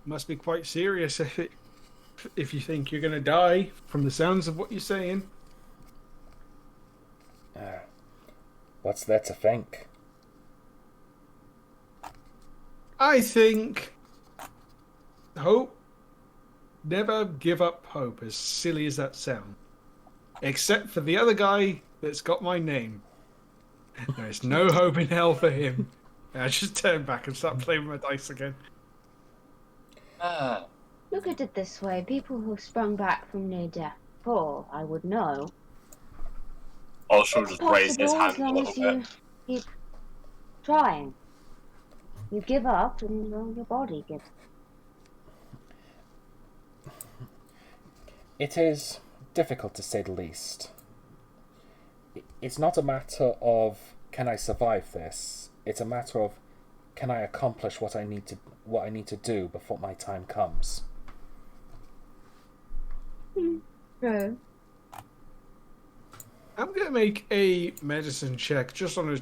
S3: Must be quite serious if you think you're going to die from the sounds of what you're saying.
S9: What's there to think?
S3: I think hope. Never give up hope, as silly as that sounds. Except for the other guy that's got my name. There's no hope in hell for him. And I just turn back and start playing with my dice again.
S7: Look at it this way. People who've sprung back from near death before, I would know.
S1: Also, just raise his
S7: Possible
S1: hand
S7: as
S1: a
S7: long
S1: little
S7: as you
S1: bit.
S7: keep trying. You give up and well, your body gives up.
S9: It is difficult to say the least. It's not a matter of can I survive this. It's a matter of can I accomplish what I need to do before my time comes.
S7: True.
S3: I'm going to make a medicine check just on a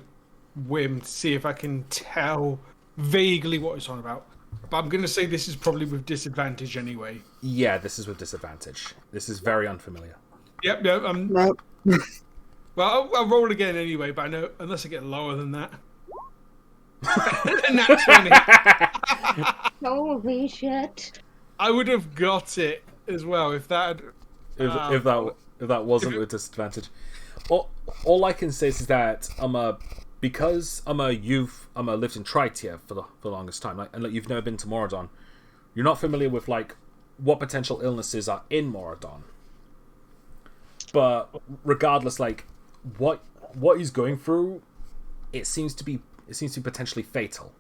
S3: whim to see if I can tell vaguely what it's on about. But I'm going to say this is probably with disadvantage anyway.
S2: Yeah, this is with disadvantage. This is very unfamiliar.
S3: Yep.
S5: Nope.
S3: Well, I'll roll again anyway, but I know unless I get lower than that. Nat 20.
S7: Holy shit.
S3: I would have got it as well if that had...
S2: If that wasn't with disadvantage. All I can say is that because you've lived in Tritia for the longest time, like, and like, you've never been to Moradon, you're not familiar with like what potential illnesses are in Moradon. But regardless, like what he's going through, it seems to be potentially fatal.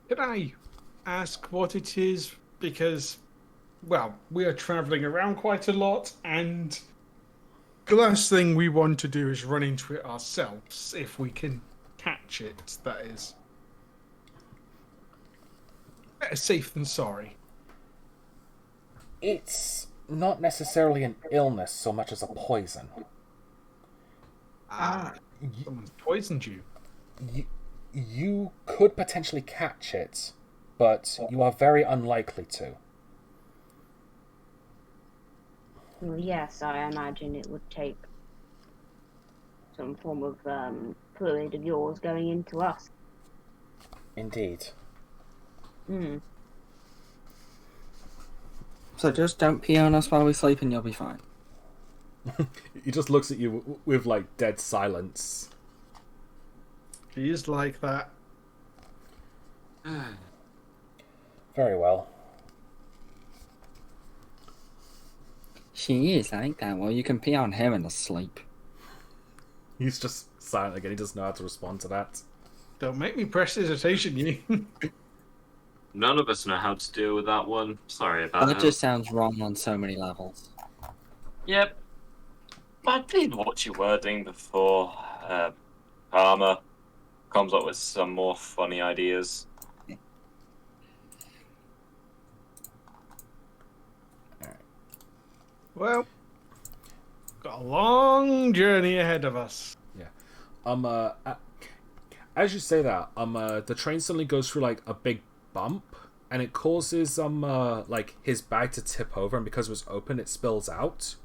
S3: Can I ask what it is? Because, well, we are travelling around quite a lot, and the last thing we want to do is run into it ourselves, if we can catch it, that is. Better safe than sorry.
S9: It's not necessarily an illness so much as a poison.
S3: Someone's poisoned you.
S9: You could potentially catch it, but you are very unlikely to.
S7: Well, yes, I imagine it would take some form of fluid of yours going into us.
S9: Indeed.
S5: So just don't pee on us while we sleep and you'll be fine.
S2: He just looks at you with like dead silence.
S3: He is like that.
S9: Very well.
S5: She is like that. Well, you can pee on him in his sleep.
S2: He's just silent again. He doesn't know how to respond to that.
S3: Don't make me press hesitation, you.
S8: None of us know how to deal with that one. Sorry about
S5: That
S8: that.
S5: just sounds wrong on so many levels.
S8: Yep.
S1: I did what you were doing before. Karma comes up with some more funny ideas.
S3: Well, got a long journey ahead of us.
S2: As you say that, the train suddenly goes through like a big bump, and it causes like his bag to tip over, and because it was open, it spills out.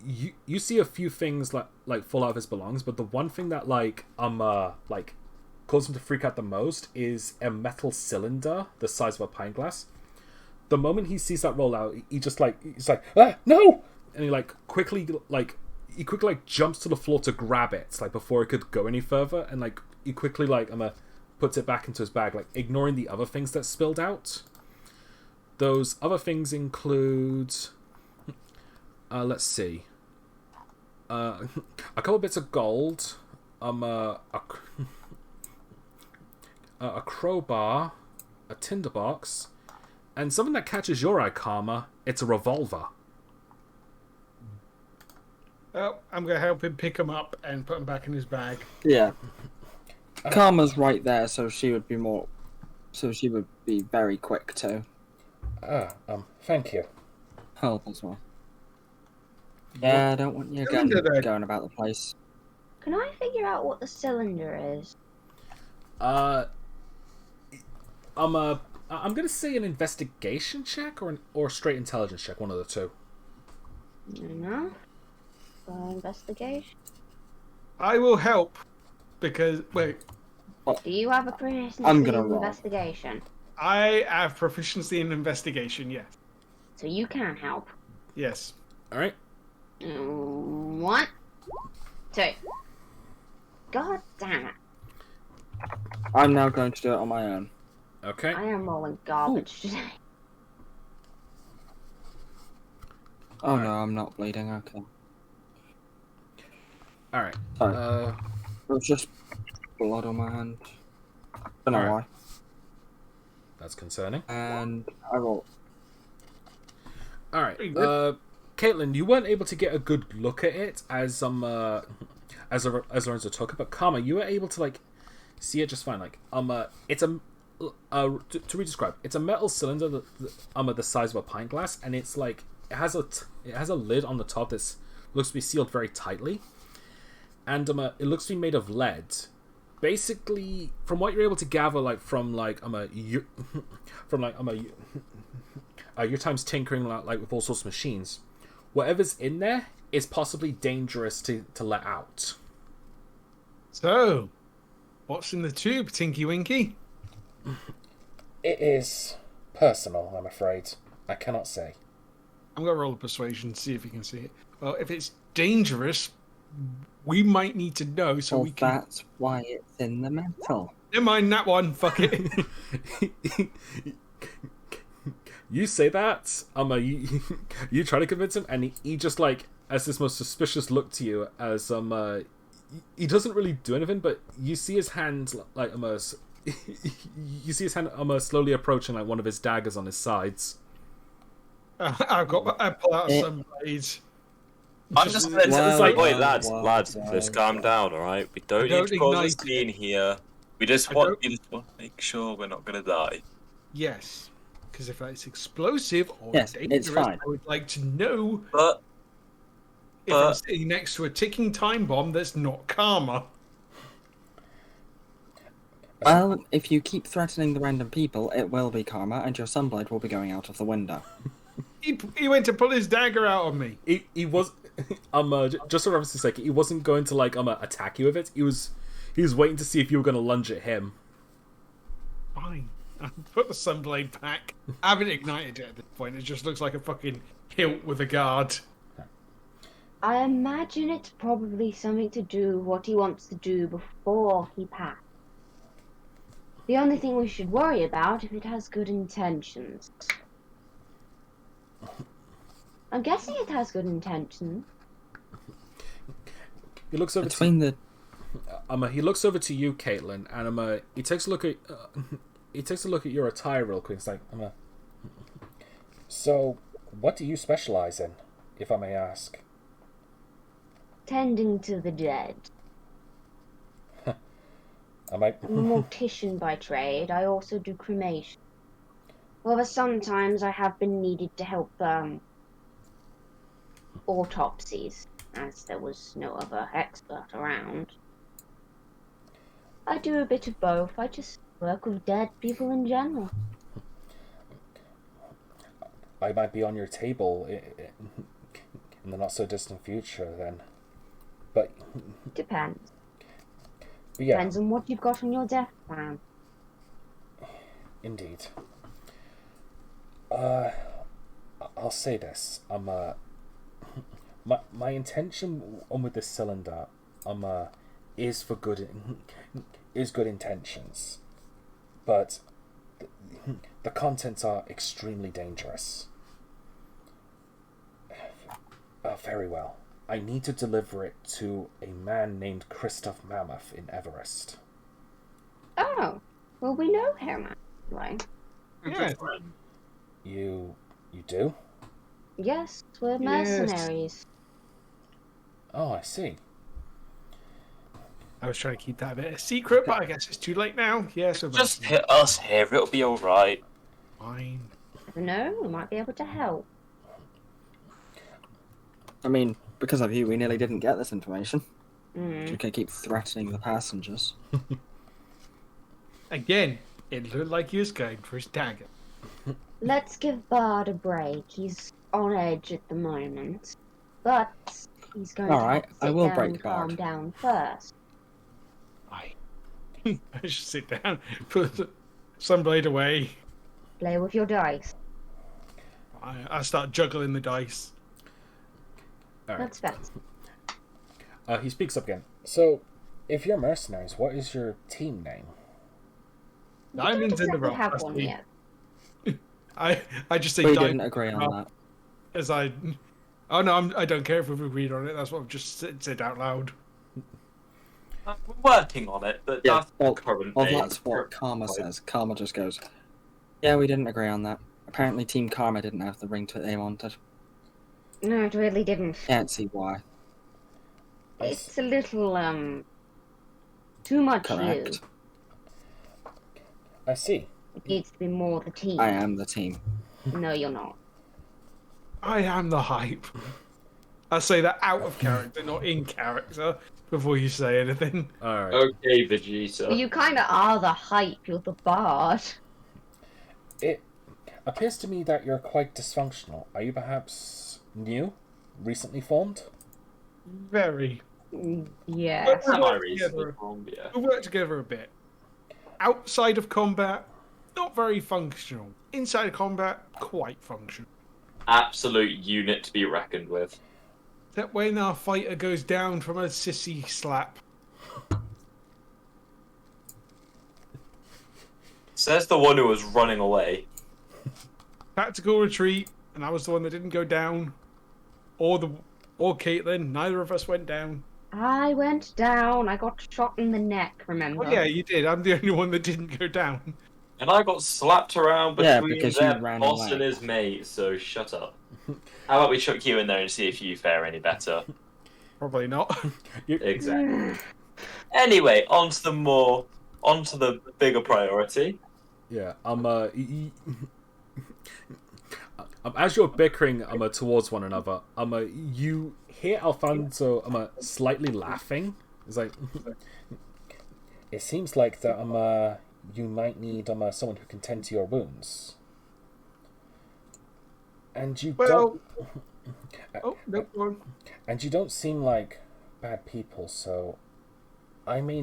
S2: You see a few things like fall out of his belongings, but the one thing that like caused him to freak out the most is a metal cylinder the size of a pint glass. The moment he sees that roll out, he's like, ah, no! And he quickly jumps to the floor to grab it, like before it could go any further, and like he quickly puts it back into his bag, like ignoring the other things that spilled out. Those other things include, let's see, a couple bits of gold, a crowbar, a tinderbox, and something that catches your eye, Karma. It's a revolver.
S3: Well, I'm going to help him pick him up and put him back in his bag.
S5: Yeah. Karma's right there, so she would be very quick too.
S9: Thank you.
S5: Help as well. Yeah, I don't want you going about the place.
S7: Can I figure out what the cylinder is?
S2: I'm gonna say an investigation check or a straight intelligence check, one of the two.
S7: No. Investigation.
S3: I will help because wait.
S7: Do you have a proficiency
S5: I'm gonna
S7: in
S5: roll.
S7: investigation?
S3: I have proficiency in investigation. Yes.
S7: So you can help.
S3: Yes.
S2: All right.
S7: 1, 2. God damn it!
S5: I'm now going to do it on my own.
S2: Okay.
S7: I am rolling garbage today.
S5: Oh no, I'm not bleeding. Okay.
S2: All right.
S5: Sorry. It was just blood on my hand. Don't know why.
S2: That's concerning.
S5: And I rolled.
S2: All right. Caitlin, you weren't able to get a good look at it as Lorenzo took it, but Karma, you were able to see it just fine. It's a to re-describe, it's a metal cylinder the size of a pint glass, and it's it has a lid on the top that looks to be sealed very tightly, and it looks to be made of lead. Basically, from what you're able to gather, your time's tinkering with all sorts of machines, whatever's in there is possibly dangerous to let out.
S3: So, what's in the tube, Tinky Winky?
S9: It is personal, I'm afraid. I cannot say.
S3: I'm going to roll a persuasion, see if you can see it. Well, if it's dangerous, we might need to know so we can...
S5: That's why it's in the metal.
S3: Never mind that one, fuck it.
S2: You say that, you try to convince him, and he just has this most suspicious look to you as he doesn't really do anything, but you see his hand slowly approaching one of his daggers on his sides.
S3: I pull out some blades.
S1: I'm just gonna
S8: wait, lads, just calm down, alright? We don't need to cause a scene here. We just want to make sure we're not gonna die.
S3: Yes, because if it's explosive or
S5: yes,
S3: dangerous,
S5: it's fine.
S3: I would like to know if
S8: But
S3: I'm sitting next to a ticking time bomb that's not Karma.
S5: Well, if you keep threatening the random people, it will be Karma, and your sunblade will be going out of the window.
S3: He went to pull his dagger out of me.
S2: He was just for reference's sake, he wasn't going to attack you with it. He was waiting to see if you were going to lunge at him.
S3: Fine. I put the sunblade back. I haven't ignited it at this point. It just looks like a fucking hilt with a guard.
S7: I imagine it's probably something to do what he wants to do before he passed. The only thing we should worry about if it has good intentions. I'm guessing it has good intentions.
S2: He looks over he looks over to you, Caitlin, and he takes a look at your attire real quick. It's like,
S9: So, what do you specialize in, if I may ask?
S7: Tending to the dead.
S9: Am I...
S7: I'm a mortician by trade. I also do cremation. However, sometimes I have been needed to help autopsies, as there was no other expert around. I do a bit of both. I just work with dead people in general.
S9: I might be on your table in the not so distant future then. But
S7: Depends.
S9: yeah,
S7: Depends on what you've got on your death plan.
S9: indeed. I'll say this. My intention with this cylinder, is for good intentions, but the contents are extremely dangerous. Very well. I need to deliver it to a man named Christoph Mammoth in Everest.
S7: Oh, well, we know Herman, right?
S3: Yeah.
S9: You do?
S7: Yes, we're mercenaries.
S9: Oh, I see.
S3: I was trying to keep that a bit a secret, but I guess it's too late now. Yeah, so
S8: Just hit us here, it'll be alright.
S3: fine.
S7: Never know, we might be able to help.
S5: I mean, because of you, we nearly didn't get this information.
S7: Mm.
S5: You can keep threatening the passengers.
S3: Again, it looked like he was going for his dagger.
S7: Let's give Bard a break. He's on edge at the moment. But he's going
S5: All
S7: to
S5: right,
S7: have to
S5: I
S7: sit
S5: will
S7: down
S5: break
S7: and calm
S5: Bard.
S7: down first.
S3: I should sit down, put the sunblade away.
S7: Play with your dice.
S3: I start juggling the dice.
S9: All right.
S7: That's best.
S9: He speaks up again. So, if you're mercenaries, what is your team name?
S3: Diamonds in the
S7: exactly
S3: rough.
S7: have
S3: that's
S7: one
S3: me.
S7: yet.
S3: I just say
S5: We
S3: diamond
S5: didn't agree on that.
S3: as I. Oh no, I don't care if we've agreed on it. That's what I've just said out loud.
S8: We're working on it, but
S5: Yeah,
S8: that's the current
S5: well,
S8: name.
S5: that's what Karma says. Karma just goes, yeah, we didn't agree on that. Apparently Team Karma didn't have the ring to they wanted.
S7: No, it really didn't.
S5: Can't see why.
S7: It's a little, too much
S5: Correct.
S9: I see.
S7: It needs to be more the team.
S5: I am the team.
S7: No, you're not.
S3: I am the hype. I say that out of character, not in character, before you say anything.
S2: All right.
S8: Okay, Vegeta.
S7: You kind of are the hype. You're the bard.
S9: It appears to me that you're quite dysfunctional. Are you perhaps new? Recently formed?
S3: Very.
S7: Yes.
S8: Am I
S3: Yeah,
S8: reasonably
S3: bro.
S8: wrong? Yeah.
S3: We work together a bit. Outside of combat, not very functional. Inside of combat, quite functional.
S8: Absolute unit to be reckoned with.
S3: That when our fighter goes down from a sissy slap.
S8: Says the one who was running away.
S3: Tactical retreat, and I was the one that didn't go down. Or Caitlin, neither of us went down.
S7: I went down. I got shot in the neck, remember?
S3: Oh yeah, you did. I'm the only one that didn't go down.
S8: And I got slapped around
S5: Yeah,
S8: between
S5: because you
S8: their
S5: ran
S8: boss
S5: away.
S8: and his mate, so shut up. How about we chuck you in there and see if you fare any better?
S3: Probably not.
S8: Exactly. Anyway, on to the bigger priority.
S2: Yeah. As you're bickering towards one another, you hear Alfonso slightly laughing. It's like,
S9: It seems like that you might need someone who can tend to your wounds. And you
S3: Well-
S9: don't
S3: Oh, no, go on.
S9: and you don't seem like bad people, so I may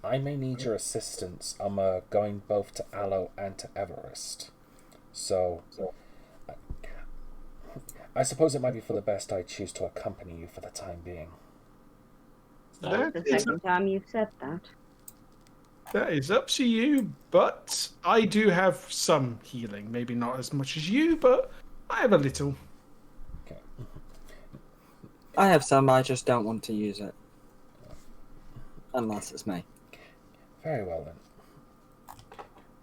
S9: need your assistance. I'm going both to Aloe and to Everest. So I suppose it might be for the best I choose to accompany you for the time being.
S3: That
S7: The
S3: is,
S7: second time you've said that.
S3: that is up to you, but I do have some healing. Maybe not as much as you, but I have a little.
S9: Okay.
S5: I have some, I just don't want to use it. Unless it's me.
S9: Very well then.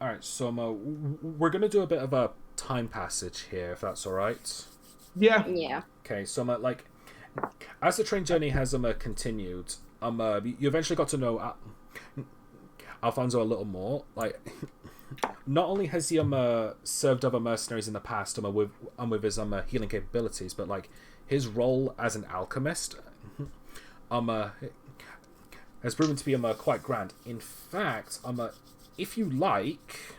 S2: all right. So we're gonna do a bit of a time passage here, if that's all right.
S3: Yeah.
S7: Yeah.
S2: Okay. So like, as the train journey has continued, you eventually got to know Alfonso a little more. Like, not only has he served other mercenaries in the past with his healing capabilities, but like his role as an alchemist has proven to be quite grand. In fact, if you like,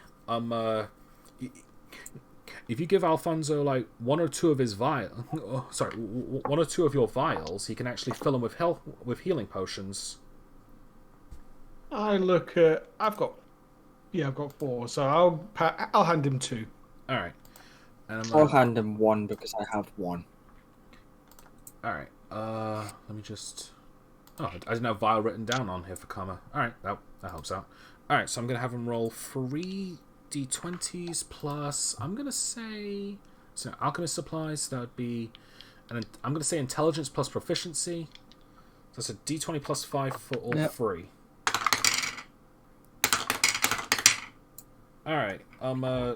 S2: if you give Alfonso like one or two of your vials, he can actually fill them with healing potions.
S3: I look at. I've got 4, so I'll hand him 2.
S2: All right, and
S5: I'll hand him 1 because I have 1.
S2: All right. Let me just. Oh, I didn't have vial written down on here for Karma. All right, that helps out. All right, so I'm gonna have him roll 3 d20s plus. I'm gonna say so. Alchemist supplies. That would be, and I'm gonna say intelligence plus proficiency. So that's a d20 plus 5 for all 3. All right.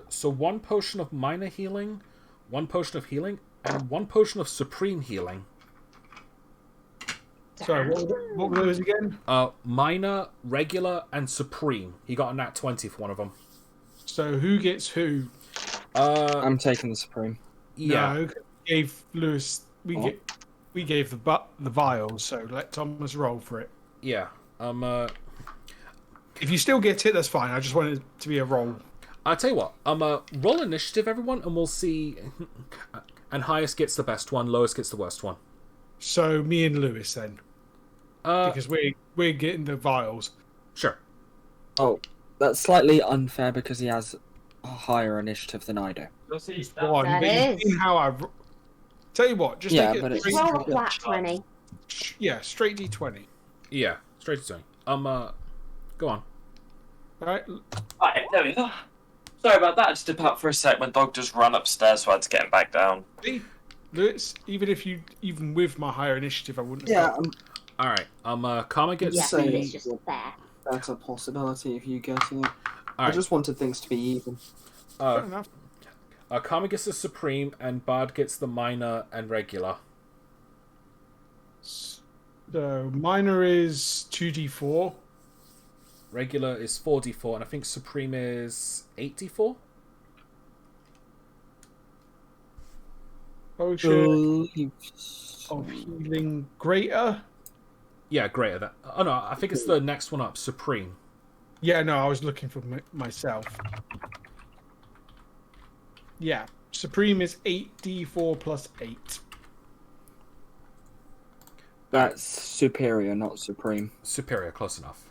S2: So 1 potion of minor healing, 1 potion of healing, and 1 potion of supreme healing.
S3: Sorry, what were those again?
S2: Minor, regular, and supreme. He got a nat 20 for one of them.
S3: So who gets who?
S5: I'm taking the supreme.
S2: Yeah.
S3: No, gave Lewis. We gave the vials. So let Thomas roll for it.
S2: Yeah.
S3: If you still get it, that's fine. I just want it to be a roll.
S2: I'll tell you what. Roll initiative, everyone, and we'll see. And highest gets the best one, lowest gets the worst one.
S3: So me and Lewis then, because we're getting the vials.
S2: Sure.
S5: Oh, that's slightly unfair because he has a higher initiative than I do.
S3: That
S7: is.
S3: You've seen how I. Tell you what, just take it.
S7: Just roll a flat 20.
S3: Yeah, straight D20.
S2: Yeah, straight to 20. Go on.
S3: Alright.
S1: Alright, there we go. Sorry about that. I just dipped out for a sec. My dog just ran upstairs, so I had to get him back down.
S3: See, Lewis, even with my higher initiative, I wouldn't.
S5: Yeah.
S2: All right. Karma gets.
S7: Yeah,
S5: say
S7: it's just fair.
S5: that's a possibility of you getting it.
S2: All
S5: I
S2: right.
S5: just wanted things to be even.
S3: Fair enough.
S2: Karma gets the supreme, and Bard gets the minor and regular.
S3: So minor is 2d4.
S2: Regular is 4d4, and I think supreme is 8d4.
S3: Potion of healing greater.
S2: Yeah, greater. That. Oh no, I think it's the next one up, supreme.
S3: Yeah, no, I was looking for myself. Yeah, supreme is 8d4 plus 8.
S5: That's superior, not supreme.
S2: Superior, close enough.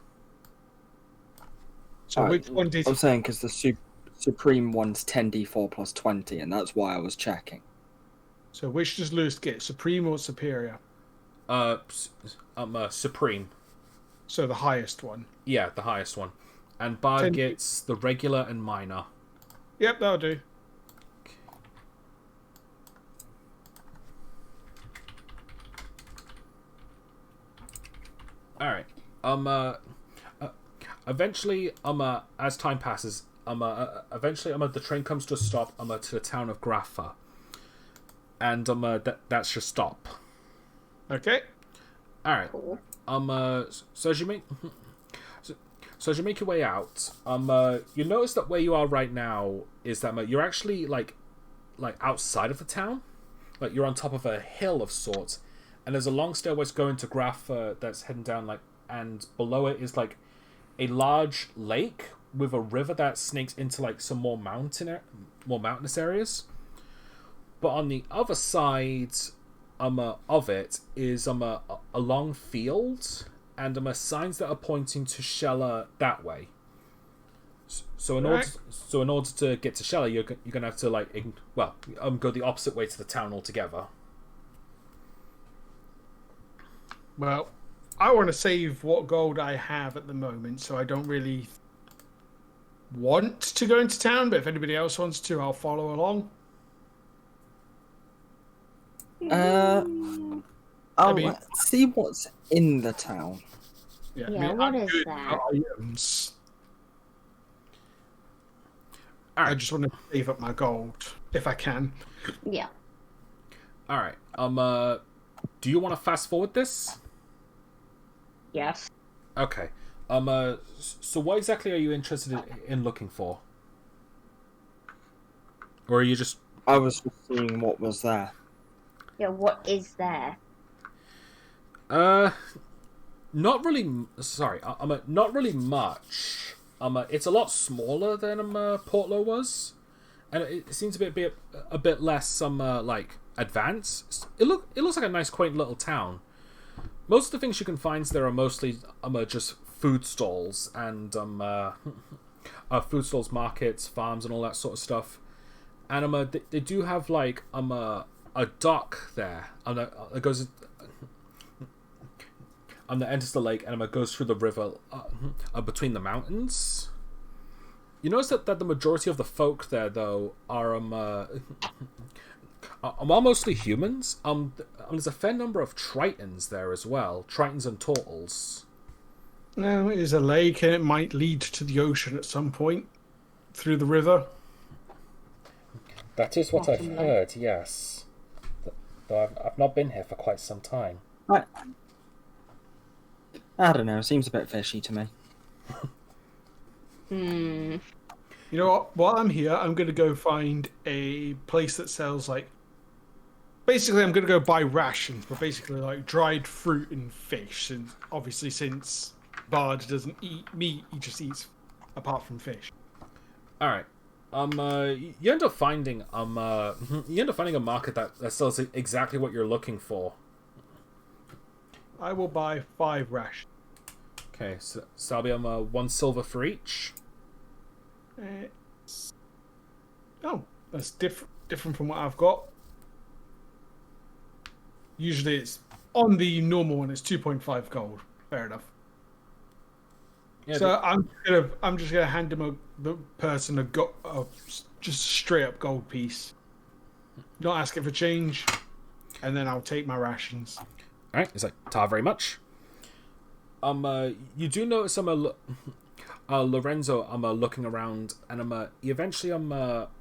S3: So which one did?
S5: I'm saying because the supreme one's 10d4 plus 20, and that's why I was checking.
S3: So which does Lewis get, supreme or superior?
S2: Supreme.
S3: So the highest one.
S2: Yeah, the highest one. And Bard gets the regular and minor.
S3: Yep, that'll do.
S2: All right. Eventually, as time passes, eventually, the train comes to a stop, to the town of Graffa, and that's your stop.
S3: Okay.
S2: All right. So as you make, so as you make your way out, you notice that where you are right now is that you're actually like outside of the town, like you're on top of a hill of sorts, and there's a long stairway going to Graffa that's heading down and below it is like a large lake with a river that snakes into like some more mountainous areas. But on the other side of it is a long field and signs that are pointing to Shella that way. So in order to get to Shella, you're gonna have to go the opposite way to the town altogether.
S3: Well, I want to save what gold I have at the moment, so I don't really want to go into town, but if anybody else wants to, I'll follow along.
S5: I'll see what's in the town.
S3: Yeah,
S7: what is that?
S3: Items. I just want to save up my gold, if I can.
S7: Yeah.
S2: Alright, do you want to fast forward this?
S7: Yes.
S2: Okay. So what exactly are you interested in looking for? Or are you just...
S5: I was just seeing what was there.
S7: Yeah, what is there?
S2: Not really... Sorry, not really much. It's a lot smaller than Portlo was. And it seems to be a bit less, like, advanced. It looks like a nice, quaint little town. Most of the things you can find there are mostly just food stalls and food stalls, markets, farms, and all that sort of stuff. And they do have like a dock there, that goes that enters the lake and goes through the river between the mountains. You notice that the majority of the folk there though are mostly humans. There's a fair number of tritons there as well. Tritons and turtles.
S3: No, it is a lake and it might lead to the ocean at some point through the river.
S9: That is what I've heard, yes. Though I've not been here for quite some time.
S5: I don't know, it seems a bit fishy to me.
S3: You know what? While I'm here, I'm going to go find a place that sells, like... Basically, I'm going to go buy rations, but basically, like, dried fruit and fish. And obviously, since Bard doesn't eat meat, he just eats apart from fish.
S2: Alright. You end up finding a market that sells exactly what you're looking for.
S3: I will buy 5 rations.
S2: Okay, so that'll be 1 silver for each.
S3: Oh, that's different from what I've got. Usually it's on the normal one. It's 2.5 gold. Fair enough.
S2: Yeah,
S3: so I'm just gonna hand him the person a just a straight up gold piece. Not ask it for change, and then I'll take my rations.
S2: All right, it's like ta very much. You do notice Lorenzo looking around, and he eventually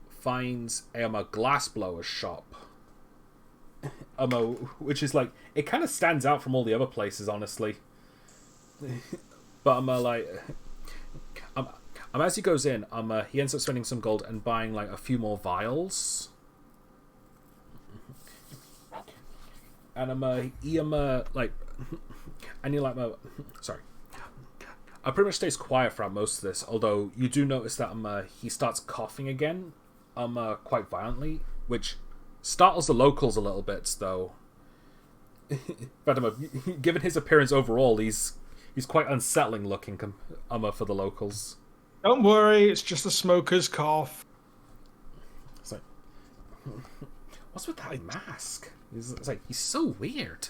S2: finds a glassblower's shop. Which is like, it kind of stands out from all the other places, honestly. But as he goes in, he ends up spending some gold and buying like a few more vials. And sorry. I pretty much stays quiet throughout most of this, although you do notice that he starts coughing again, quite violently, which startles the locals a little bit, though. But given his appearance overall, he's quite unsettling looking for the locals.
S3: Don't worry, it's just a smoker's cough.
S2: It's like, what's with that mask? It's like, he's so weird.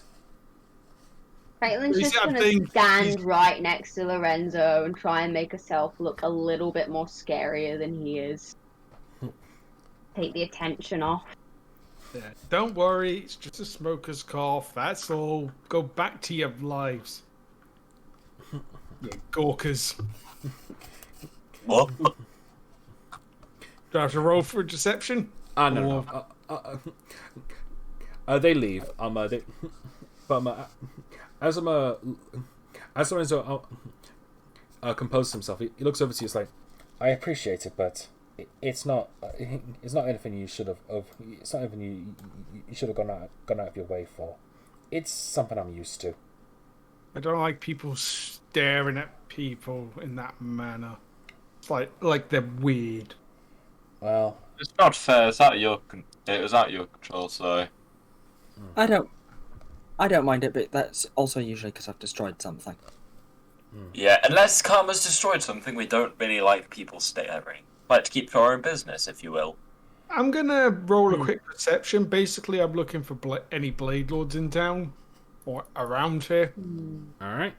S7: Franklin's just gonna stand right next to Lorenzo and try and make herself look a little bit more scarier than he is. Take the attention off.
S3: Yeah, don't worry, it's just a smoker's cough, that's all. Go back to your lives. You gawkers.
S8: What?
S3: Do I have to roll for deception?
S2: No. They leave. As Lorenzo composes himself, he looks over to you. It's like,
S9: I appreciate it, but it's not anything you should have. It's not anything you should have gone out of your way for. It's something I'm used to.
S3: I don't like people staring at people in that manner. It's like they're weird.
S9: Well,
S1: it's not fair. It was out of your control, so.
S5: I don't mind it, but that's also usually because I've destroyed something.
S8: Yeah, unless Karma's destroyed something, we don't really like people staring. Like to keep to our own business, if you will.
S3: I'm gonna roll a quick perception. Basically, I'm looking for any Blade Lords in town or around here.
S2: all right,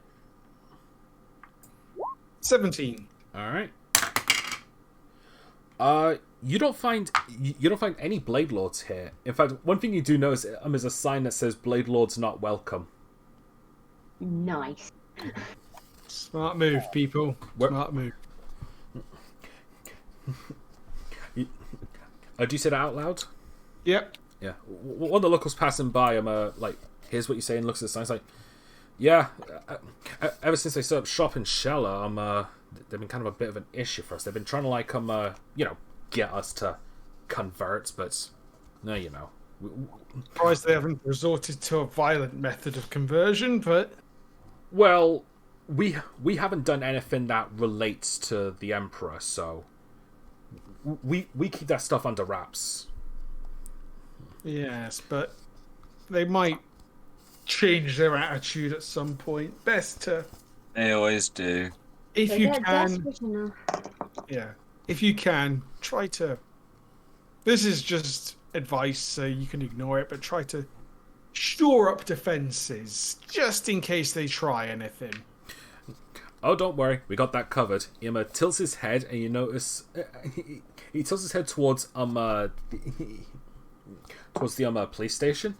S3: 17.
S2: all right. You don't find any Blade Lords here. In fact, one thing you do notice is a sign that says "Blade Lords not welcome."
S7: Nice.
S3: Smart move, people. Smart move.
S2: Do you say that out loud?
S3: Yep.
S2: Yeah. One of the locals passing by, like, here's what you say, and looks at the sign. It's like, yeah. Ever since they set up shop in Shella, they've been kind of a bit of an issue for us. They've been trying to get us to convert, but no, you know.
S3: Surprised they haven't resorted to a violent method of conversion, but
S2: Well, we haven't done anything that relates to the Emperor, so we keep that stuff under wraps.
S3: yes, but they might change their attitude at some point. Best to,
S1: They always do.
S3: if
S7: They
S3: you
S7: get
S3: can,
S7: desperate enough.
S3: yeah, if you can, try to. This is just advice, so you can ignore it, but try to shore up defenses just in case they try anything.
S2: Oh, don't worry, we got that covered. He tilts his head, and you notice he tilts his head towards towards the police station,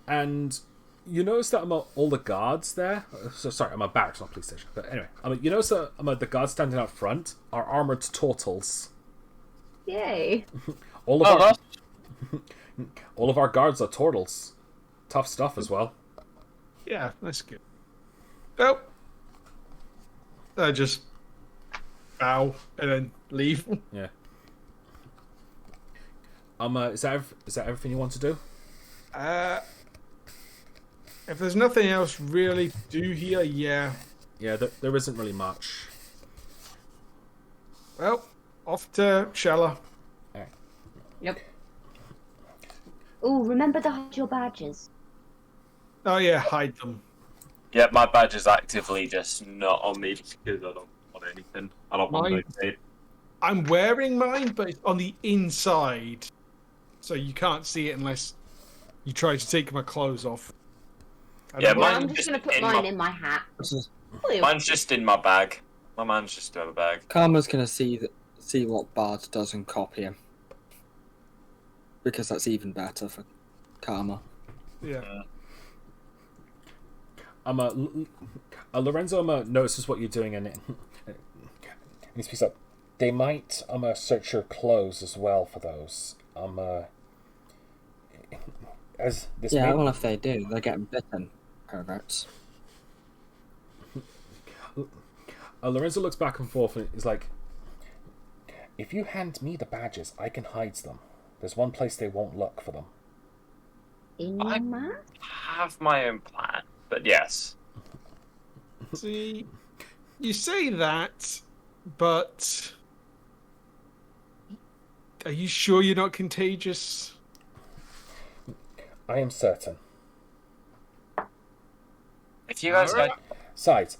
S2: and you notice that all the guards there. Sorry, barracks, not police station. But anyway, you notice that the guards standing out front are armored turtles.
S7: Yay.
S2: All of our guards are turtles. Tough stuff as well.
S3: Yeah, that's good. Well, I just bow and then leave.
S2: Yeah. Is that everything you want to do?
S3: If there's nothing else really to do here, yeah.
S2: Yeah, there isn't really much.
S3: Well, off to Shella.
S7: Yep. Oh, remember to hide your badges.
S3: Oh yeah, hide them.
S1: Yeah, my badge is actively just not on me because I don't want anything. I don't want
S3: Mine-
S1: no tape.
S3: I'm wearing mine, but it's on the inside, so you can't see it unless you try to take my clothes off.
S1: Yeah,
S7: Yeah,
S1: mine's
S7: I'm just
S1: just
S7: gonna put
S1: in
S7: mine
S1: my-
S7: in my hat.
S1: Mine's just in my bag. My man's just in my bag.
S5: Karma's gonna see what Bard does and copy him. Because that's even better for Karma.
S3: Yeah.
S2: Lorenzo notices what you're doing, and he speaks up. They might search your clothes as well for those. As this
S5: Yeah,
S2: may...
S5: well, if they do, they're getting bitten. Perverts.
S2: Lorenzo looks back and forth and is like, if you hand me the badges, I can hide them. There's one place they won't look for them.
S7: In your map?
S1: Have my own plan, but yes.
S3: See, you say that, but are you sure you're not contagious?
S2: I am certain.
S1: If you guys
S3: Alright.
S2: Besides,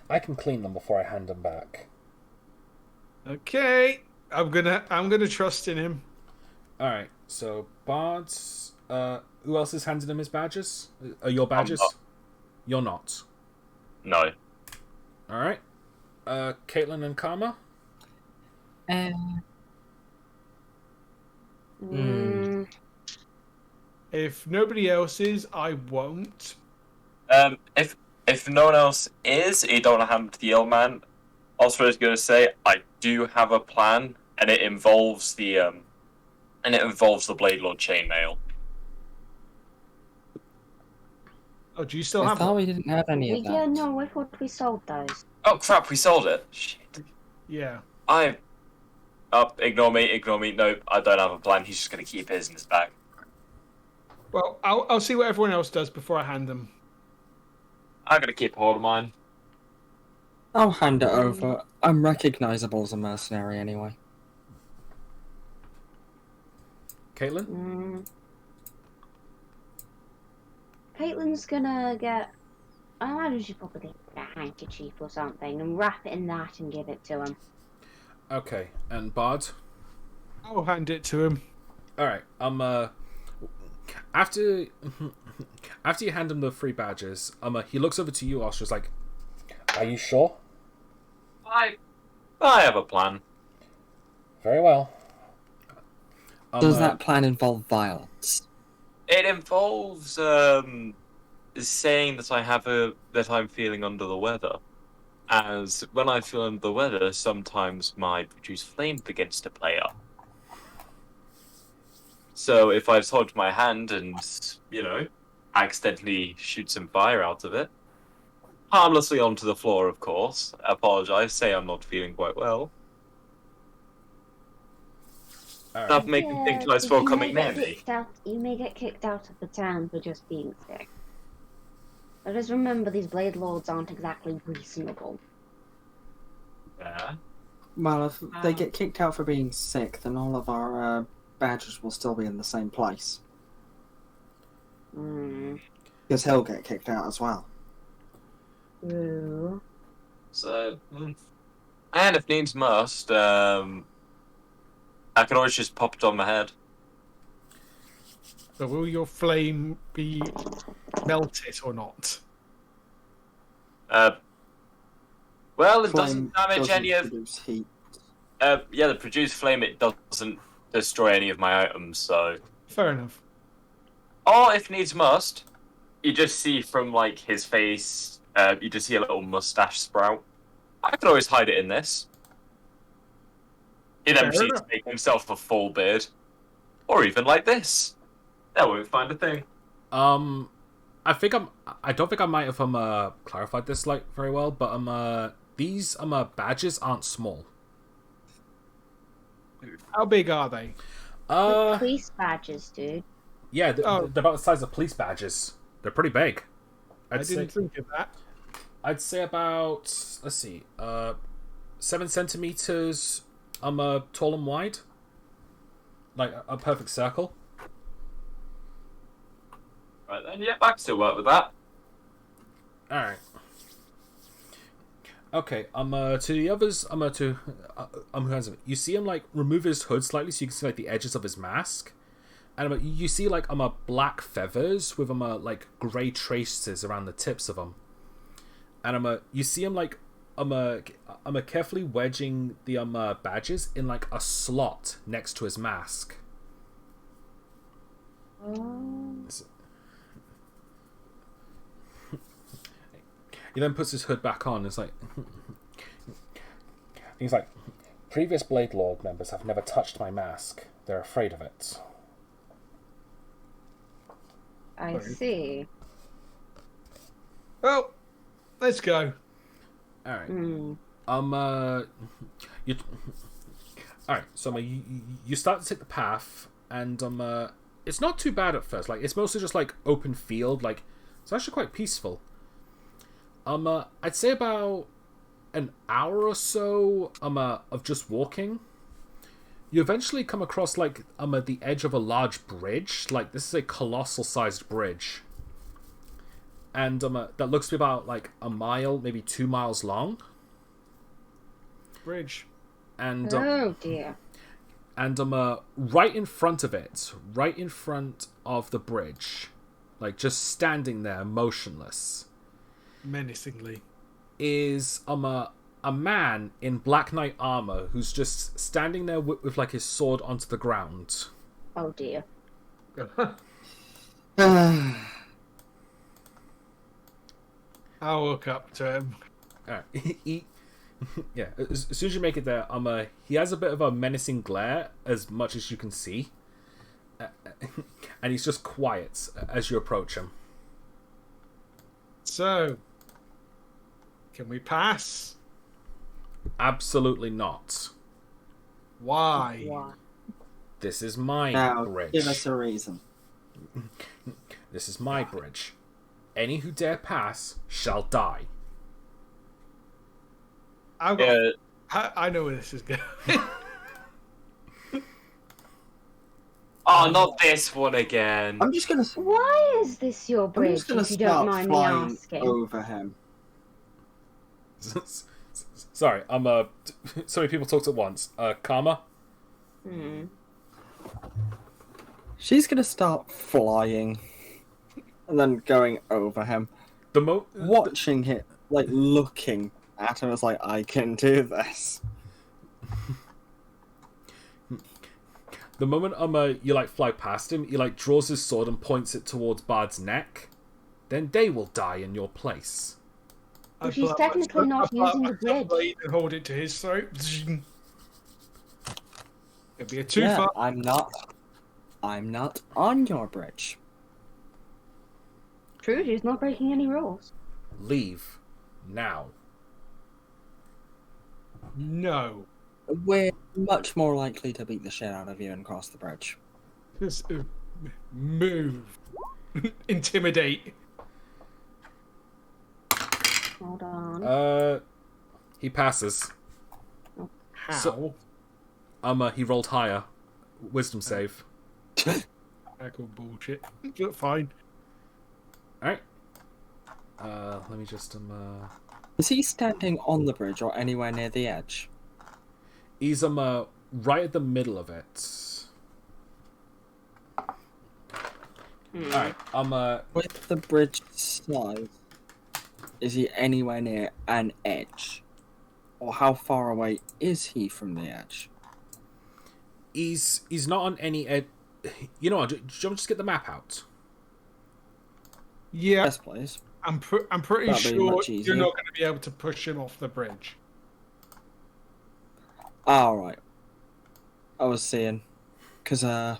S2: I can clean them before I hand them back.
S3: Okay, I'm gonna trust in him.
S2: Alright, so Bards, who else is handing him his badges? Are your badges?
S1: not.
S2: You're not.
S1: No.
S2: Alright. Caitlin and Karma?
S3: If nobody else is, I won't.
S1: If no one else is, you don't hand the old man. Oscar is going to say, I do have a plan, and it involves the Blade Lord chainmail.
S3: Oh, do you still
S5: I
S3: have
S5: thought
S3: one?
S5: we didn't have any of that.
S7: Yeah, no, I thought we sold those.
S1: Oh crap, we sold it. Shit.
S3: Yeah.
S1: Ignore me. No, I don't have a plan. He's just going to keep his in his bag.
S3: Well, I'll see what everyone else does before I hand them.
S1: I'm going to keep hold of mine.
S5: I'll hand it over. I'm recognizable as a mercenary anyway.
S2: Caitlin?
S7: Caitlin's gonna get. I imagine she'll probably get a handkerchief or something and wrap it in that and give it to him.
S2: Okay, and Bard?
S3: I'll hand it to him.
S2: Alright, after you hand him the 3 badges, he looks over to you, Oscar's like, are you sure?
S1: I have a plan.
S2: Very well.
S5: Does that plan involve violence?
S1: It involves saying that I'm feeling under the weather. As when I feel under the weather, sometimes my produce flame begins to play up. So if I've hold my hand and, accidentally shoot some fire out of it, harmlessly onto the floor, of course, apologize, say I'm not feeling quite well.
S8: That make me think twice before coming near me.
S7: You may get kicked out of the town for just being sick. But just remember, these Blade Lords aren't exactly reasonable.
S8: Yeah.
S5: Well, if they get kicked out for being sick, then all of our badges will still be in the same place. Because he'll get kicked out as well.
S7: True.
S8: So, and if needs must, I can always just pop it on my head.
S3: So will your flame be melted or not?
S8: Well, it
S5: Flame
S8: doesn't damage any of.
S5: produce heat.
S8: Yeah, the produced flame, it doesn't destroy any of my items, so.
S3: Fair enough.
S8: Or if needs must, you just see from like his face, you just see a little mustache sprout. I could always hide it in this. He then proceeds to make himself a full beard, or even like this. They won't find a thing.
S2: I don't think I might have clarified this like very well, but these badges aren't small.
S3: How big are they?
S7: Police badges, dude.
S2: Yeah, they're about the size of police badges. They're pretty big.
S3: I didn't think of that.
S2: I'd say about 7 centimeters. Tall and wide, like a perfect circle.
S8: Right then, yeah, I can still work with that.
S2: All right. Okay. To the others. Who has him? You see him like remove his hood slightly, so you can see like the edges of his mask, and you see like black feathers with like grey traces around the tips of them, and you see him like carefully wedging the badges in like a slot next to his mask. He then puts his hood back on. It's like
S9: he's like, previous Blade Lord members have never touched my mask. They're afraid of it.
S7: I see.
S3: Well, let's go.
S2: All right. All right. So you start to take the path, and it's not too bad at first. Like it's mostly just like open field. Like it's actually quite peaceful. I'd say about an hour or so of just walking. You eventually come across like the edge of a large bridge. Like this is a colossal sized bridge. And that looks to be about like a mile, maybe 2 miles long.
S3: Bridge.
S2: And
S7: oh dear.
S2: And right in front of it, right in front of the bridge, like just standing there motionless,
S3: menacingly,
S2: is a man in Black Knight armor who's just standing there with like his sword onto the ground.
S7: Oh dear.
S3: I'll look up to him.
S2: Yeah, as soon as you make it there, he has a bit of a menacing glare, as much as you can see, and he's just quiet as you approach him.
S3: So, can we pass?
S2: Absolutely not.
S3: Why?
S2: This is my bridge.
S5: Give us a reason.
S2: This is my bridge. Any who dare pass shall die.
S3: I know where this is going.
S8: Oh, not this one again.
S5: I'm just gonna.
S7: Why is this your bridge? If you don't mind me asking.
S5: Over him.
S2: Sorry, so many people talked at once. Karma.
S5: She's gonna start flying, and then going over him. Watching him, like looking at him, as like, I can do this.
S2: The moment you like fly past him, he like draws his sword and points it towards Bard's neck. Then they will die in your place.
S7: Well, she's technically not using the bridge.
S3: And hold it to his throat. It'd be a too far.
S5: I'm not on your bridge.
S7: True, she's not breaking any rules.
S2: Leave now.
S3: No.
S5: We're much more likely to beat the shit out of you and cross the bridge.
S3: Just move. Intimidate.
S7: Hold on.
S2: He passes.
S3: How?
S2: So- He rolled higher. Wisdom save.
S3: Echo bullshit. But fine.
S2: Alright. Let me just
S5: Is he standing on the bridge or anywhere near the edge?
S2: he's right at the middle of it. Alright,
S5: With the bridge size, is he anywhere near an edge? Or how far away is he from the edge?
S2: he's not on any edge. You know what? Do you want to just get the map out?
S3: Yeah,
S5: Yes, please.
S3: I'm pretty
S5: That'd be
S3: sure
S5: much
S3: you're
S5: easier.
S3: not going to be able to push him off the bridge.
S5: Alright. I was seeing. Because, I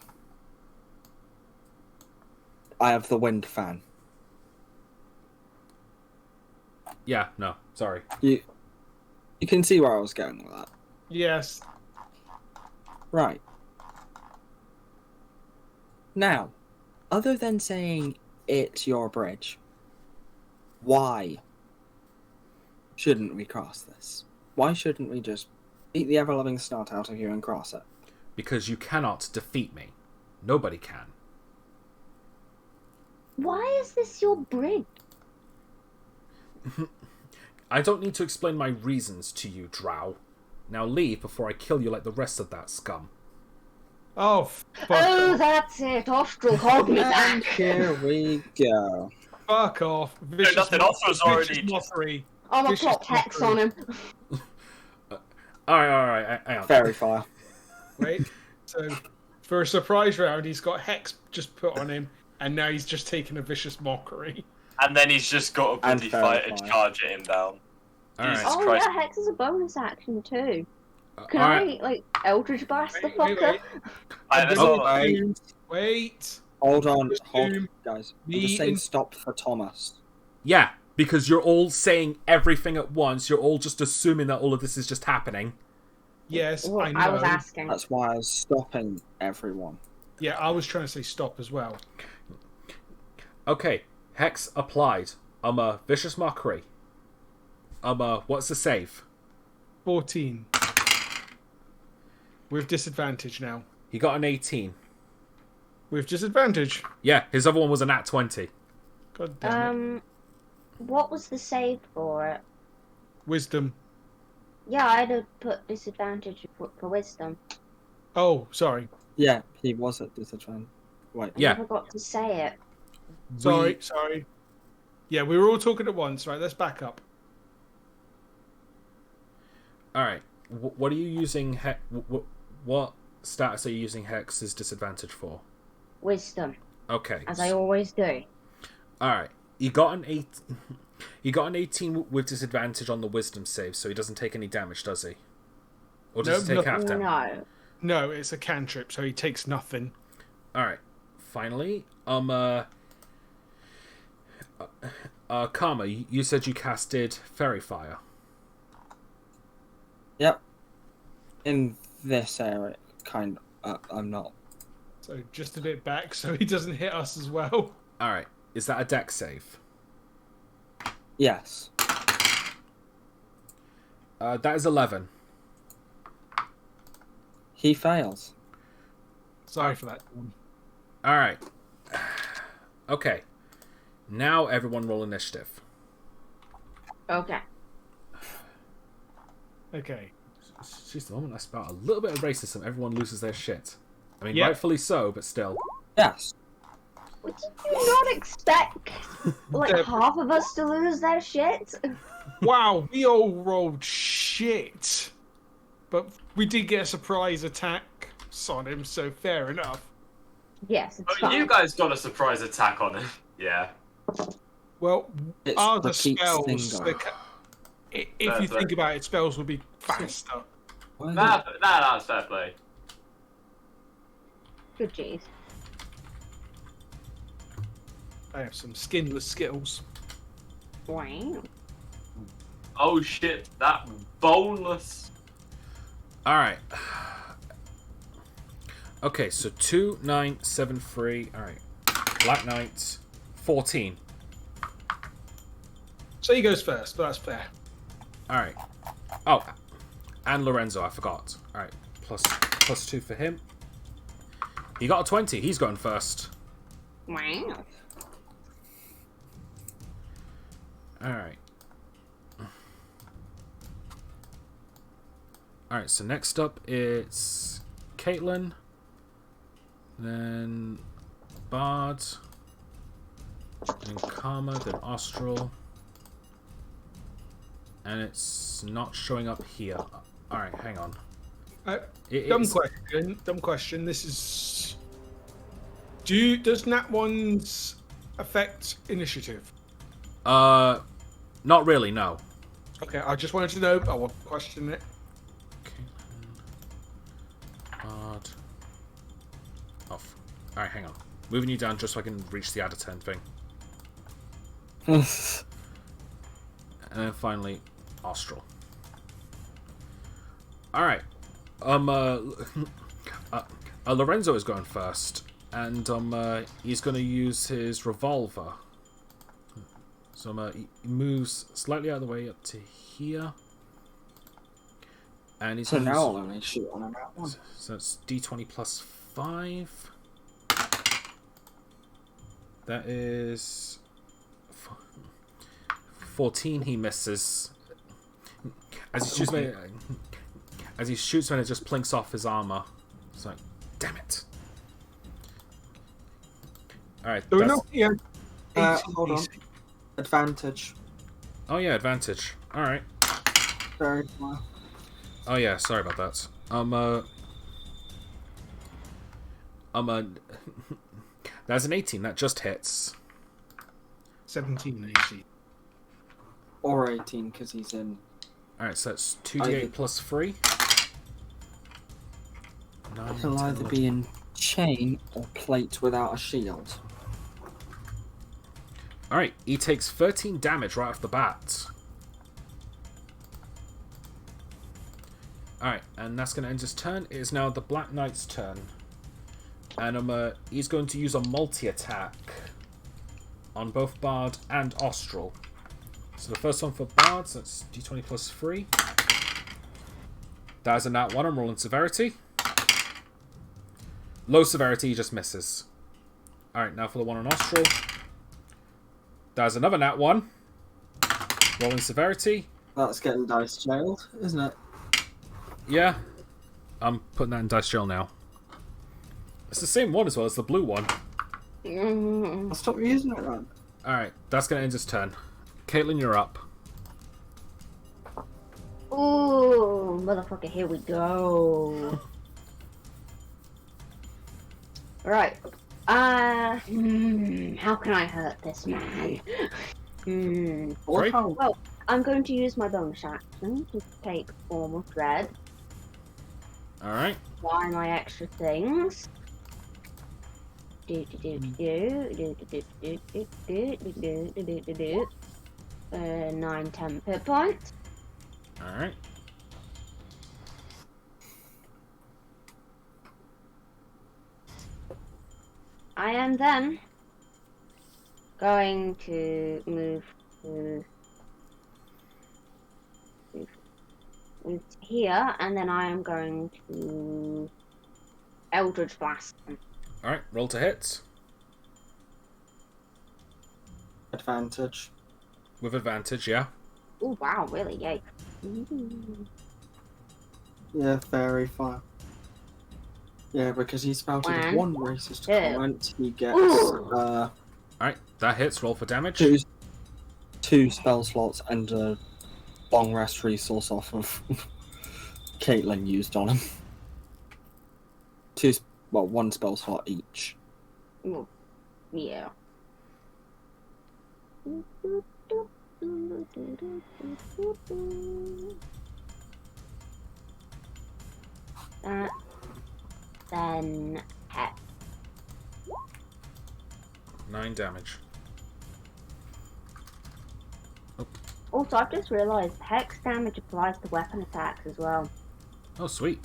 S5: have the wind fan.
S2: Yeah, no, sorry.
S5: You can see where I was going with that.
S3: Yes.
S5: Right. Now, other than saying it's your bridge, why shouldn't we cross this? Why shouldn't we just beat the ever-loving snot out of you and cross it?
S2: Because you cannot defeat me. Nobody can.
S7: Why is this your bridge?
S2: I don't need to explain my reasons to you, Drow. Now leave before I kill you like the rest of that scum.
S3: Oh, fuck
S7: Oh,
S3: off.
S7: that's it. Austral called me that.
S5: And here we go.
S3: Fuck off. Vicious
S8: nothing else was already
S3: vicious mockery.
S7: I'm a
S3: Vicious
S7: plot hex on him.
S2: Alright, hang on.
S5: Fairy fire.
S3: Wait. So, for a surprise round, he's got Hex just put on him, and now he's just taken a vicious mockery.
S8: And then he's just got a
S5: And
S8: bloody fight and
S5: fire.
S8: charge at him down.
S2: Alright.
S8: Jesus
S7: Oh
S8: Christ.
S7: yeah, hex is a bonus action too. Can
S2: Alright.
S7: I Eldritch Blast the
S3: Wait,
S7: fucker?
S3: wait.
S8: Alright, let's
S3: Oh,
S8: all-
S5: Wait,
S3: Wait.
S5: hold on,
S3: Costume,
S5: guys. I'm
S3: me
S5: just saying
S3: and-
S5: stop for Thomas.
S2: Yeah, because you're all saying everything at once. You're all just assuming that all of this is just happening.
S3: Yes,
S7: Well,
S3: I know.
S7: I was asking.
S5: That's why I was stopping everyone.
S3: Yeah, I was trying to say stop as well.
S2: Okay, Hex applied. Vicious Mockery. What's the save?
S3: 14. With disadvantage now.
S2: He got an 18.
S3: With disadvantage.
S2: Yeah, his other one was a nat 20.
S3: God damn it.
S7: What was the save for it?
S3: Wisdom.
S7: Yeah, I'd have put disadvantage for wisdom.
S3: Oh, sorry.
S5: Yeah, he was at disadvantage. Wait.
S7: I
S2: Yeah.
S7: never got to say it.
S3: Sorry. Yeah, we were all talking at once, right? Let's back up.
S2: Alright, what are you using what status are you using Hex's disadvantage for?
S7: Wisdom,
S2: Okay.
S7: as I always do.
S2: Alright, he got an 8. He got an 18 with disadvantage on the wisdom save, so he doesn't take any damage, does he? Or does he
S3: No,
S2: take half damage?
S7: No.
S3: No, it's a cantrip, so he takes nothing.
S2: Alright, finally, Karma, you said you casted Fairy Fire.
S5: Yep. In this area, kind of. I'm not.
S3: So just a bit back so he doesn't hit us as well.
S2: Alright, is that a dex save?
S5: Yes.
S2: That is 11.
S5: He fails.
S3: Sorry for that.
S2: Alright. Okay. Now everyone roll initiative.
S7: Okay.
S3: Okay.
S2: Jeez, the moment I spout a little bit of racism, everyone loses their shit. I mean,
S3: Yeah.
S2: rightfully so, but still.
S5: Yes.
S7: Would you not expect, like, half of us to lose their shit?
S3: Wow, we all rolled shit. But we did get a surprise attack on him, so fair enough.
S7: Yes, it's
S8: Oh,
S7: fine.
S8: you guys got a surprise attack on him. Yeah.
S3: Well,
S5: It's
S3: are
S5: the
S3: the
S5: Pete
S3: spells...
S5: Stinger.
S3: they if you think about it, spells will be faster.
S8: Nah, that's fair play.
S7: Good jeez.
S3: I have some skinless skills.
S7: Wow.
S8: Oh shit, that boneless.
S2: Alright. Okay, so 2, 9, 7, 3. Alright. Black Knight, 14.
S3: So he goes first, but that's fair.
S2: Alright. Oh, and Lorenzo, I forgot. Alright, plus 2 for him. He got a 20. He's going first.
S4: Wow.
S2: Alright. Alright, so next up it's Caitlin. Then Bard. Then Karma, then Austral. And it's not showing up here. Alright, hang on.
S3: Dumb question. This is. Does Nat ones affect initiative?
S2: Not really, no.
S3: Okay, I just wanted to know. I want to question it.
S2: Bard. Off. Alright, hang on. Moving you down just so I can reach the out of 10 thing. And then finally, Austral. Alright. Lorenzo is going first. And he's going to use his revolver. So he moves slightly out of the way up to here. And he's
S5: So
S2: gonna
S5: now
S2: use-
S5: I'll only shoot on about one.
S2: So that's D20 plus 5. That is 14. He misses. As he shoots when it just plinks off his armor. It's like, damn it. Alright.
S3: Do we know? Yeah.
S5: Hold on. Advantage.
S2: Oh yeah, advantage. Alright.
S5: Very well.
S2: Oh yeah, sorry about that. That's an 18. That just hits.
S3: 17 AC.
S5: Or 18, because he's in.
S2: Alright, so that's 2d8 plus 3.
S5: He'll either be in chain or plate without a shield.
S2: Alright, he takes 13 damage right off the bat. Alright, and that's going to end his turn. It is now the Black Knight's turn. And he's going to use a multi-attack on both Bard and Austral. So the first one for Bard, so that's d20 plus 3. That is a nat 1. I'm rolling severity. Low severity, he just misses. Alright, now for the one on Austral. That is another nat 1. Rolling severity.
S5: That's getting dice jailed, isn't it?
S2: Yeah. I'm putting that in dice jail now. It's the same one as well as the blue one.
S5: I'll stop using it then.
S2: Alright, that's going to end his turn. Caitlin, you're up.
S7: Ooh, motherfucker, here we go. Right. How can I hurt this man?
S2: Right.
S7: Well, I'm going to use my bonus action to take form of dread.
S2: Alright.
S7: Buy my extra things. 9 10 hit points.
S2: Alright.
S7: I am then going to move to here, and then I am going to Eldritch Blast.
S2: Alright, roll to hit.
S5: Advantage.
S2: With advantage, yeah.
S7: Oh wow, really? Yay.
S5: Yeah, very fine. Yeah, because he spouted one racist comment, he gets
S2: Alright, that hits. Roll for damage.
S5: two spell slots and a long rest resource off of Caitlin used on him. One spell slot each.
S7: Ooh, yeah. That then hex.
S2: 9 damage.
S7: Also, I've just realised hex damage applies to weapon attacks as well.
S2: Oh, sweet.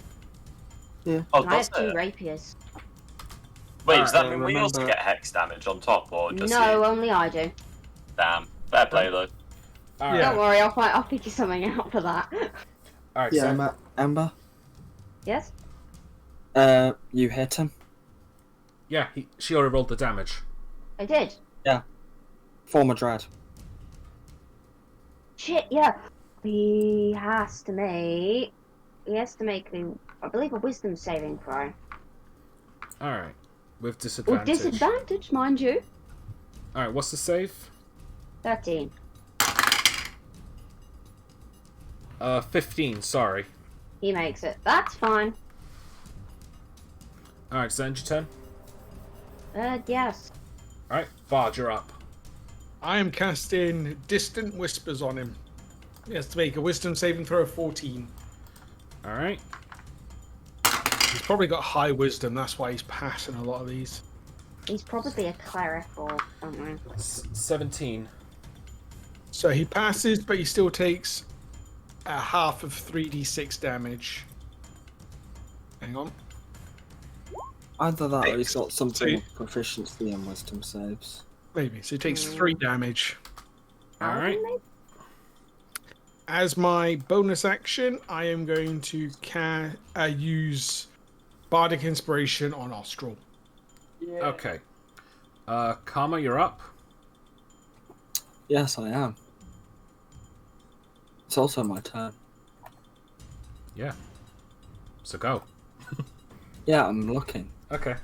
S5: Yeah.
S8: Oh,
S7: And I
S8: does
S7: have 2
S8: it?
S7: rapiers.
S8: Wait,
S2: Alright,
S8: does that mean we
S5: remember-
S8: also get hex damage on top, or just
S7: No,
S8: he?
S7: only I do.
S8: Damn. Fair play, though.
S2: Alright.
S3: Yeah.
S7: Don't worry, I'll figure something out for that.
S2: Alright,
S5: Yeah,
S2: so
S5: Amber.
S7: Yes?
S5: You hit him.
S2: yeah, she already rolled the damage.
S7: I did.
S5: Former dread.
S7: Shit, yeah. He has to make... He has to make, I believe, a wisdom saving throw.
S2: Alright. With
S7: With
S2: disadvantage.
S7: disadvantage, mind you.
S2: Alright, what's the save?
S7: 13.
S2: 15, sorry.
S7: He makes it. That's fine.
S2: Alright, so end your turn.
S7: Yes.
S2: Alright, Bard, you're up.
S3: I am casting Distant Whispers on him. He has to make a wisdom saving throw of 14.
S2: Alright.
S3: He's probably got high wisdom, that's why he's passing a lot of these.
S7: He's probably a cleric or something.
S2: 17.
S3: So he passes, but he still takes a half of 3d6 damage. Hang on.
S5: Either that or he's got some sort
S3: See?
S5: of proficiency in wisdom saves.
S3: Maybe. So he takes 3 damage.
S2: Alright.
S3: As my bonus action, I am going to use Bardic Inspiration on Austral.
S2: Okay. Karma, you're up.
S5: Yes, I am. It's also my turn.
S2: Yeah. So go.
S5: Yeah, I'm looking.
S2: Okay.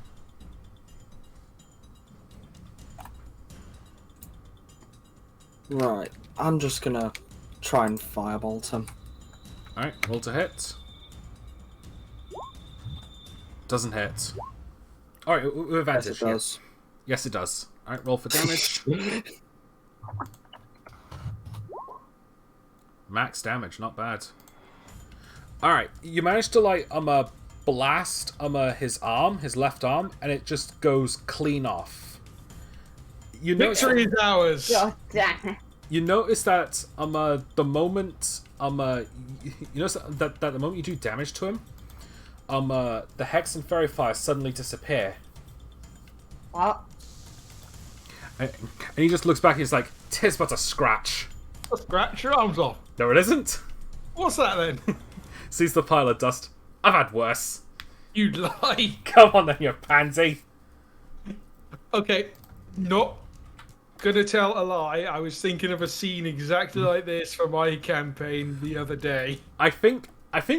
S5: Right, I'm just gonna try and firebolt him.
S2: Alright, roll to hit. Doesn't hit. Alright, with advantage.
S5: Yes, it does.
S2: Yes, it does. Alright, roll for damage. Max damage, not bad. Alright, you managed to blast his arm, his left arm, and it just goes clean off. You notice,
S3: Victory is ours!
S7: God damn it.
S2: you notice that the moment you notice that the moment you do damage to him, the hex and fairy fire suddenly disappear.
S7: What?
S2: And he just looks back and he's like, "'Tis but a scratch."
S3: Scratch your arms off.
S2: No, it isn't.
S3: What's that then?
S2: Sees the pile of dust. I've had worse.
S3: You lie.
S2: Come on then, you pansy.
S3: Okay, not gonna tell a lie. I was thinking of a scene exactly like this for my campaign the other day.
S2: I think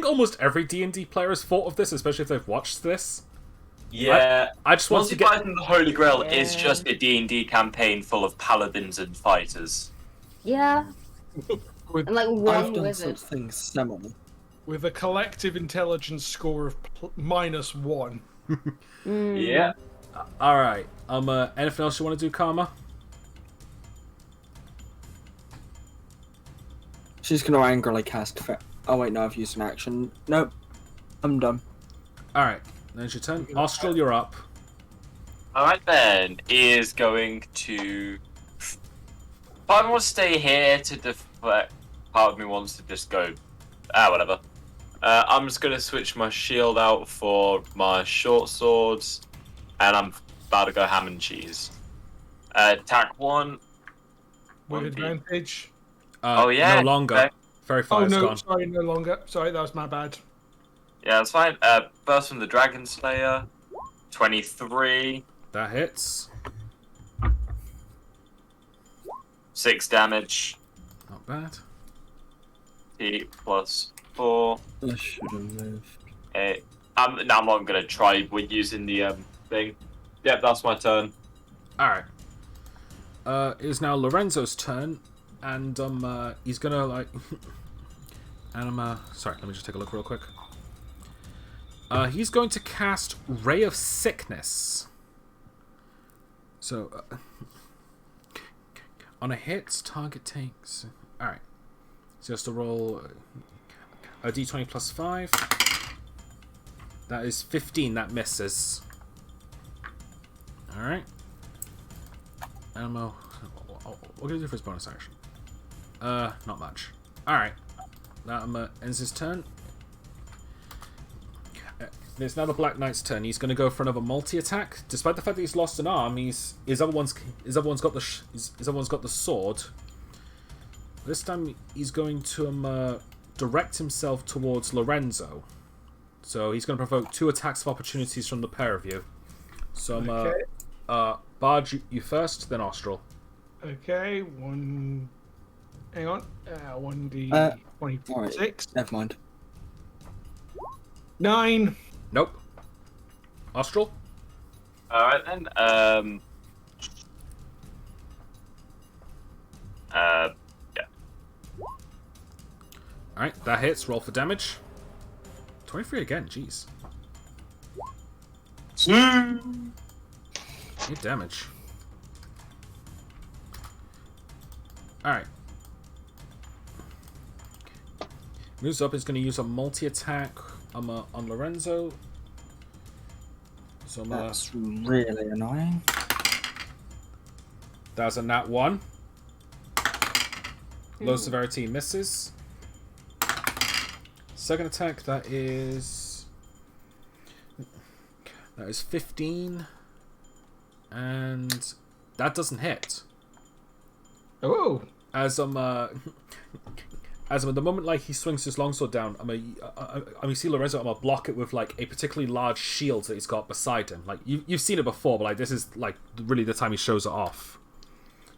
S2: almost every D&D player has thought of this, especially if they've watched this.
S8: Yeah.
S2: I just want
S8: Monty
S2: to get.
S8: Python and the Holy Grail is
S7: Yeah.
S8: just a D&D campaign full of paladins and fighters.
S7: Yeah.
S3: With,
S7: And like
S5: I've
S7: one
S5: done
S7: wizard.
S5: something similar.
S3: with a collective intelligence score of -1.
S8: Yeah.
S2: All right. Anything else you want to do, Karma?
S5: She's gonna angrily cast oh wait, no, I've used an action. Nope. I'm done.
S2: All right. Then it's your turn. Austral, you're up.
S8: Alright then, is going to... Part of me wants to stay here to deflect. Part of me wants to just go... whatever. I'm just going to switch my shield out for my short swords. And I'm about to go ham and cheese. Attack 1.
S3: With
S8: 1d.
S3: advantage.
S8: Oh, yeah,
S2: No longer.
S8: okay.
S2: Fairy
S3: Oh
S2: fire's
S3: no,
S2: gone.
S3: sorry, no longer. Sorry, that was my bad.
S8: Yeah, that's fine. First from the Dragon Slayer. 23.
S2: That hits.
S8: 6 damage.
S2: Not bad.
S8: T plus 4.
S5: I should have moved.
S8: 8. I'm not going to try with using the thing. Yep, that's my turn.
S2: All right. It is now Lorenzo's turn, and he's gonna like. And sorry. Let me just take a look real quick. He's going to cast Ray of Sickness. So, on a hit, target takes. All right. So just to roll a d20 plus 5. That is 15. That misses. All right. What can he do for his bonus action? Not much. All right. That ends his turn. It's now the Black Knight's turn. He's going to go for another multi-attack. Despite the fact that he's lost an arm, his other one's got the sword. This time he's going to direct himself towards Lorenzo. So he's going to provoke 2 attacks of opportunities from the pair of you. So Bard, you first, then Austral.
S3: Okay, one. Hang on. 1d 26.
S5: Right, never mind.
S3: 9.
S2: Nope. Austral?
S8: Alright then. Yeah.
S2: Alright, that hits. Roll for damage. 23 again, jeez. 8 damage. Alright. Moves up is going to use a multi-attack on Lorenzo. So
S5: That's really annoying.
S2: That's a nat 1. Low severity misses. Second attack, that is 15. And that doesn't hit.
S3: Oh.
S2: As the moment like he swings his longsword down, you see Lorenzo block it with like a particularly large shield that he's got beside him. Like you've seen it before, but like this is like really the time he shows it off.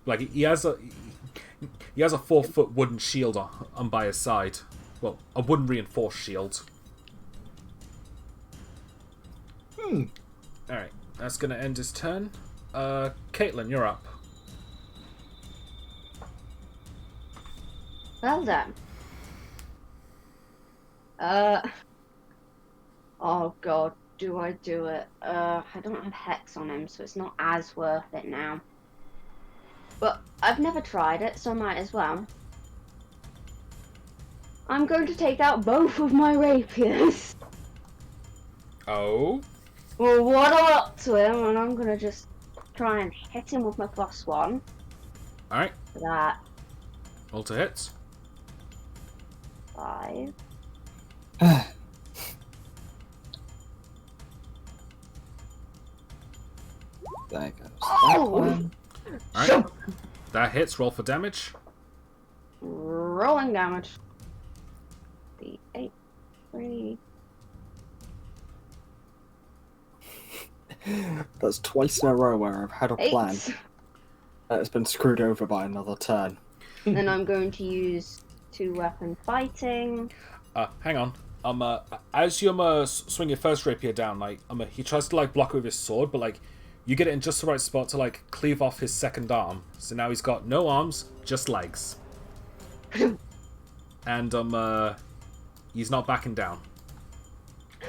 S2: Like he has a 4-foot wooden shield on by his side. Well, a wooden reinforced shield. Alright, that's gonna end his turn. Caitlin, you're up.
S7: Well done. Oh god, do I do it? I don't have Hex on him, so it's not as worth it now. But I've never tried it, so I might as well. I'm going to take out both of my rapiers.
S2: Oh?
S7: We'll waddle up to him, and I'm gonna just try and hit him with my +1.
S2: Alright.
S7: For that.
S2: Roll to hit.
S7: 5.
S5: There goes.
S7: Oh!
S2: Alright. That hits. Roll for damage.
S7: Rolling damage. The 8, 3.
S5: That's twice in a row where I've had a
S7: 8.
S5: plan that has been screwed over by another turn.
S7: Then I'm going to use 2-weapon fighting.
S2: Hang on. As you swing your first rapier down, like he tries to like block it with his sword, but like you get it in just the right spot to like cleave off his second arm. So now he's got no arms, just legs. And he's not backing down.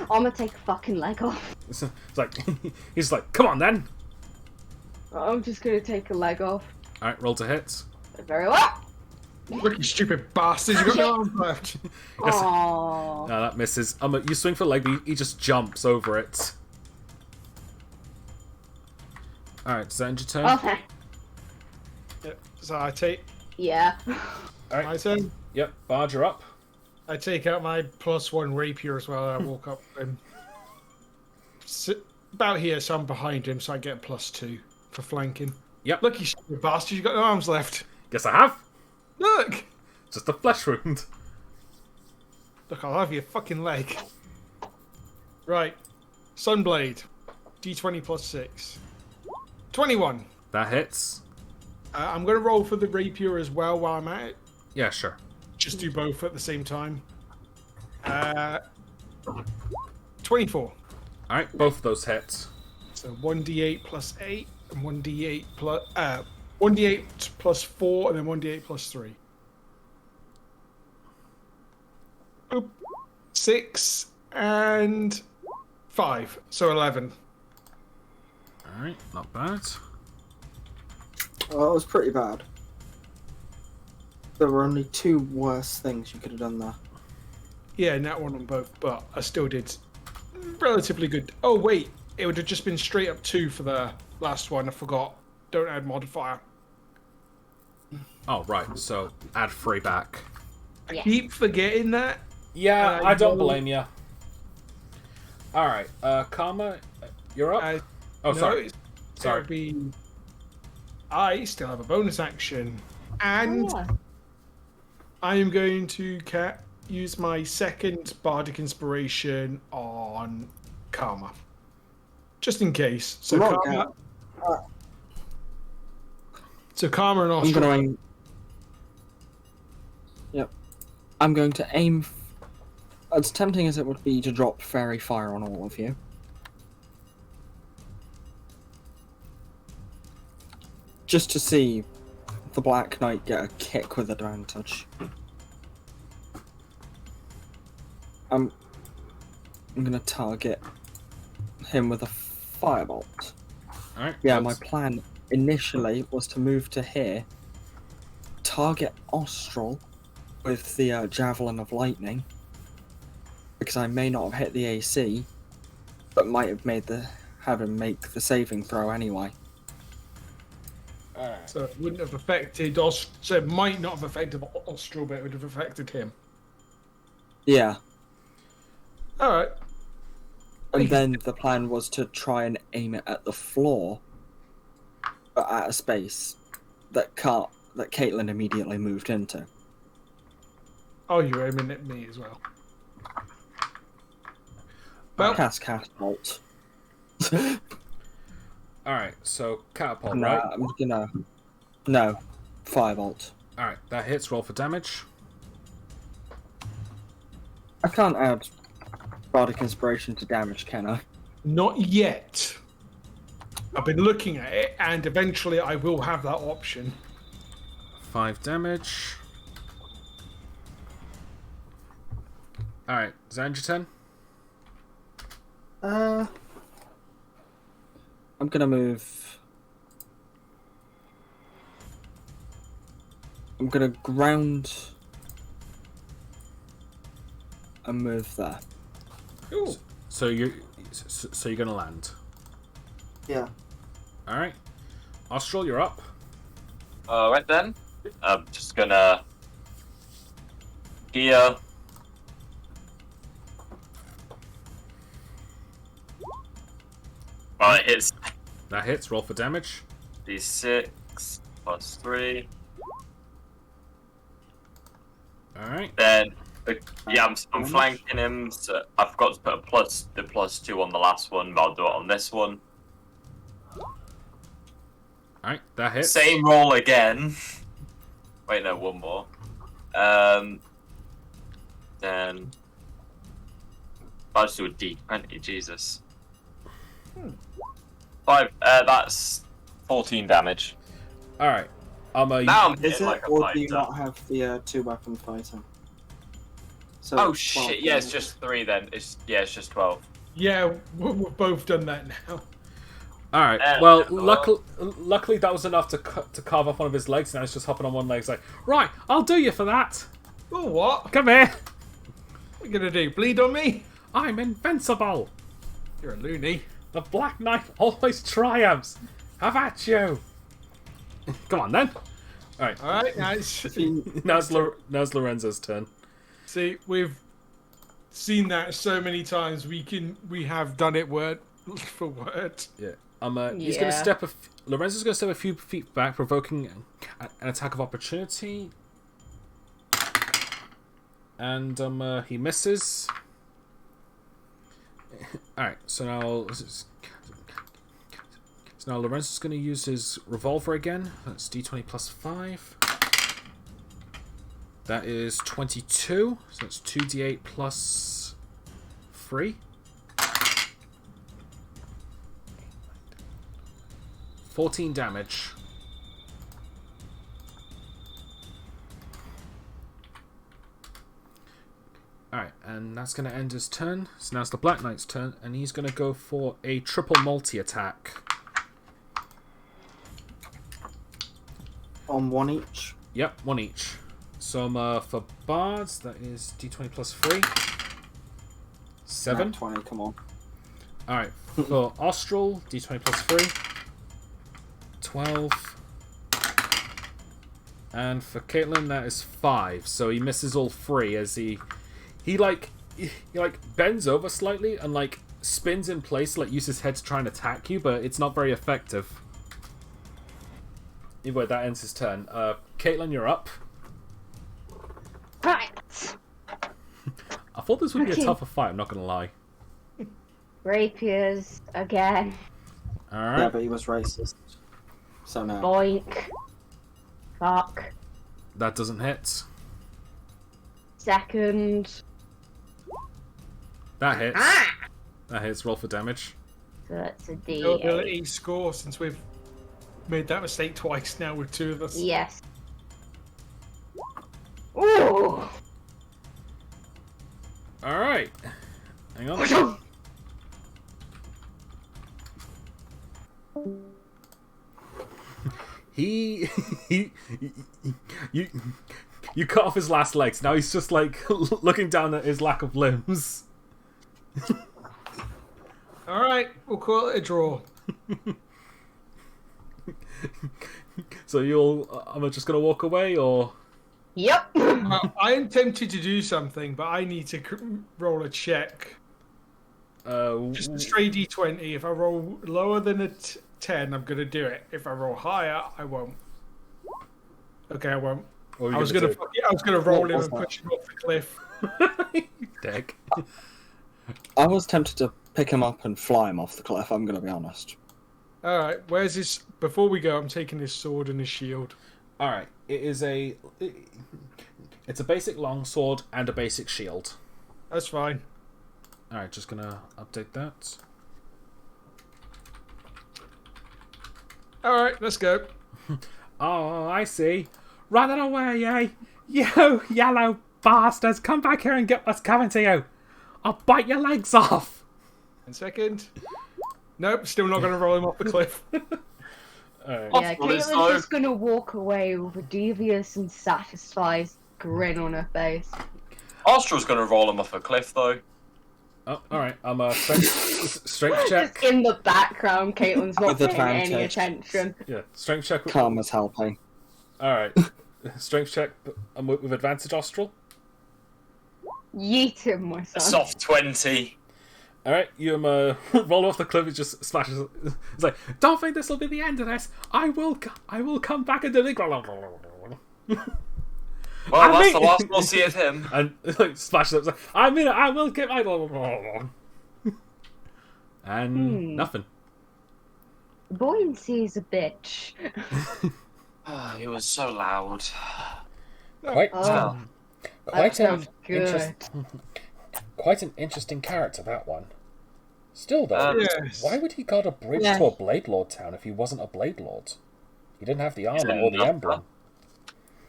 S7: I'm gonna take a fucking leg off.
S2: It's like he's like, come on then.
S7: I'm just gonna take a leg off.
S2: All right, roll to hit.
S7: Very well.
S3: Look, you stupid bastards! You got no arms left.
S7: Aww.
S2: No, that misses. You swing for the leg, but he just jumps over it. All right, does that end your turn?
S7: Okay.
S3: Yep. So I take
S7: Yeah.
S2: All right.
S3: my turn.
S2: Yep, Bard, you're up.
S3: I take out my +1 rapier as well. And I walk up and sit about here, so I'm behind him, so I get +2 for flanking.
S2: Yep.
S3: Look, you stupid bastard! You got no arms left.
S2: Guess I have.
S3: Look.
S2: Just a flesh wound.
S3: Look, I'll have your fucking leg. Right. Sunblade. D20 +6. 21.
S2: That hits.
S3: I'm going to roll for the rapier as well while I'm at it.
S2: Yeah, sure.
S3: Just do both at the same time. 24.
S2: All right, both of those hits.
S3: So 1d8 +8 and 1d8 plus 1d8 +4 and then 1d8 +3. Oop. 6 and 5, so 11.
S2: All right, not bad.
S5: Well, that was pretty bad. There were only 2 worse things you could have done there.
S3: Yeah, nat 1 on both, but I still did relatively good. Oh wait, it would have just been straight up 2 for the last one. I forgot. Don't add modifier.
S2: Oh, right. So add 3 back.
S3: I keep forgetting that.
S2: Yeah, I don't blame you. All right, Karma, you're up. Oh,
S3: No,
S2: sorry.
S3: it's
S2: Sorry.
S3: gotta be. I still have a bonus action, and
S7: Oh, yeah.
S3: I am going to use my second bardic inspiration on Karma, just in case. So
S5: I'm not
S3: Karma,
S5: gonna-
S3: Karma and
S5: I'm
S3: Austral.
S5: going. Yep. I'm going to aim. As tempting as it would be to drop fairy fire on all of you. Just to see the Black Knight get a kick with advantage. I'm gonna target him with a firebolt.
S2: All right.
S5: Yeah, my plan initially was to move to here, target Austral with the Javelin of Lightning, because I may not have hit the AC, but might have had him make the saving throw anyway.
S3: So it wouldn't have affected So it might not have affected Austral, but it would have affected him.
S5: Yeah,
S3: All right.
S5: and then the plan was to try and aim it at the floor, but at a space that Caitlin immediately moved into.
S3: Oh, you're aiming at me as well. Well,
S5: Cast catapult.
S2: All right. So catapult,
S5: No,
S2: right?
S5: I'm gonna. No, firebolt.
S2: All right. That hits. Roll for damage.
S5: I can't add bardic inspiration to damage, can I?
S3: not yet. I've been looking at it, and eventually I will have that option.
S2: 5 damage. Alright, is that your turn?
S5: I'm gonna move. I'm gonna ground and move there.
S3: Ooh.
S2: So you're gonna land.
S5: Yeah.
S2: Alright. Austral, you're up.
S8: Right then. I'm just gonna gear. Well, it hits
S2: That hits, roll for damage.
S8: D6 plus 3.
S2: Alright.
S8: Then, I'm flanking him, so I forgot to put the +2 on the last one, but I'll do it on this one.
S2: Alright, that hits.
S8: Same roll again. Wait, no, one more. Then I'll just do a D20, Jesus. 5, that's 14 damage.
S2: Alright.
S8: Now I'm
S5: Is
S8: hitting
S5: it,
S8: like a
S5: or do you
S8: fighter.
S5: not have the two-weapon fighter? So
S8: Oh
S5: 12
S8: shit, yeah, it's
S5: damage.
S8: just 3 then. It's just 12.
S3: Yeah, we've both done that now.
S2: Alright,
S8: Yeah,
S2: well,
S8: yeah,
S2: luckily that was enough to carve off one of his legs. Now he's just hopping on one leg. He's like, right, I'll do you for that.
S3: Oh, what?
S2: Come here.
S3: What are you gonna do? Bleed on me?
S2: I'm invincible.
S3: You're a loony.
S2: The Black Knight always triumphs. Have at you. Come on, then. Alright,
S3: All right, nice.
S2: now's Lorenzo's turn.
S3: See, we've seen that so many times. We have done it word for word.
S2: Yeah. He's going to
S4: Yeah.
S2: step. Lorenzo's going to step a few feet back, provoking an attack of opportunity. And he misses. All right. So now Lorenzo's going to use his revolver again. That's D20 plus 5. That is 22. So that's 2d8 plus 3. 14 damage. Alright, and that's going to end his turn. So now it's the Black Knight's turn, and he's going to go for a triple multi-attack.
S5: On one each.
S2: Yep, one each. So for Bards, that is D20 plus 3. 7.
S5: Nat 20, come on.
S2: Alright, for Austral, D20 plus 3. 12. And for Caitlin, that is 5. So he misses all 3 as he bends over slightly and spins in place, like uses his head to try and attack you, but it's not very effective. Anyway, that ends his turn. Caitlin, you're up.
S7: Right.
S2: I thought this would be a
S7: Okay.
S2: tougher fight, I'm not gonna lie.
S7: Rapiers again.
S2: Alright.
S5: Yeah, but he was racist. So no.
S7: Boink. Fuck.
S2: That doesn't hit.
S7: Second.
S2: That hits.
S7: Ah!
S2: That hits. Roll for damage.
S7: So that's a D8.
S3: Ability score, since we've made that mistake twice now with two of us.
S7: Yes. Ooh.
S2: Alright. Hang on. he you cut off his last legs. Now he's just like looking down at his lack of limbs.
S3: All right, we'll call it a draw.
S2: So I'm just gonna walk away, or
S7: Yep.
S3: I am tempted to do something, but I need to roll a check. Just a straight D20. If I roll lower than a 10, I'm gonna do it. If I roll higher, I won't. Okay, I won't.
S2: what are
S3: I
S2: you
S3: was
S2: gonna
S3: gonna roll
S5: What
S3: him
S5: was
S3: and
S5: that?
S3: push him off the cliff.
S2: do? Dick.
S5: I was tempted to pick him up and fly him off the cliff, I'm gonna be honest.
S3: All right, where's his? Before we go, I'm taking his sword and his shield.
S2: All right. It's a basic longsword and a basic shield.
S3: That's fine.
S2: All right, just gonna update that.
S3: All right, let's go.
S2: Oh, I see. Running away, eh? You yellow bastards! Come back here and get what's coming to you. I'll bite your legs off.
S3: And second. Nope, still not gonna roll him off the cliff.
S2: Alright.
S7: Yeah,
S8: Well, it's
S7: Caitlin's
S8: so-
S7: just gonna walk away with a devious and satisfied grin on her face.
S8: Astral's gonna roll him off a cliff, though.
S2: Oh, alright. I'm a strength check.
S7: Just in the background, Caitlin's not
S5: With
S7: paying any
S5: advantage.
S7: attention.
S2: Yeah, strength check.
S5: Karma's helping.
S2: Alright. Strength check with advantage, Austral.
S7: Yeet him, my son.
S8: Soft 20.
S2: Alright, you roll off the cliff. It just splashes. It's like, don't think this will be the end of this. I will come back and do the.
S8: Well,
S2: I
S8: that's
S2: mean-
S8: the last we'll see of him.
S2: And like splashes up. It's like, I will get my. And nothing.
S7: Buoyancy is a bitch.
S8: It was so loud.
S9: Quite,
S7: Oh,
S9: quite
S7: that
S9: an
S7: sounds good.
S9: quite an interesting character, that one. Still though,
S3: Yes.
S9: why would he guard a bridge
S7: Yeah.
S9: to a Blade Lord town if he wasn't a Blade Lord? He didn't have the armor
S8: an
S9: or the
S8: knuckler.
S9: emblem.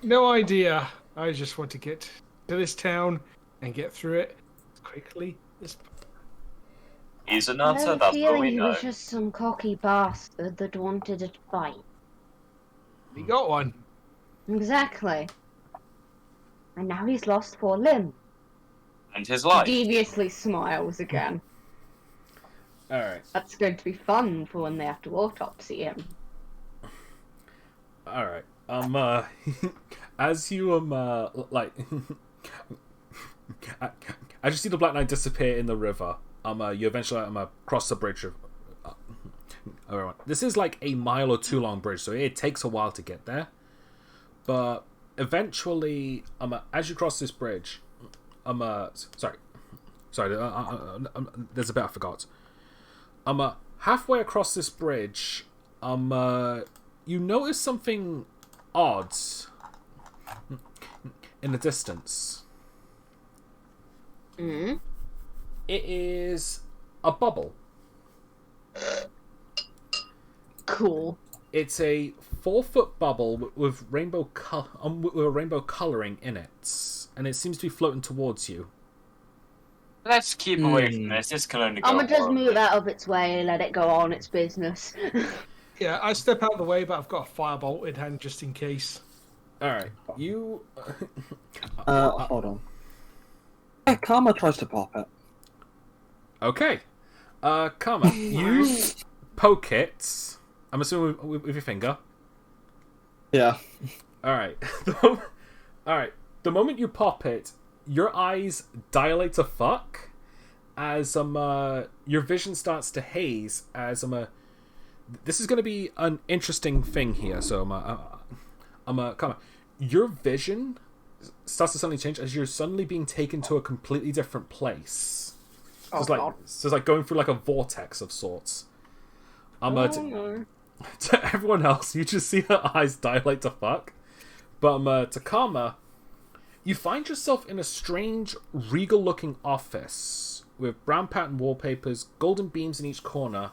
S3: No idea. I just want to get to this town and get through it as quickly as
S8: He's a
S7: I
S8: nutter,
S7: have a
S8: that's all
S7: feeling
S8: we
S7: he
S8: know.
S7: was just some cocky bastard that wanted to fight.
S3: we got one.
S7: Exactly. And now he's lost 4 limbs.
S8: And his life.
S7: Deviously smiles again.
S2: Alright.
S7: That's going to be fun for when they have to autopsy him.
S2: Alright. As you like as you see the Black Knight disappear in the river, you eventually cross the bridge of everyone. This is like a mile or 2 long bridge, so it takes a while to get there. But eventually, as you cross this bridge, sorry, there's a bit I forgot. Halfway across this bridge, you notice something odd in the distance.
S7: Mm.
S2: It is a bubble.
S7: Cool.
S2: It's a 4-foot bubble with rainbow with a rainbow coloring in it, and it seems to be floating towards you.
S8: Let's keep away from this. This can only go
S7: I'm gonna just
S8: horribly.
S7: move out of its way and let it go on its business.
S3: Yeah, I step out of the way, but I've got a firebolt in hand just in case.
S2: All right, you.
S5: Hold on. Yeah, Karma tries to pop it.
S2: Okay, Karma, you poke it. I'm assuming with your finger.
S5: Yeah.
S2: All right. All right. The moment you pop it, your eyes dilate to fuck, as your vision starts to haze as this is going to be an interesting thing here. So come on. Your vision starts to suddenly change as you're suddenly being taken to a completely different place. So it's like going through like a vortex of sorts. To everyone else, you just see her eyes dilate to fuck. But to Karma, you find yourself in a strange, regal-looking office with brown pattern wallpapers, golden beams in each corner,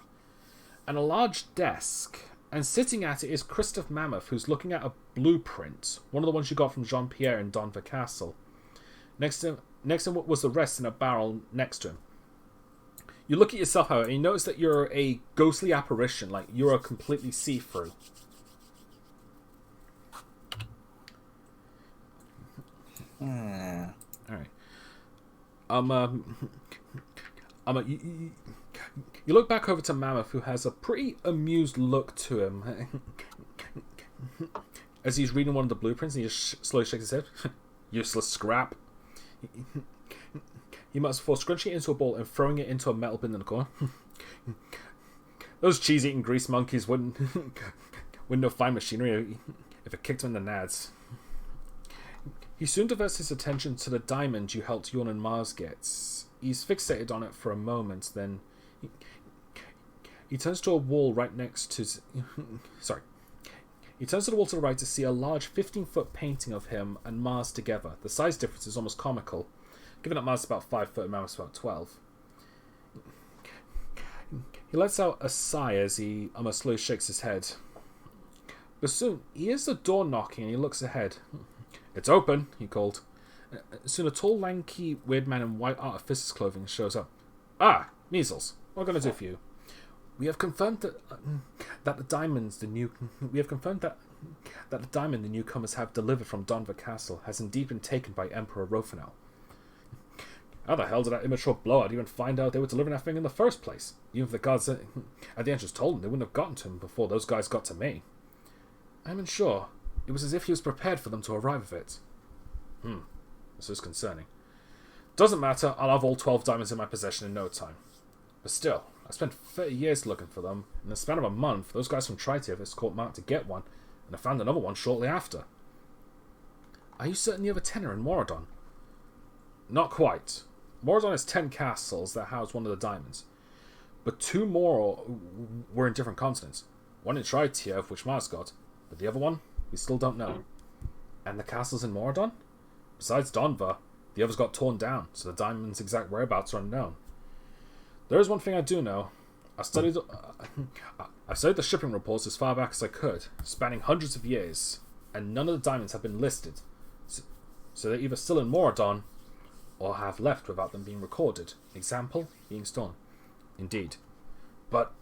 S2: and a large desk. And sitting at it is Christoph Mammoth, who's looking at a blueprint, one of the ones you got from Jean-Pierre in Donver Castle. Next to him was the rest in a barrel next to him. You look at yourself, however, and you notice that you're a ghostly apparition, like you're a completely see-through. Alright. You look back over to Mammoth, who has a pretty amused look to him. As he's reading one of the blueprints, and he just slowly shakes his head. Useless scrap. He must before scrunching it into a ball and throwing it into a metal bin in the corner. Those cheese-eating grease monkeys wouldn't know fine machinery if it kicked them in the nads. He soon diverts his attention to the diamond you helped Yorn and Mars get. He's fixated on it for a moment, then he turns to a wall right next to... Sorry. He turns to the wall to the right to see a large 15-foot painting of him and Mars together. The size difference is almost comical, given that Mars is about 5 foot and Mars is about 12. He lets out a sigh as he almost slowly shakes his head. But soon, he hears the door knocking and he looks ahead. "It's open," he called. Soon a tall, lanky, weird man in white artificer's clothing shows up. "Ah, Measles. What can I do for you?" "We have confirmed that the diamonds the newcomers have delivered from Donver Castle has indeed been taken by Emperor Rofanel." "How the hell did that immature blowout even find out they were delivering that thing in the first place? Even if the guards at the entrance told him, they wouldn't have gotten to him before those guys got to me." "I'm unsure. It was as if he was prepared for them to arrive with it." This is concerning. "Doesn't matter, I'll have all 12 diamonds in my possession in no time. But still, I spent 30 years looking for them. In the span of a month, those guys from Tritius caught Mark to get one, and I found another one shortly after." "Are you certain you have a tenor in Moradon?" "Not quite. Moradon has 10 castles that house one of the diamonds. But 2 more were in different continents. One in Tritius, which Mars got, but the other one, we still don't know." "And the castles in Moradon?" "Besides Donver, the others got torn down, so the diamond's exact whereabouts are unknown. There is one thing I do know. I studied the shipping reports as far back as I could, spanning hundreds of years, and none of the diamonds have been listed. So they're either still in Moradon, or have left without them being recorded. Example, being stolen." "Indeed. But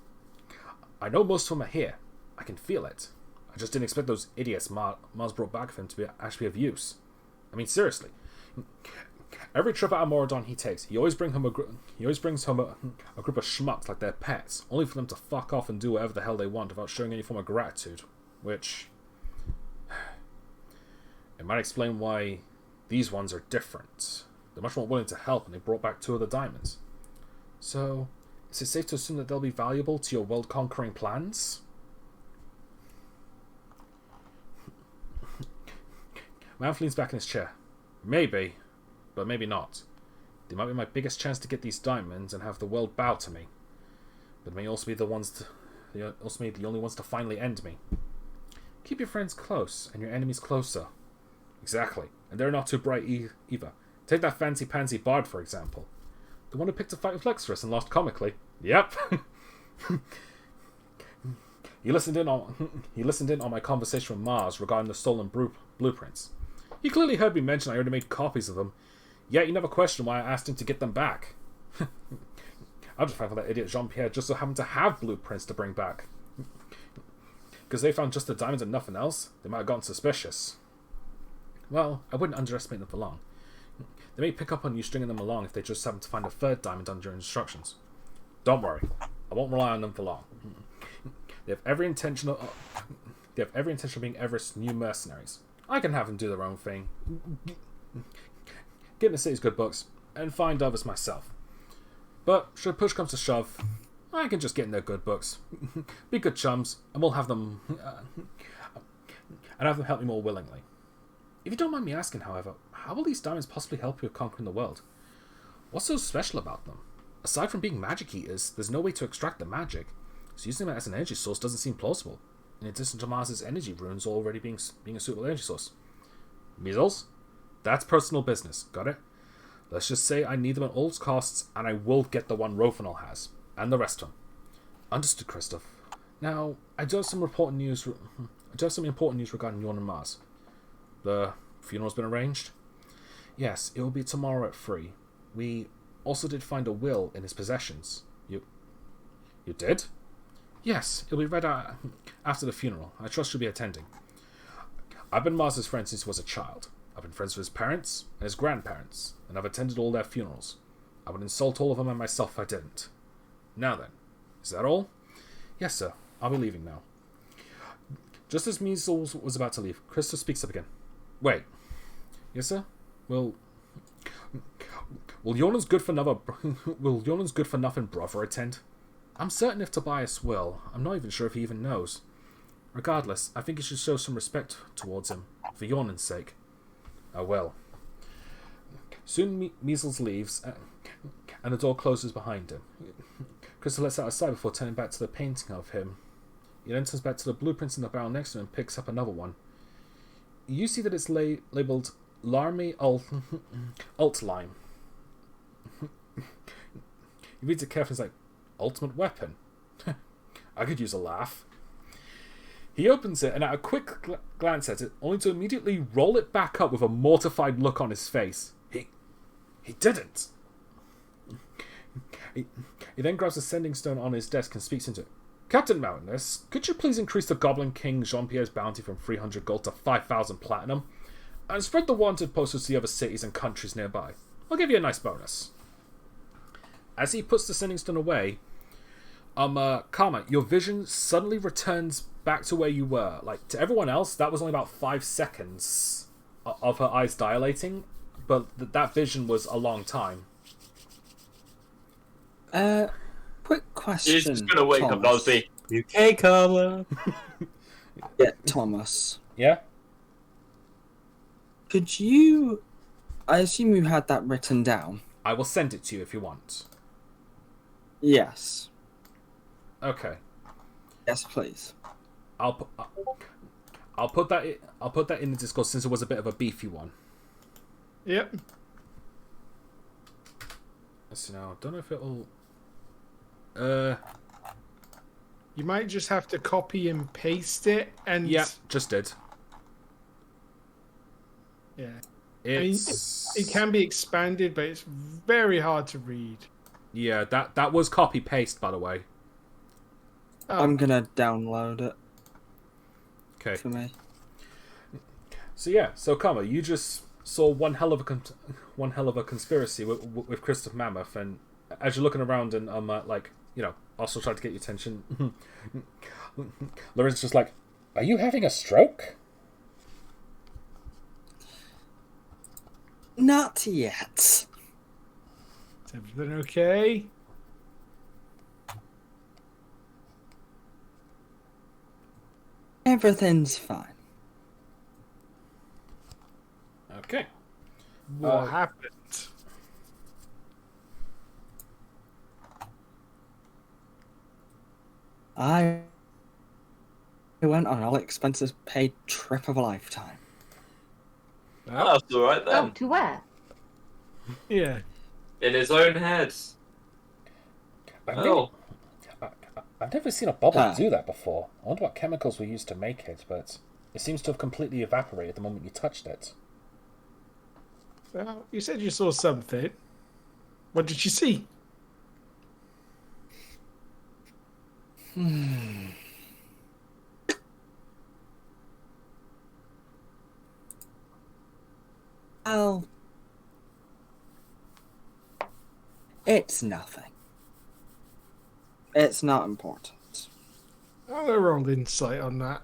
S2: I know most of them are here. I can feel it. I just didn't expect those idiots Mars brought back for him to actually be of use. I mean, seriously. Every trip out of Moradon he takes, he always brings home a group of schmucks like their pets, only for them to fuck off and do whatever the hell they want without showing any form of gratitude. Which... it might explain why these ones are different. They're much more willing to help, and they brought back 2 of the diamonds. So, is it safe to assume that they'll be valuable to your world-conquering plans?" Manf leans back in his chair. "Maybe, but maybe not. They might be my biggest chance to get these diamonds and have the world bow to me. But they may also be the only ones to finally end me. Keep your friends close and your enemies closer." "Exactly, and they're not too bright either. Take that fancy-pansy bard, for example. The one who picked a fight with Lexorus and lost comically." "Yep." He listened in on my conversation with Mars regarding the stolen blueprints. He clearly heard me mention I already made copies of them, yet he never questioned why I asked him to get them back. I'm just thankful that idiot Jean-Pierre just so happened to have blueprints to bring back. Because they found just the diamonds and nothing else, they might have gotten suspicious. Well, I wouldn't underestimate them for long. They may pick up on you stringing them along if they just happen to find a 3rd diamond under your instructions. Don't worry, I won't rely on them for long. They have every intention of being Everest's new mercenaries. I can have them do their own thing, get in the city's good books, and find others myself. But should push comes to shove, I can just get in their good books, be good chums, and we'll have them, and have them help me more willingly. If you don't mind me asking, however, how will these diamonds possibly help you with conquering the world? What's so special about them? Aside from being magic eaters, there's no way to extract the magic, so using them as an energy source doesn't seem plausible. In addition to Mars's energy runes already being a suitable energy source. Measles? That's personal business, got it? Let's just say I need them at all costs, and I will get the one Rofanol has, and the rest of them. Understood, Christoph. Now, I do have some important news regarding Yorn and Mars. The funeral's been arranged? Yes, it will be tomorrow at 3. We also did find a will in his possessions. You did? Yes, it'll be read out after the funeral. I trust you'll be attending. I've been Mars's friend since he was a child. I've been friends with his parents and his grandparents, and I've attended all their funerals. I would insult all of them and myself if I didn't. Now then, is that all? Yes, sir. I'll be leaving now. Just as Measles was about to leave, Christoph speaks up again. Wait. Yes, sir? Will Yonan's good for nothing brother attend? I'm certain if Tobias will. I'm not even sure if he even knows. Regardless, I think you should show some respect towards him, for Yonan's sake. I will. Soon Measles leaves, and the door closes behind him. Crystal lets out a sigh before turning back to the painting of him. He then turns back to the blueprints in the barrel next to him and picks up another one. You see that it's labelled Larmy Alt Lime. He reads it carefully and is like, ultimate weapon? I could use a laugh. He opens it and at a quick glance at it, only to immediately roll it back up with a mortified look on his face. He didn't! He then grabs a sending stone on his desk and speaks into it. Captain Mountainous, could you please increase the Goblin King Jean-Pierre's bounty from 300 gold to 5,000 platinum? And spread the wanted posters to the other cities and countries nearby. I'll give you a nice bonus. As he puts the sending stone away, Karma, your vision suddenly returns back to where you were. Like, to everyone else, that was only about 5 seconds of her eyes dilating, but that vision was a long time.
S5: Quick question.
S8: He's just gonna wake up and
S5: Thomas.
S8: I'll be, UK Karma.
S5: Yeah, Thomas.
S9: Yeah?
S5: Could you... I assume you had that written down.
S2: I will send it to you if you want.
S5: Yes.
S2: Okay.
S5: Yes, please.
S2: I'll put that in the Discord since it was a bit of a beefy one.
S3: Yep.
S2: So now, I don't know if it'll...
S3: You might just have to copy and paste it, and
S2: Yeah, just did.
S3: yeah.
S2: It's...
S3: It can be expanded, but it's very hard to read.
S2: Yeah, that was copy-paste, by the way.
S3: Oh.
S5: I'm gonna download it
S2: Okay.
S5: for me.
S2: So yeah, so Kama, you just saw one hell of a conspiracy with Christoph Mammoth, and as you're looking around and like, you know, also trying to get your attention,
S9: Loren's just like, are you having a stroke?
S5: Not yet.
S3: Is everything okay?
S5: Everything's fine.
S2: okay.
S3: What happened?
S5: I went on an all-expenses paid trip of a lifetime.
S8: Oh, that's alright
S7: Oh,
S8: then.
S7: to where?
S3: Yeah.
S8: In his own head. Oh.
S9: I've never seen a bubble
S5: Ah.
S9: do that before. I wonder what chemicals were used to make it, but it seems to have completely evaporated the moment you touched it.
S3: Well, you said you saw something. What did you see?
S5: Well, it's nothing. It's not important.
S3: I'll roll insight on that.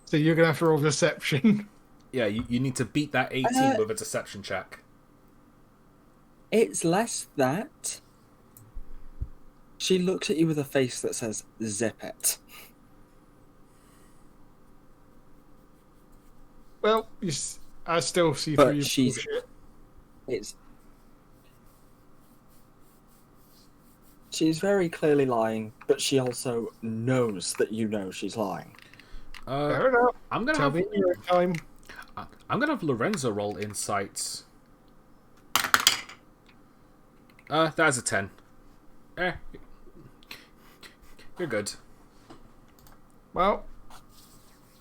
S3: So you're gonna have to roll deception.
S2: Yeah, you need to beat that 18 with a deception check.
S5: It's less that. She looks at you with a face that says, zip it.
S3: Well, I still see
S5: But
S3: through your
S5: she's-
S3: bullshit.
S5: She's very clearly lying, but she also knows that you know she's lying.
S3: Fair enough.
S2: I'm gonna
S3: Tell
S2: have
S3: me in your own time.
S2: I'm gonna have Lorenzo roll insights. That's a 10. You're good.
S3: Well,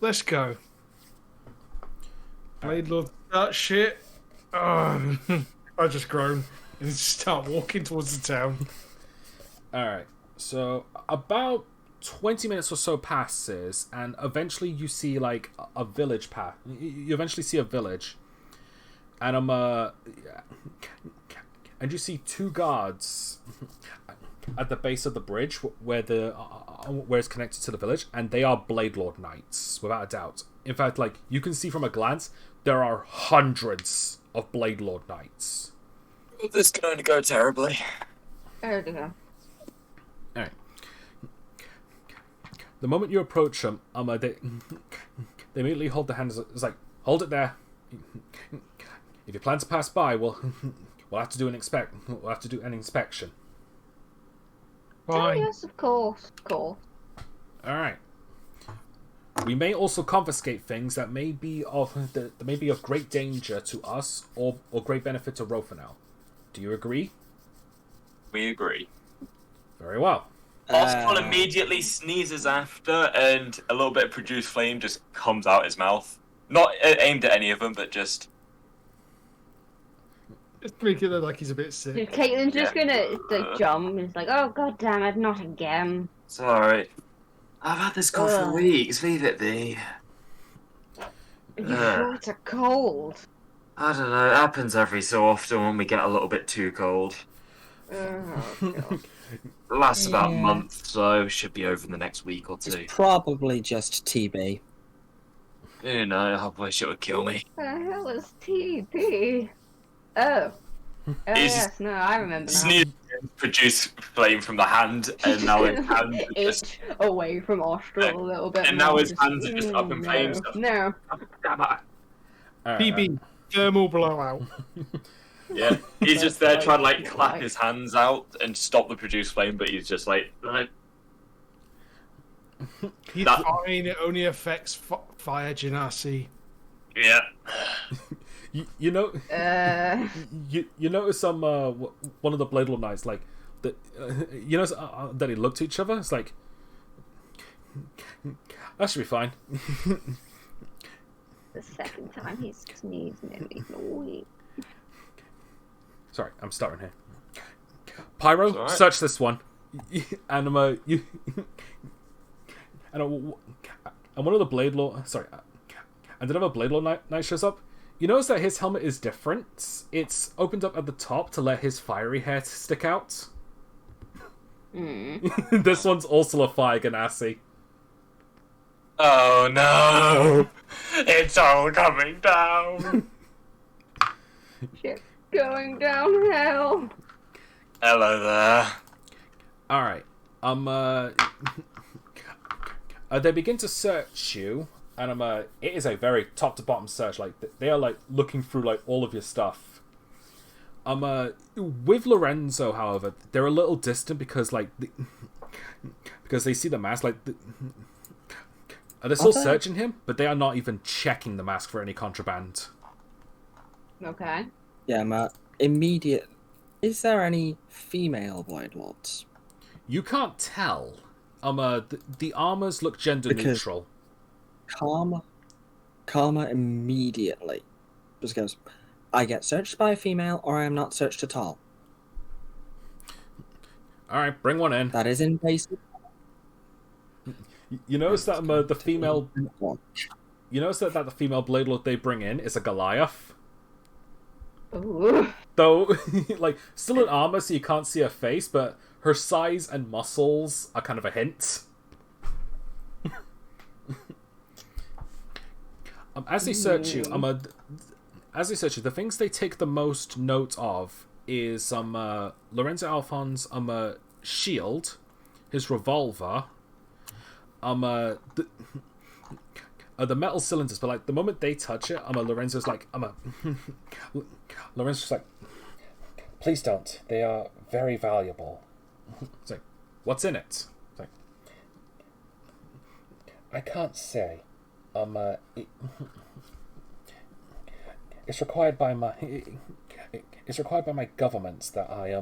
S3: let's go. Blade Lord, that shit. I just groan and start walking towards the town.
S2: Alright, so about 20 minutes or so passes, and eventually you see, like, a village path. You eventually see a village. And and you see 2 guards at the base of the bridge where it's connected to the village, and they are Blade Lord Knights, without a doubt. In fact, like, you can see from a glance, there are hundreds of Blade Lord Knights.
S8: This can only go terribly.
S7: There we go.
S2: Alright. The moment you approach them, they immediately hold their hands. It's like, hold it there. If you plan to pass by, we'll have to do an inspection.
S7: Oh,
S3: Fine.
S7: yes, of course.
S2: All right. We may also confiscate things that may be of great danger to us or great benefit to Rofanel. Do you agree?
S8: We agree.
S2: Very well.
S8: Oswald immediately sneezes after, and a little bit of produced flame just comes out his mouth. Not aimed at any of them, but just...
S3: Just make it look like he's a bit sick.
S7: Caitlin's just
S8: Yeah.
S7: gonna like jump and it's like, oh god damn it, not again.
S8: Sorry. I've had this cough for
S7: Ugh.
S8: weeks, leave it be.
S7: Are you sure it's a cold?
S8: I don't know, it happens every so often when we get a little bit too cold.
S7: Oh, God.
S8: It lasts about a
S5: Yeah.
S8: month, so it should be over in the next week or two.
S5: It's probably just TB.
S8: You know, I wish it would kill me.
S7: The hell is TP? Oh. Oh
S8: He's
S7: yes, no, I remember now.
S8: Sneeze produce flame from the hand, and now his hand is just...
S7: Itch away from Austral a little bit.
S8: And now
S7: more,
S8: his
S7: just,
S8: hands are just up in flames.
S7: No.
S8: Damn it.
S3: PB, thermal blowout.
S8: Yeah, he's just there trying to like
S7: Like-
S8: clap his hands out and stop the produced flame, but he's just like
S3: He's
S8: That-
S3: fine, it only affects fire genasi.
S8: yeah.
S2: You know,
S7: Uh,
S2: you notice one of the Blade Lord Knights, like, you know that they look to each other. It's like, that should be fine.
S7: the second time he's sneezed nearly a week.
S2: Sorry, I'm starting here. Pyro,
S8: It's all right.
S2: search this one, and you, and one of the Blade Lord, sorry, and another Blade Lord Knight shows up. You notice that his helmet is different. It's opened up at the top to let his fiery hair stick out. This one's also a fire ganassi.
S8: Oh no! It's all coming down.
S7: Shit, going downhill.
S8: Hello there.
S2: All right. They begin to search you, and it is a very top to bottom search. Like, they are like looking through like all of your stuff. With Lorenzo, however, they're a little distant because like because they see the mask. Like, they're still
S5: Okay.
S2: searching him, but they are not even checking the mask for any contraband.
S7: Okay.
S5: Yeah, Matt. Immediate. Is there any female Blade Lords?
S2: You can't tell. The armors look gender
S5: Because-
S2: neutral.
S5: Karma immediately just goes, I get searched by a female or I am not searched at all.
S2: All right, bring one in.
S5: That is in basic.
S2: You notice that the female. You notice that the female Blade Lord they bring in is a Goliath.
S7: Ooh.
S2: Though, like, still in armor, so you can't see her face, but her size and muscles are kind of a hint. As they search you, the things they take the most note of is Lorenzo Alphon's shield, his revolver, the metal cylinders. But like the moment they touch it, Lorenzo's like, Lorenzo's like,
S9: Please don't. They are very valuable.
S2: It's like, what's in it? It's like,
S9: I can't say. It's required by my government that I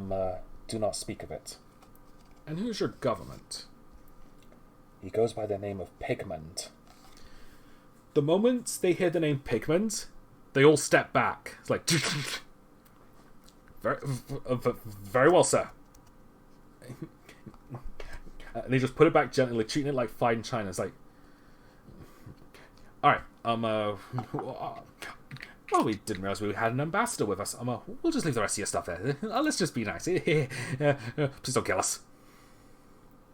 S9: do not speak of it.
S2: and who's your government?
S9: He goes by the name of Pigment.
S2: The moment they hear the name Pigment, they all step back. It's like, very well, sir. And they just put it back gently, treating it like fine china. It's like, all right, well, we didn't realize we had an ambassador with us. We'll just leave the rest of your stuff there. Let's just be nice. Please don't kill us.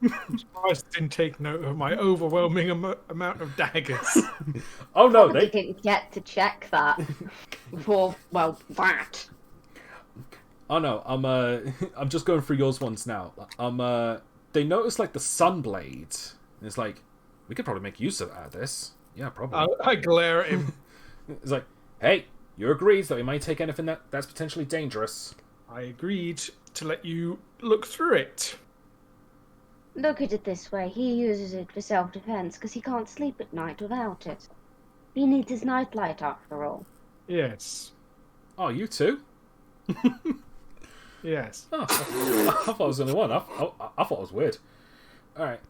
S3: I'm surprised I didn't take note of my overwhelming amount of daggers.
S2: Oh no,
S7: Probably
S2: they
S7: didn't get to check that before. Well, that.
S2: Oh no, I'm just going through yours ones now. They notice like the sunblade. And it's like, we could probably make use of this. Yeah, probably.
S3: I glare at him.
S2: It's like, hey, you agreed that we might take anything that's potentially dangerous.
S3: I agreed to let you look through it.
S7: Look at it this way. He uses it for self-defense because he can't sleep at night without it. He needs his nightlight after all.
S3: Yes.
S2: Oh, you too?
S3: Yes.
S2: Oh, I thought it was the only one. I thought it was weird. All right.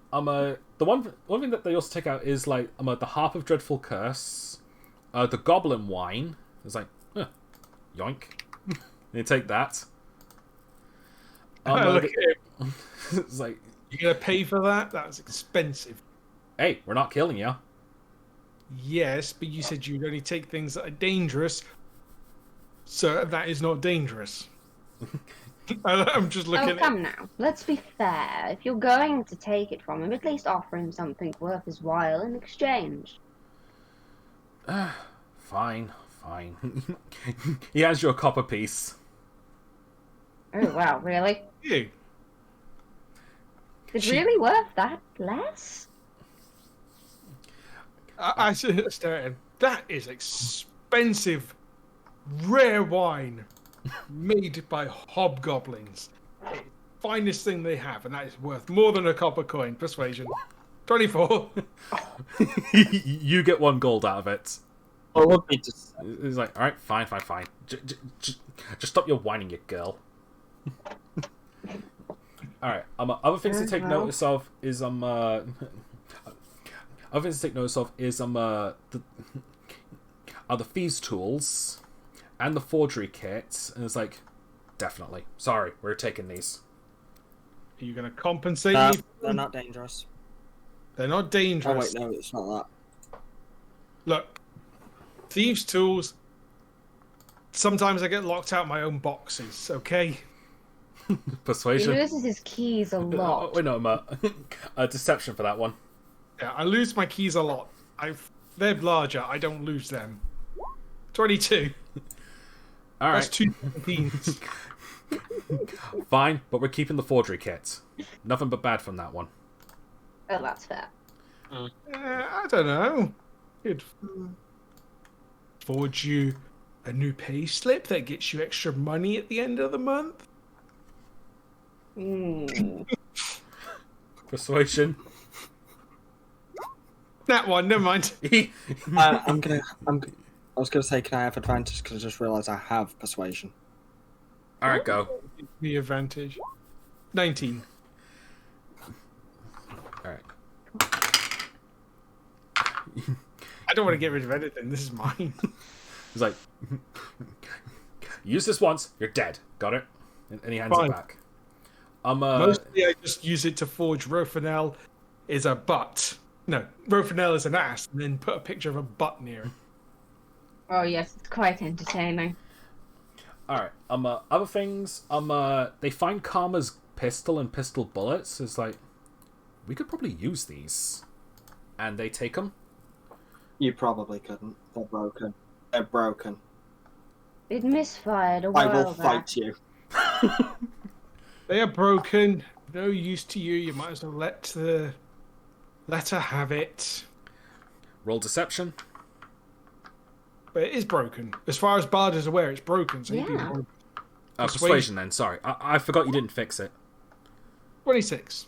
S2: The one thing that they also take out is like the Harp of Dreadful Curse, the Goblin Wine. It's like, yoink. They take that.
S3: Look at him.
S2: It's like,
S3: You gonna pay for that? That's expensive.
S2: hey, we're not killing you.
S3: Yes, but you said you'd only take things that are dangerous. So that is not dangerous. I'm just looking
S7: Oh, come now. Let's be fair. If you're going to take it from him, at least offer him something worth his while in exchange.
S2: Fine. He hands you a copper piece.
S7: Oh, wow, really?
S3: You.
S7: It's really worth that less?
S3: I stare at him. That is expensive, rare wine made by hobgoblins. It's the finest thing they have, and that is worth more than a copper coin. Persuasion. 24.
S2: You get 1 gold out of it.
S5: Well, would be just
S2: He's like, all right, fine. Just stop your whining, you girl. All right. Other things to take notice of is the thieves' tools and the forgery kit, and it's like, definitely. Sorry, we're taking these.
S3: Are you going to compensate me?
S5: they're not dangerous.
S3: They're not
S5: Oh
S3: dangerous.
S5: wait, no, it's not that.
S3: Look, thieves' tools. Sometimes I get locked out my own boxes, okay?
S7: He
S2: Persuasion.
S7: loses his keys a
S2: Oh,
S7: lot.
S2: wait, no, deception for that one.
S3: Yeah, I lose my keys a lot. They're larger, I don't lose them. 22.
S2: All
S3: That's
S2: right,
S3: 2 17s.
S2: fine, but we're keeping the forgery kit. Nothing but bad from that one.
S7: Oh, that's fair.
S3: I don't know. Could forge you a new pay slip that gets you extra money at the end of the month.
S2: Persuasion.
S3: That one, never mind.
S5: I was gonna say, can I have advantage? Because I just realised I have persuasion.
S2: All right, go.
S3: The advantage. 19.
S2: All right.
S3: I don't want to get rid of anything. This is mine.
S2: He's like, use this once, you're dead. Got it? And he hands
S3: Fine.
S2: it back.
S3: Mostly I just use it to forge Rofanel is a butt. No, Rofanel is an ass, and then put a picture of a butt near it.
S7: Oh, yes, it's quite entertaining.
S2: All right. Other things. They find Karma's pistol and pistol bullets. It's like, we could probably use these, and they take them.
S5: You probably couldn't. They're broken. They're broken.
S7: It misfired a
S5: I
S7: while
S5: will
S7: back.
S5: fight you.
S3: They are broken. No use to you. You might as well let her have it.
S2: Roll deception.
S3: But it is broken. As far as Bard is aware, it's broken. So he'd be
S7: Yeah.
S2: Persuasion then, sorry. I forgot you didn't fix it.
S3: 26.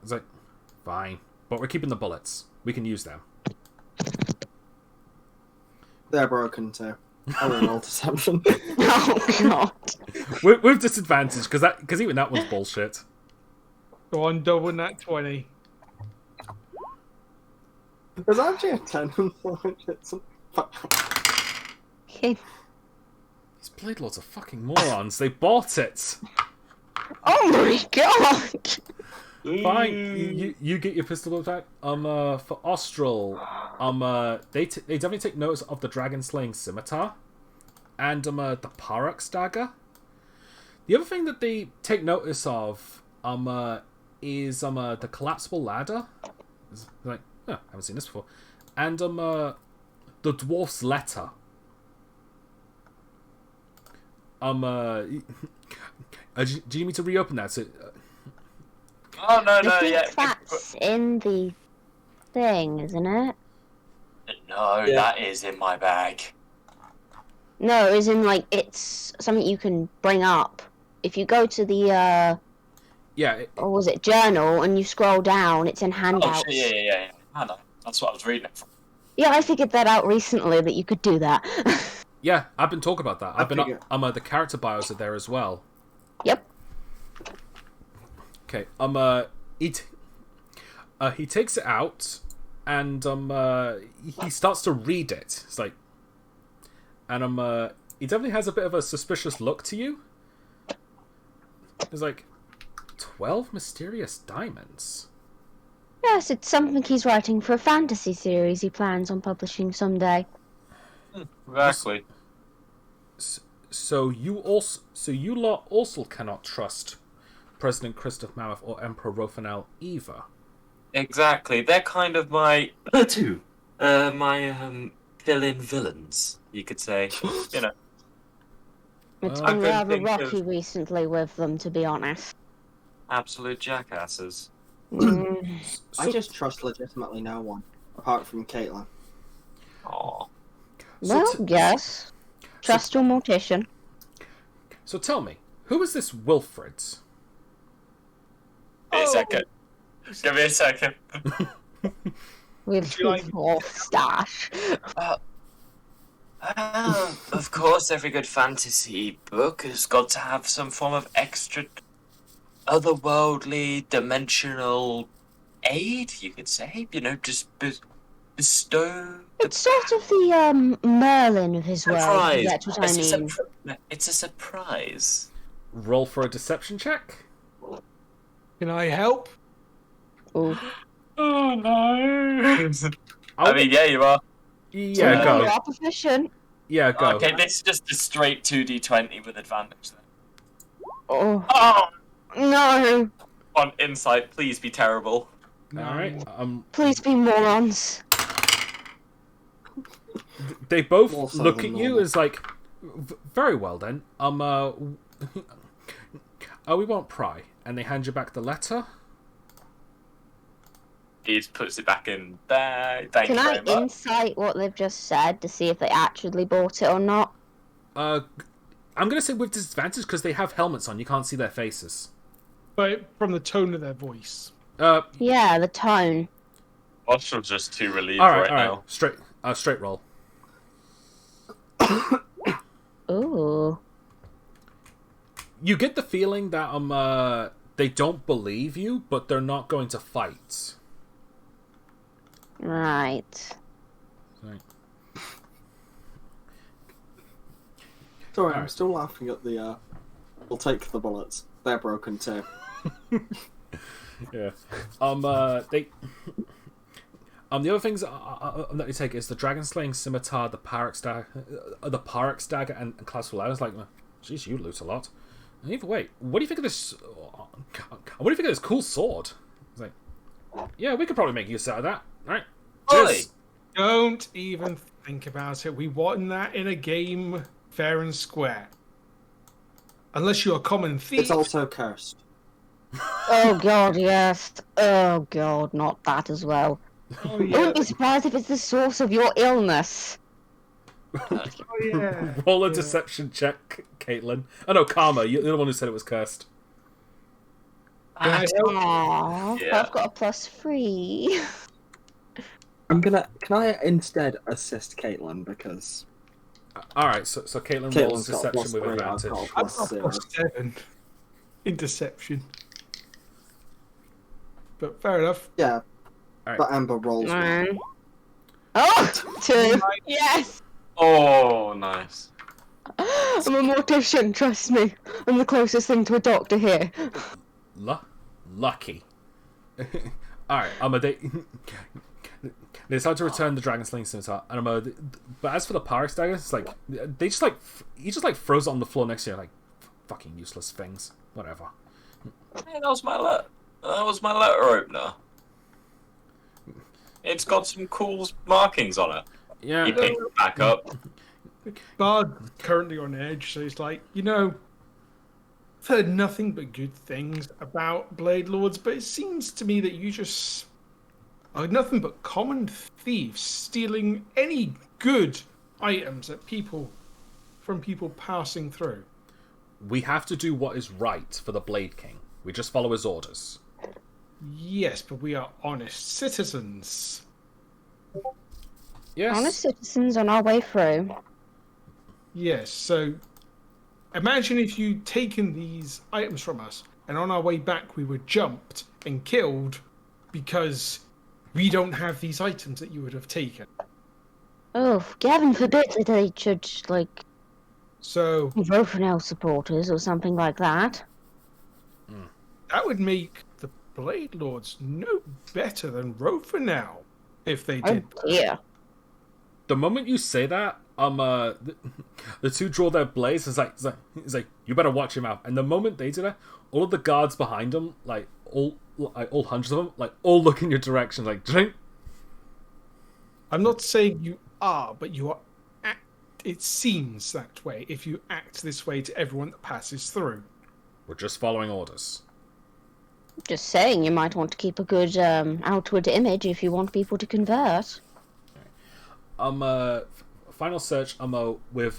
S2: It's like, fine. But we're keeping the bullets. We can use them.
S5: They're broken too. I will roll deception.
S4: Oh god.
S2: With disadvantage, because even that one's bullshit.
S3: Go on, double that 20.
S5: There's actually a 10 and 4 inches.
S2: These Blade Lords are fucking morons. They bought it.
S4: Oh my god.
S2: Fine. You get your pistol back. For Austral, they definitely take notice of the dragon slaying scimitar, and the Parak dagger. The other thing that they take notice of, is the collapsible ladder. It's like, oh, I haven't seen this before, and the dwarf's letter. Do you need me to reopen that? So,
S8: Oh no,
S4: I
S8: no,
S4: think
S8: yeah.
S4: that's in the thing, isn't it?
S8: No, that is in my bag.
S4: No, as in like it's something you can bring up. If you go to the or was it journal and you scroll down, it's in handouts.
S8: Oh, shit, yeah. I know. That's what I was reading it from.
S4: Yeah, I figured that out recently that you could do that.
S2: yeah, I've been talking about that. The character bios are there as well.
S4: Yep.
S2: Okay. He takes it out and he starts to read it. It's like, and he definitely has a bit of a suspicious look to you. It's like 12 mysterious diamonds.
S4: Yes, it's something he's writing for a fantasy series he plans on publishing someday.
S8: Exactly.
S2: So you lot also cannot trust President Christoph Mammoth or Emperor Rofanel either.
S8: Exactly. They're kind of my my fill-in villains, you could say. You know.
S4: It's
S2: I
S4: been
S8: couldn't
S4: rather
S8: think
S4: rocky
S8: of-
S4: recently with them, to be honest.
S8: Absolute jackasses.
S5: I just trust legitimately no one, apart from Caitlin.
S8: Aw.
S4: Well, yes. Trust your mortician.
S2: So tell me, who is this Wilfred?
S8: Give me a second. Give me a second.
S4: With
S3: you like-
S4: his horse stash.
S8: Of course, every good fantasy book has got to have some form of extra otherworldly, dimensional aid, you could say. You know, just bestow
S4: It's sort of the Merlin of his world,
S8: surprise.
S4: if that's what I mean.
S8: It's a surprise.
S2: Roll for a deception check.
S3: Can I help?
S4: Ooh.
S8: Oh no!
S2: Oh,
S8: I mean, yeah, you are.
S2: yeah,
S4: You
S2: go.
S4: are proficient.
S2: Yeah, go.
S8: Okay, this is just a straight 2d20 with advantage then.
S4: Oh,
S8: Oh!
S4: no.
S8: On insight, please be terrible.
S2: All right.
S4: Please be morons.
S2: They both
S5: More so
S2: look
S5: than
S2: at you
S5: normal.
S2: as like, very well then. We won't pry, and they hand you back the letter.
S8: He just puts it back in there. Thank
S4: Can
S8: you
S4: I
S8: very much.
S4: insight what they've just said to see if they actually bought it or not?
S2: I'm gonna say with disadvantage because they have helmets on. You can't see their faces.
S3: But from the tone of their voice.
S4: Yeah, the tone.
S8: Austral's just too relieved
S2: all right,
S8: right now.
S2: Straight roll.
S4: Ooh.
S2: You get the feeling that they don't believe you, but they're not going to fight.
S4: Right.
S2: Right.
S5: Sorry, I'm still laughing at the, we'll take the bullets. They're broken too.
S2: Yeah. The other things that you take is the dragon slaying scimitar, the Parak dagger, and classical ladders. Like, geez, you loot a lot. And either way, what do you think of this? What do you think of this cool sword? It's like, yeah, we could probably make use out of that. All right.
S8: Oi!
S2: Cheers.
S3: Don't even think about it. We won that in a game fair and square. Unless you're a common thief.
S5: It's also cursed.
S4: Oh god, yes. Oh god, not that as well.
S3: Oh,
S4: I
S3: yeah.
S4: wouldn't be surprised if it's the source of your illness.
S3: Oh, yeah.
S2: Roll a
S3: Yeah.
S2: deception check, Caitlin. Oh no, Karma. You're the one who said it was cursed.
S3: Can I help?
S4: Aww,
S8: Yeah.
S4: I've got a +3.
S5: Can I instead assist Caitlin because
S2: All right, so Caitlin rolls
S5: Caitlin's got
S2: deception with
S5: +3, I've
S2: advantage.
S5: got
S3: I've got
S5: +0.
S3: +7 in deception. But fair enough.
S5: Yeah,
S2: Alright.
S5: but Amber rolls. well.
S4: Man. Oh, 2. Yes!
S8: Oh, nice.
S4: I'm a mortician, trust me. I'm the closest thing to a doctor here.
S2: Lucky. Alright, they decide to return the dragon sling scimitar, and but as for the Pyrex dagger, it's like he just throws it on the floor next to you, like fucking useless things. Whatever.
S8: Hey, that was my letter opener. It's got some cool markings on it.
S2: Yeah.
S8: He picked it back up.
S3: Bard currently on edge, so he's like, I've heard nothing but good things about Blade Lords, but it seems to me that you just are nothing but common thieves stealing any good items that from people passing through.
S2: We have to do what is right for the Blade King. We just follow his orders.
S3: Yes, but we are honest citizens.
S2: Yes.
S4: Honest citizens on our way through.
S3: Yes, so imagine if you'd taken these items from us, and on our way back we were jumped and killed because we don't have these items that you would have taken.
S4: Oh, heaven forbid that they should, like,
S3: So
S4: Rofanel supporters or something like that.
S3: that would make the Blade Lords no better than Rofanel if they
S4: Oh
S3: did.
S4: dear.
S2: The moment you say that, the two draw their blades. It's like you better watch your mouth. And the moment they do that, all of the guards behind them, all hundreds of them, all look in your direction, like drink.
S3: I'm not saying you are, but you are. It seems that way if you act this way to everyone that passes through.
S2: We're just following orders.
S4: Just saying, you might want to keep a good outward image if you want people to convert.
S2: Final search. With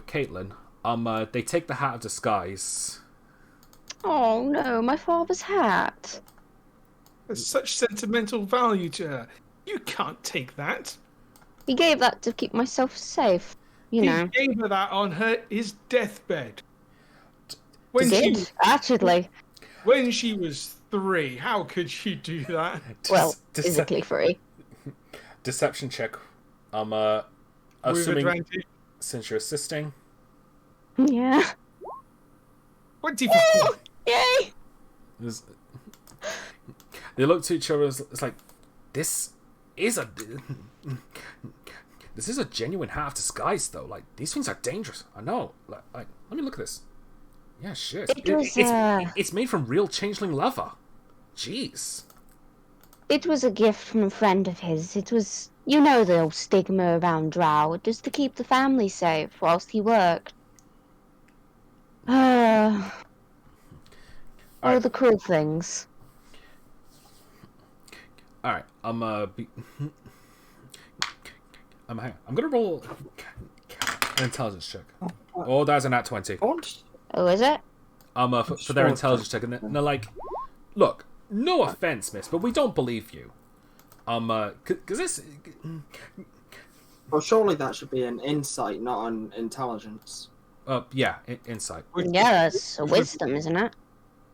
S2: Caitlin. They take the hat of disguise.
S4: Oh no, my father's hat.
S3: There's such sentimental value to her. You can't take that.
S4: He gave that to keep myself safe. You know.
S3: He gave her that on his deathbed.
S4: He did, actually.
S3: When she was 3, how could she do that?
S4: Well, physically free.
S2: Deception check.
S3: With
S2: Assuming
S3: advantage.
S2: since you're assisting.
S4: Yeah.
S3: 24.
S4: Yay!
S2: They look to each other. It's like this is a genuine hat of disguise, though. Like these things are dangerous. I know. Like let me look at this. Yeah, shit. It's made from real changeling leather. Jeez.
S4: It was a gift from a friend of his. It was, you know, the old stigma around Drow, just to keep the family safe whilst he worked. Oh, the cruel things.
S2: All right, I'm gonna roll an intelligence check. Oh, that's an @20.
S4: Oh, is it?
S2: For their intelligence check, and they're like, "Look, no offense, miss, but we don't believe you. Because this."
S5: Well, surely that should be an insight, not an intelligence.
S2: Yeah, insight.
S4: Yeah, that's a wisdom, isn't it?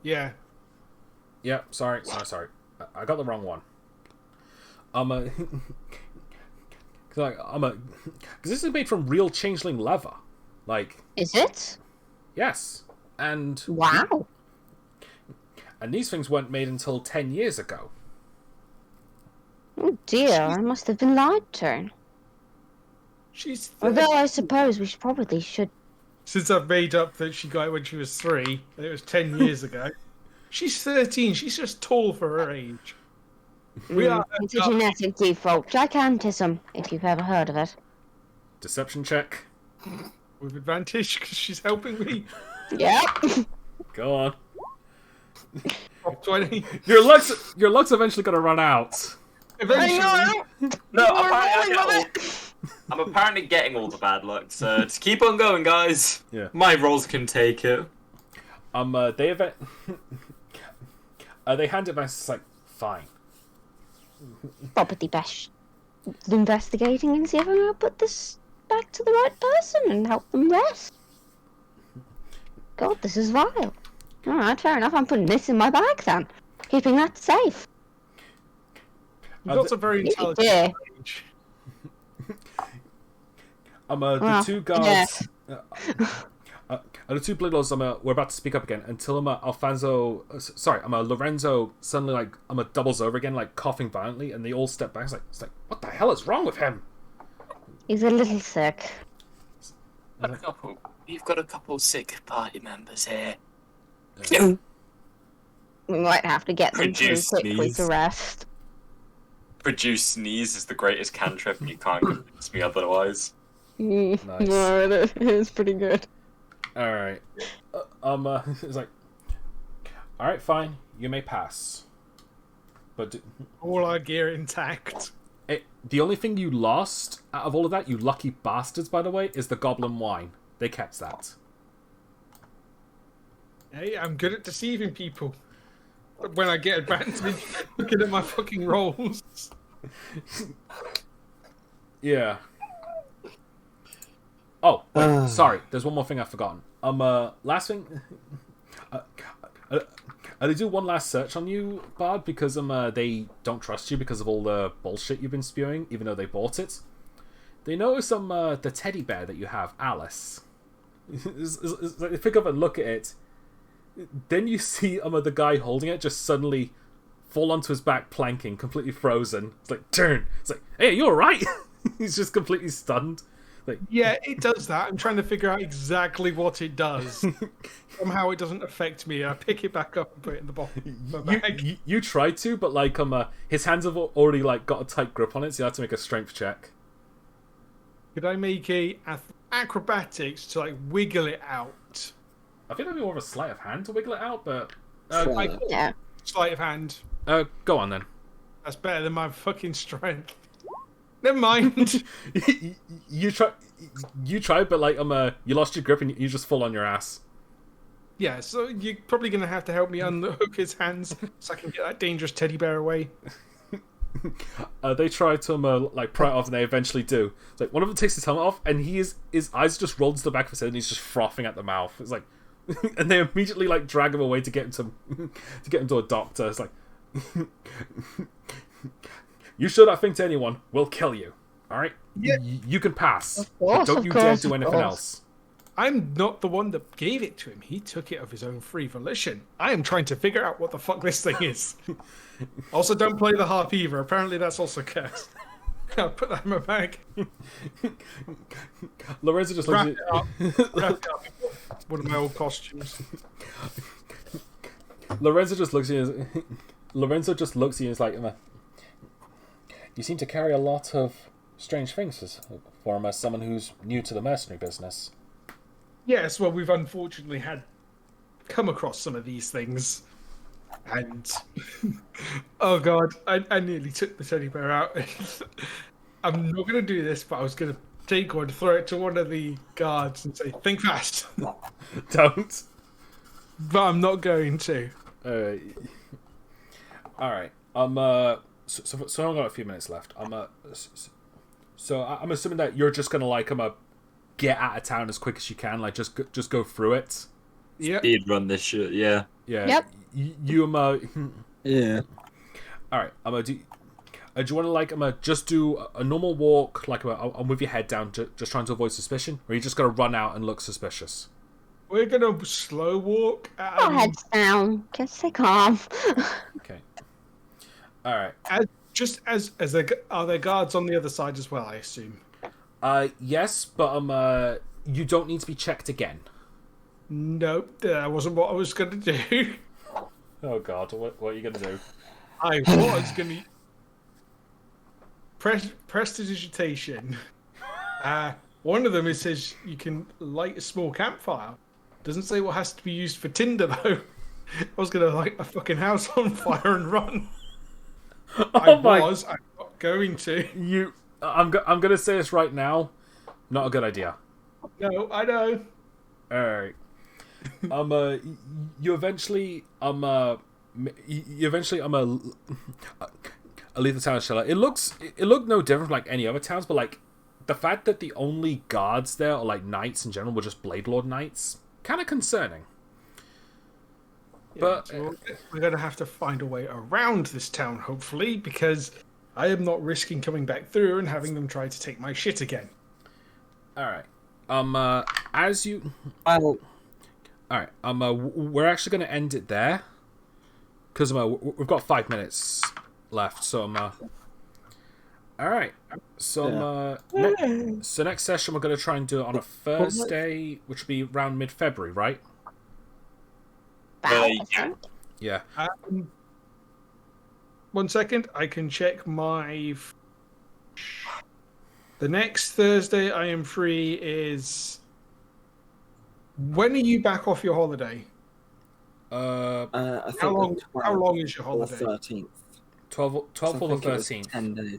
S3: Yeah.
S2: Yeah, sorry. I got the wrong one. Because this is made from real changeling leather. Like,
S4: is it?
S2: Yes, and
S4: wow.
S2: And these things weren't made until 10 years ago.
S4: Oh dear, I must have been lied to.
S3: She's.
S4: Although I suppose we probably should.
S3: Since I've made up that she got it when she was 3, and it was 10 years ago. She's 13. She's just tall for her age. We are.
S7: It's a genetic default. Gigantism, if you've ever heard of it.
S2: Deception check.
S3: With advantage because she's helping me.
S7: Yep.
S2: Go on.
S3: Top 20.
S2: Your luck's eventually gonna run out.
S3: Eventually.
S8: No, I'm apparently getting all the bad luck, so just keep on going, guys.
S2: Yeah.
S8: My rolls can take it.
S2: They hand it back. It's like, fine.
S7: Probably best investigating and see if I'm going to put this back to the right person and help them rest. God, this is vile. Alright, fair enough. I'm putting this in my bag then. Keeping that safe.
S3: You've got some very intelligent
S7: Yeah.
S3: age.
S2: The
S7: Well,
S2: two guards.
S7: yes.
S2: The two blood lords, we're about to speak up again until Lorenzo suddenly doubles over again, like coughing violently, and they all step back. It's like, what the hell is wrong with him?
S7: He's a little sick.
S6: We've got a couple sick party members here.
S7: We might have to get them too
S8: Produce
S7: quickly
S8: sneeze.
S7: to rest.
S8: Produce sneeze is the greatest cantrip, and you can't convince me otherwise.
S2: Nice.
S7: No, it is pretty good.
S2: All right. It's like, all right, fine, you may pass. But
S3: All our gear intact.
S2: the only thing you lost out of all of that, you lucky bastards, by the way, is the goblin wine. They kept that.
S3: Hey, I'm good at deceiving people. When I get advantage, looking at my fucking rolls.
S2: Yeah. Oh, wait, sorry. There's one more thing I've forgotten. Last thing. They do one last search on you, Bard, because they don't trust you because of all the bullshit you've been spewing, even though they bought it. They notice the teddy bear that you have, Alice. They pick up and look at it. Then you see the guy holding it just suddenly fall onto his back, planking, completely frozen. It's like, turn. It's like, hey, are you alright? He's just completely stunned. Like,
S3: Yeah, it does that. I'm trying to figure out exactly what it does. Somehow it doesn't affect me. I pick it back up and put it in the bottom of my bag.
S2: you tried to, but his hands have already got a tight grip on it, so you have to make a strength check.
S3: Could I make acrobatics to wiggle it out?
S2: I think that'd be more of a sleight of hand to wiggle it out, but
S5: Try.
S7: Yeah.
S3: Sleight of hand.
S2: go on then.
S3: That's better than my fucking strength. Never mind.
S2: you tried, but you lost your grip and you just fall on your ass.
S3: Yeah, so you're probably going to have to help me unhook his hands so I can get that dangerous teddy bear away.
S2: They try to pry it off, and they eventually do. It's like one of them takes his helmet off, and his eyes just roll to the back of his head, and he's just frothing at the mouth. It's like, and they immediately drag him away to get him to a doctor. It's like, you show that thing to anyone, we'll kill you. All right,
S3: Yeah.
S2: You can pass.
S7: Of course,
S2: but don't
S7: of
S2: you
S7: course,
S2: dare do
S7: of
S2: anything
S7: course.
S2: else.
S3: I'm not the one that gave it to him. He took it of his own free volition. I am trying to figure out what the fuck this thing is. Also, don't play the harp either. Apparently, that's also cursed. I'll put that in my bag.
S2: Lorenzo just looks
S3: Wrap
S2: at
S3: it up. Wrap it up. One of my old costumes.
S2: Lorenzo just looks at you. Lorenzo just looks at you and is like, you seem to carry a lot of strange things for someone who's new to the mercenary business.
S3: Yes, well, we've unfortunately come across some of these things. And, oh god, I nearly took the teddy bear out. I'm not going to do this, but I was going to take one, throw it to one of the guards and say, think fast.
S2: Don't.
S3: But I'm not going to.
S2: All right. So I've got a few minutes left. So I'm assuming that you're just gonna get out of town as quick as you can. Just go through it.
S3: Yep.
S8: Speed run this shit, yeah.
S2: Yeah.
S7: Yep.
S2: You
S5: Yeah.
S2: All right. Do you want to just do a normal walk, I'm with your head down, just trying to avoid suspicion, or are you just gonna run out and look suspicious?
S3: We're going to slow walk.
S7: Our heads down. Just stay calm.
S2: Okay. All right.
S3: Are there guards on the other side as well, I assume?
S2: Yes, but you don't need to be checked again.
S3: Nope, that wasn't what I was going to do.
S2: Oh God, what are you gonna do?
S3: I was going to prestidigitation. One of them it says you can light a small campfire. Doesn't say what has to be used for tinder though. I was gonna light a fucking house on fire and run. I'm not going to.
S2: I'm gonna say this right now. Not a good idea.
S3: No, I know.
S2: All right. You eventually I'll leave the town shell. It looked no different from like any other towns, but like the fact that the only guards there are like knights in general were just Blade Lord knights, kind of concerning.
S3: Yeah,
S2: But
S3: so we're gonna have to find a way around this town, hopefully, because I am not risking coming back through and having them try to take my shit again.
S2: all right. As you
S5: I'll
S2: all right. We're actually gonna end it there because we've got 5 minutes left. So all right. So so next session we're gonna try and do it on a Thursday, which will be around mid-February, right?
S1: Yeah.
S2: Yeah.
S3: 1 second, I can check my. The next Thursday I am free is. When are you back off your holiday?
S5: I think
S3: How long?
S5: the 12th
S3: How long is your
S5: or
S3: holiday?
S5: 13th.
S2: 12 or
S5: So I
S2: the
S5: think it was
S2: 13th.
S5: 10 days.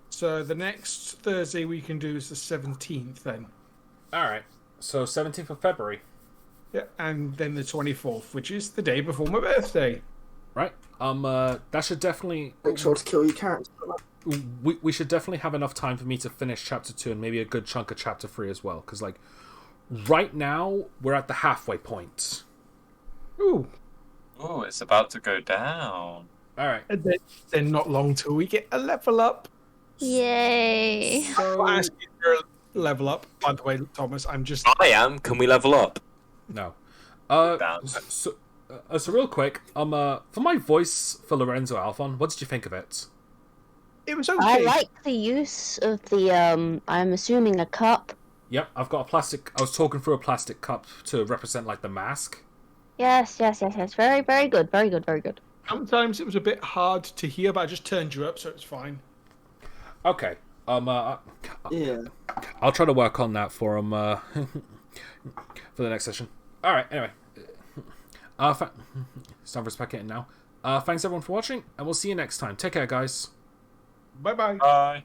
S3: So the next Thursday we can do is the 17th then.
S2: All right. So 17th of February.
S3: Yeah, and then the 24th, which is the day before my birthday.
S2: Right. That should definitely.
S5: Make sure to kill your character.
S2: We should definitely have enough time for me to finish chapter 2 and maybe a good chunk of chapter 3 as well. Because like, right now we're at the halfway point.
S3: Ooh.
S1: Oh, it's about to go down.
S2: All right.
S3: And then not long till we get a level up.
S4: Yay!
S3: I'll ask you for a level up. By the way, Thomas, I'm just.
S8: I am. Can we level up?
S2: No.
S1: Down.
S2: So real quick, for my voice for Lorenzo Alphon, what did you think of it?
S3: It was
S4: I
S3: okay.
S4: like the use of the I'm assuming a cup.
S2: Yep, I've got a plastic. I was talking through a plastic cup to represent like the mask.
S4: Yes. Very, very good. Very good. Very good.
S3: Sometimes it was a bit hard to hear, but I just turned you up, so it's fine.
S2: Okay.
S5: Yeah.
S2: I'll try to work on that for for the next session. All right. Anyway, it's time for us back in now. Thanks everyone for watching, and we'll see you next time. Take care, guys.
S3: Bye bye.
S1: Bye.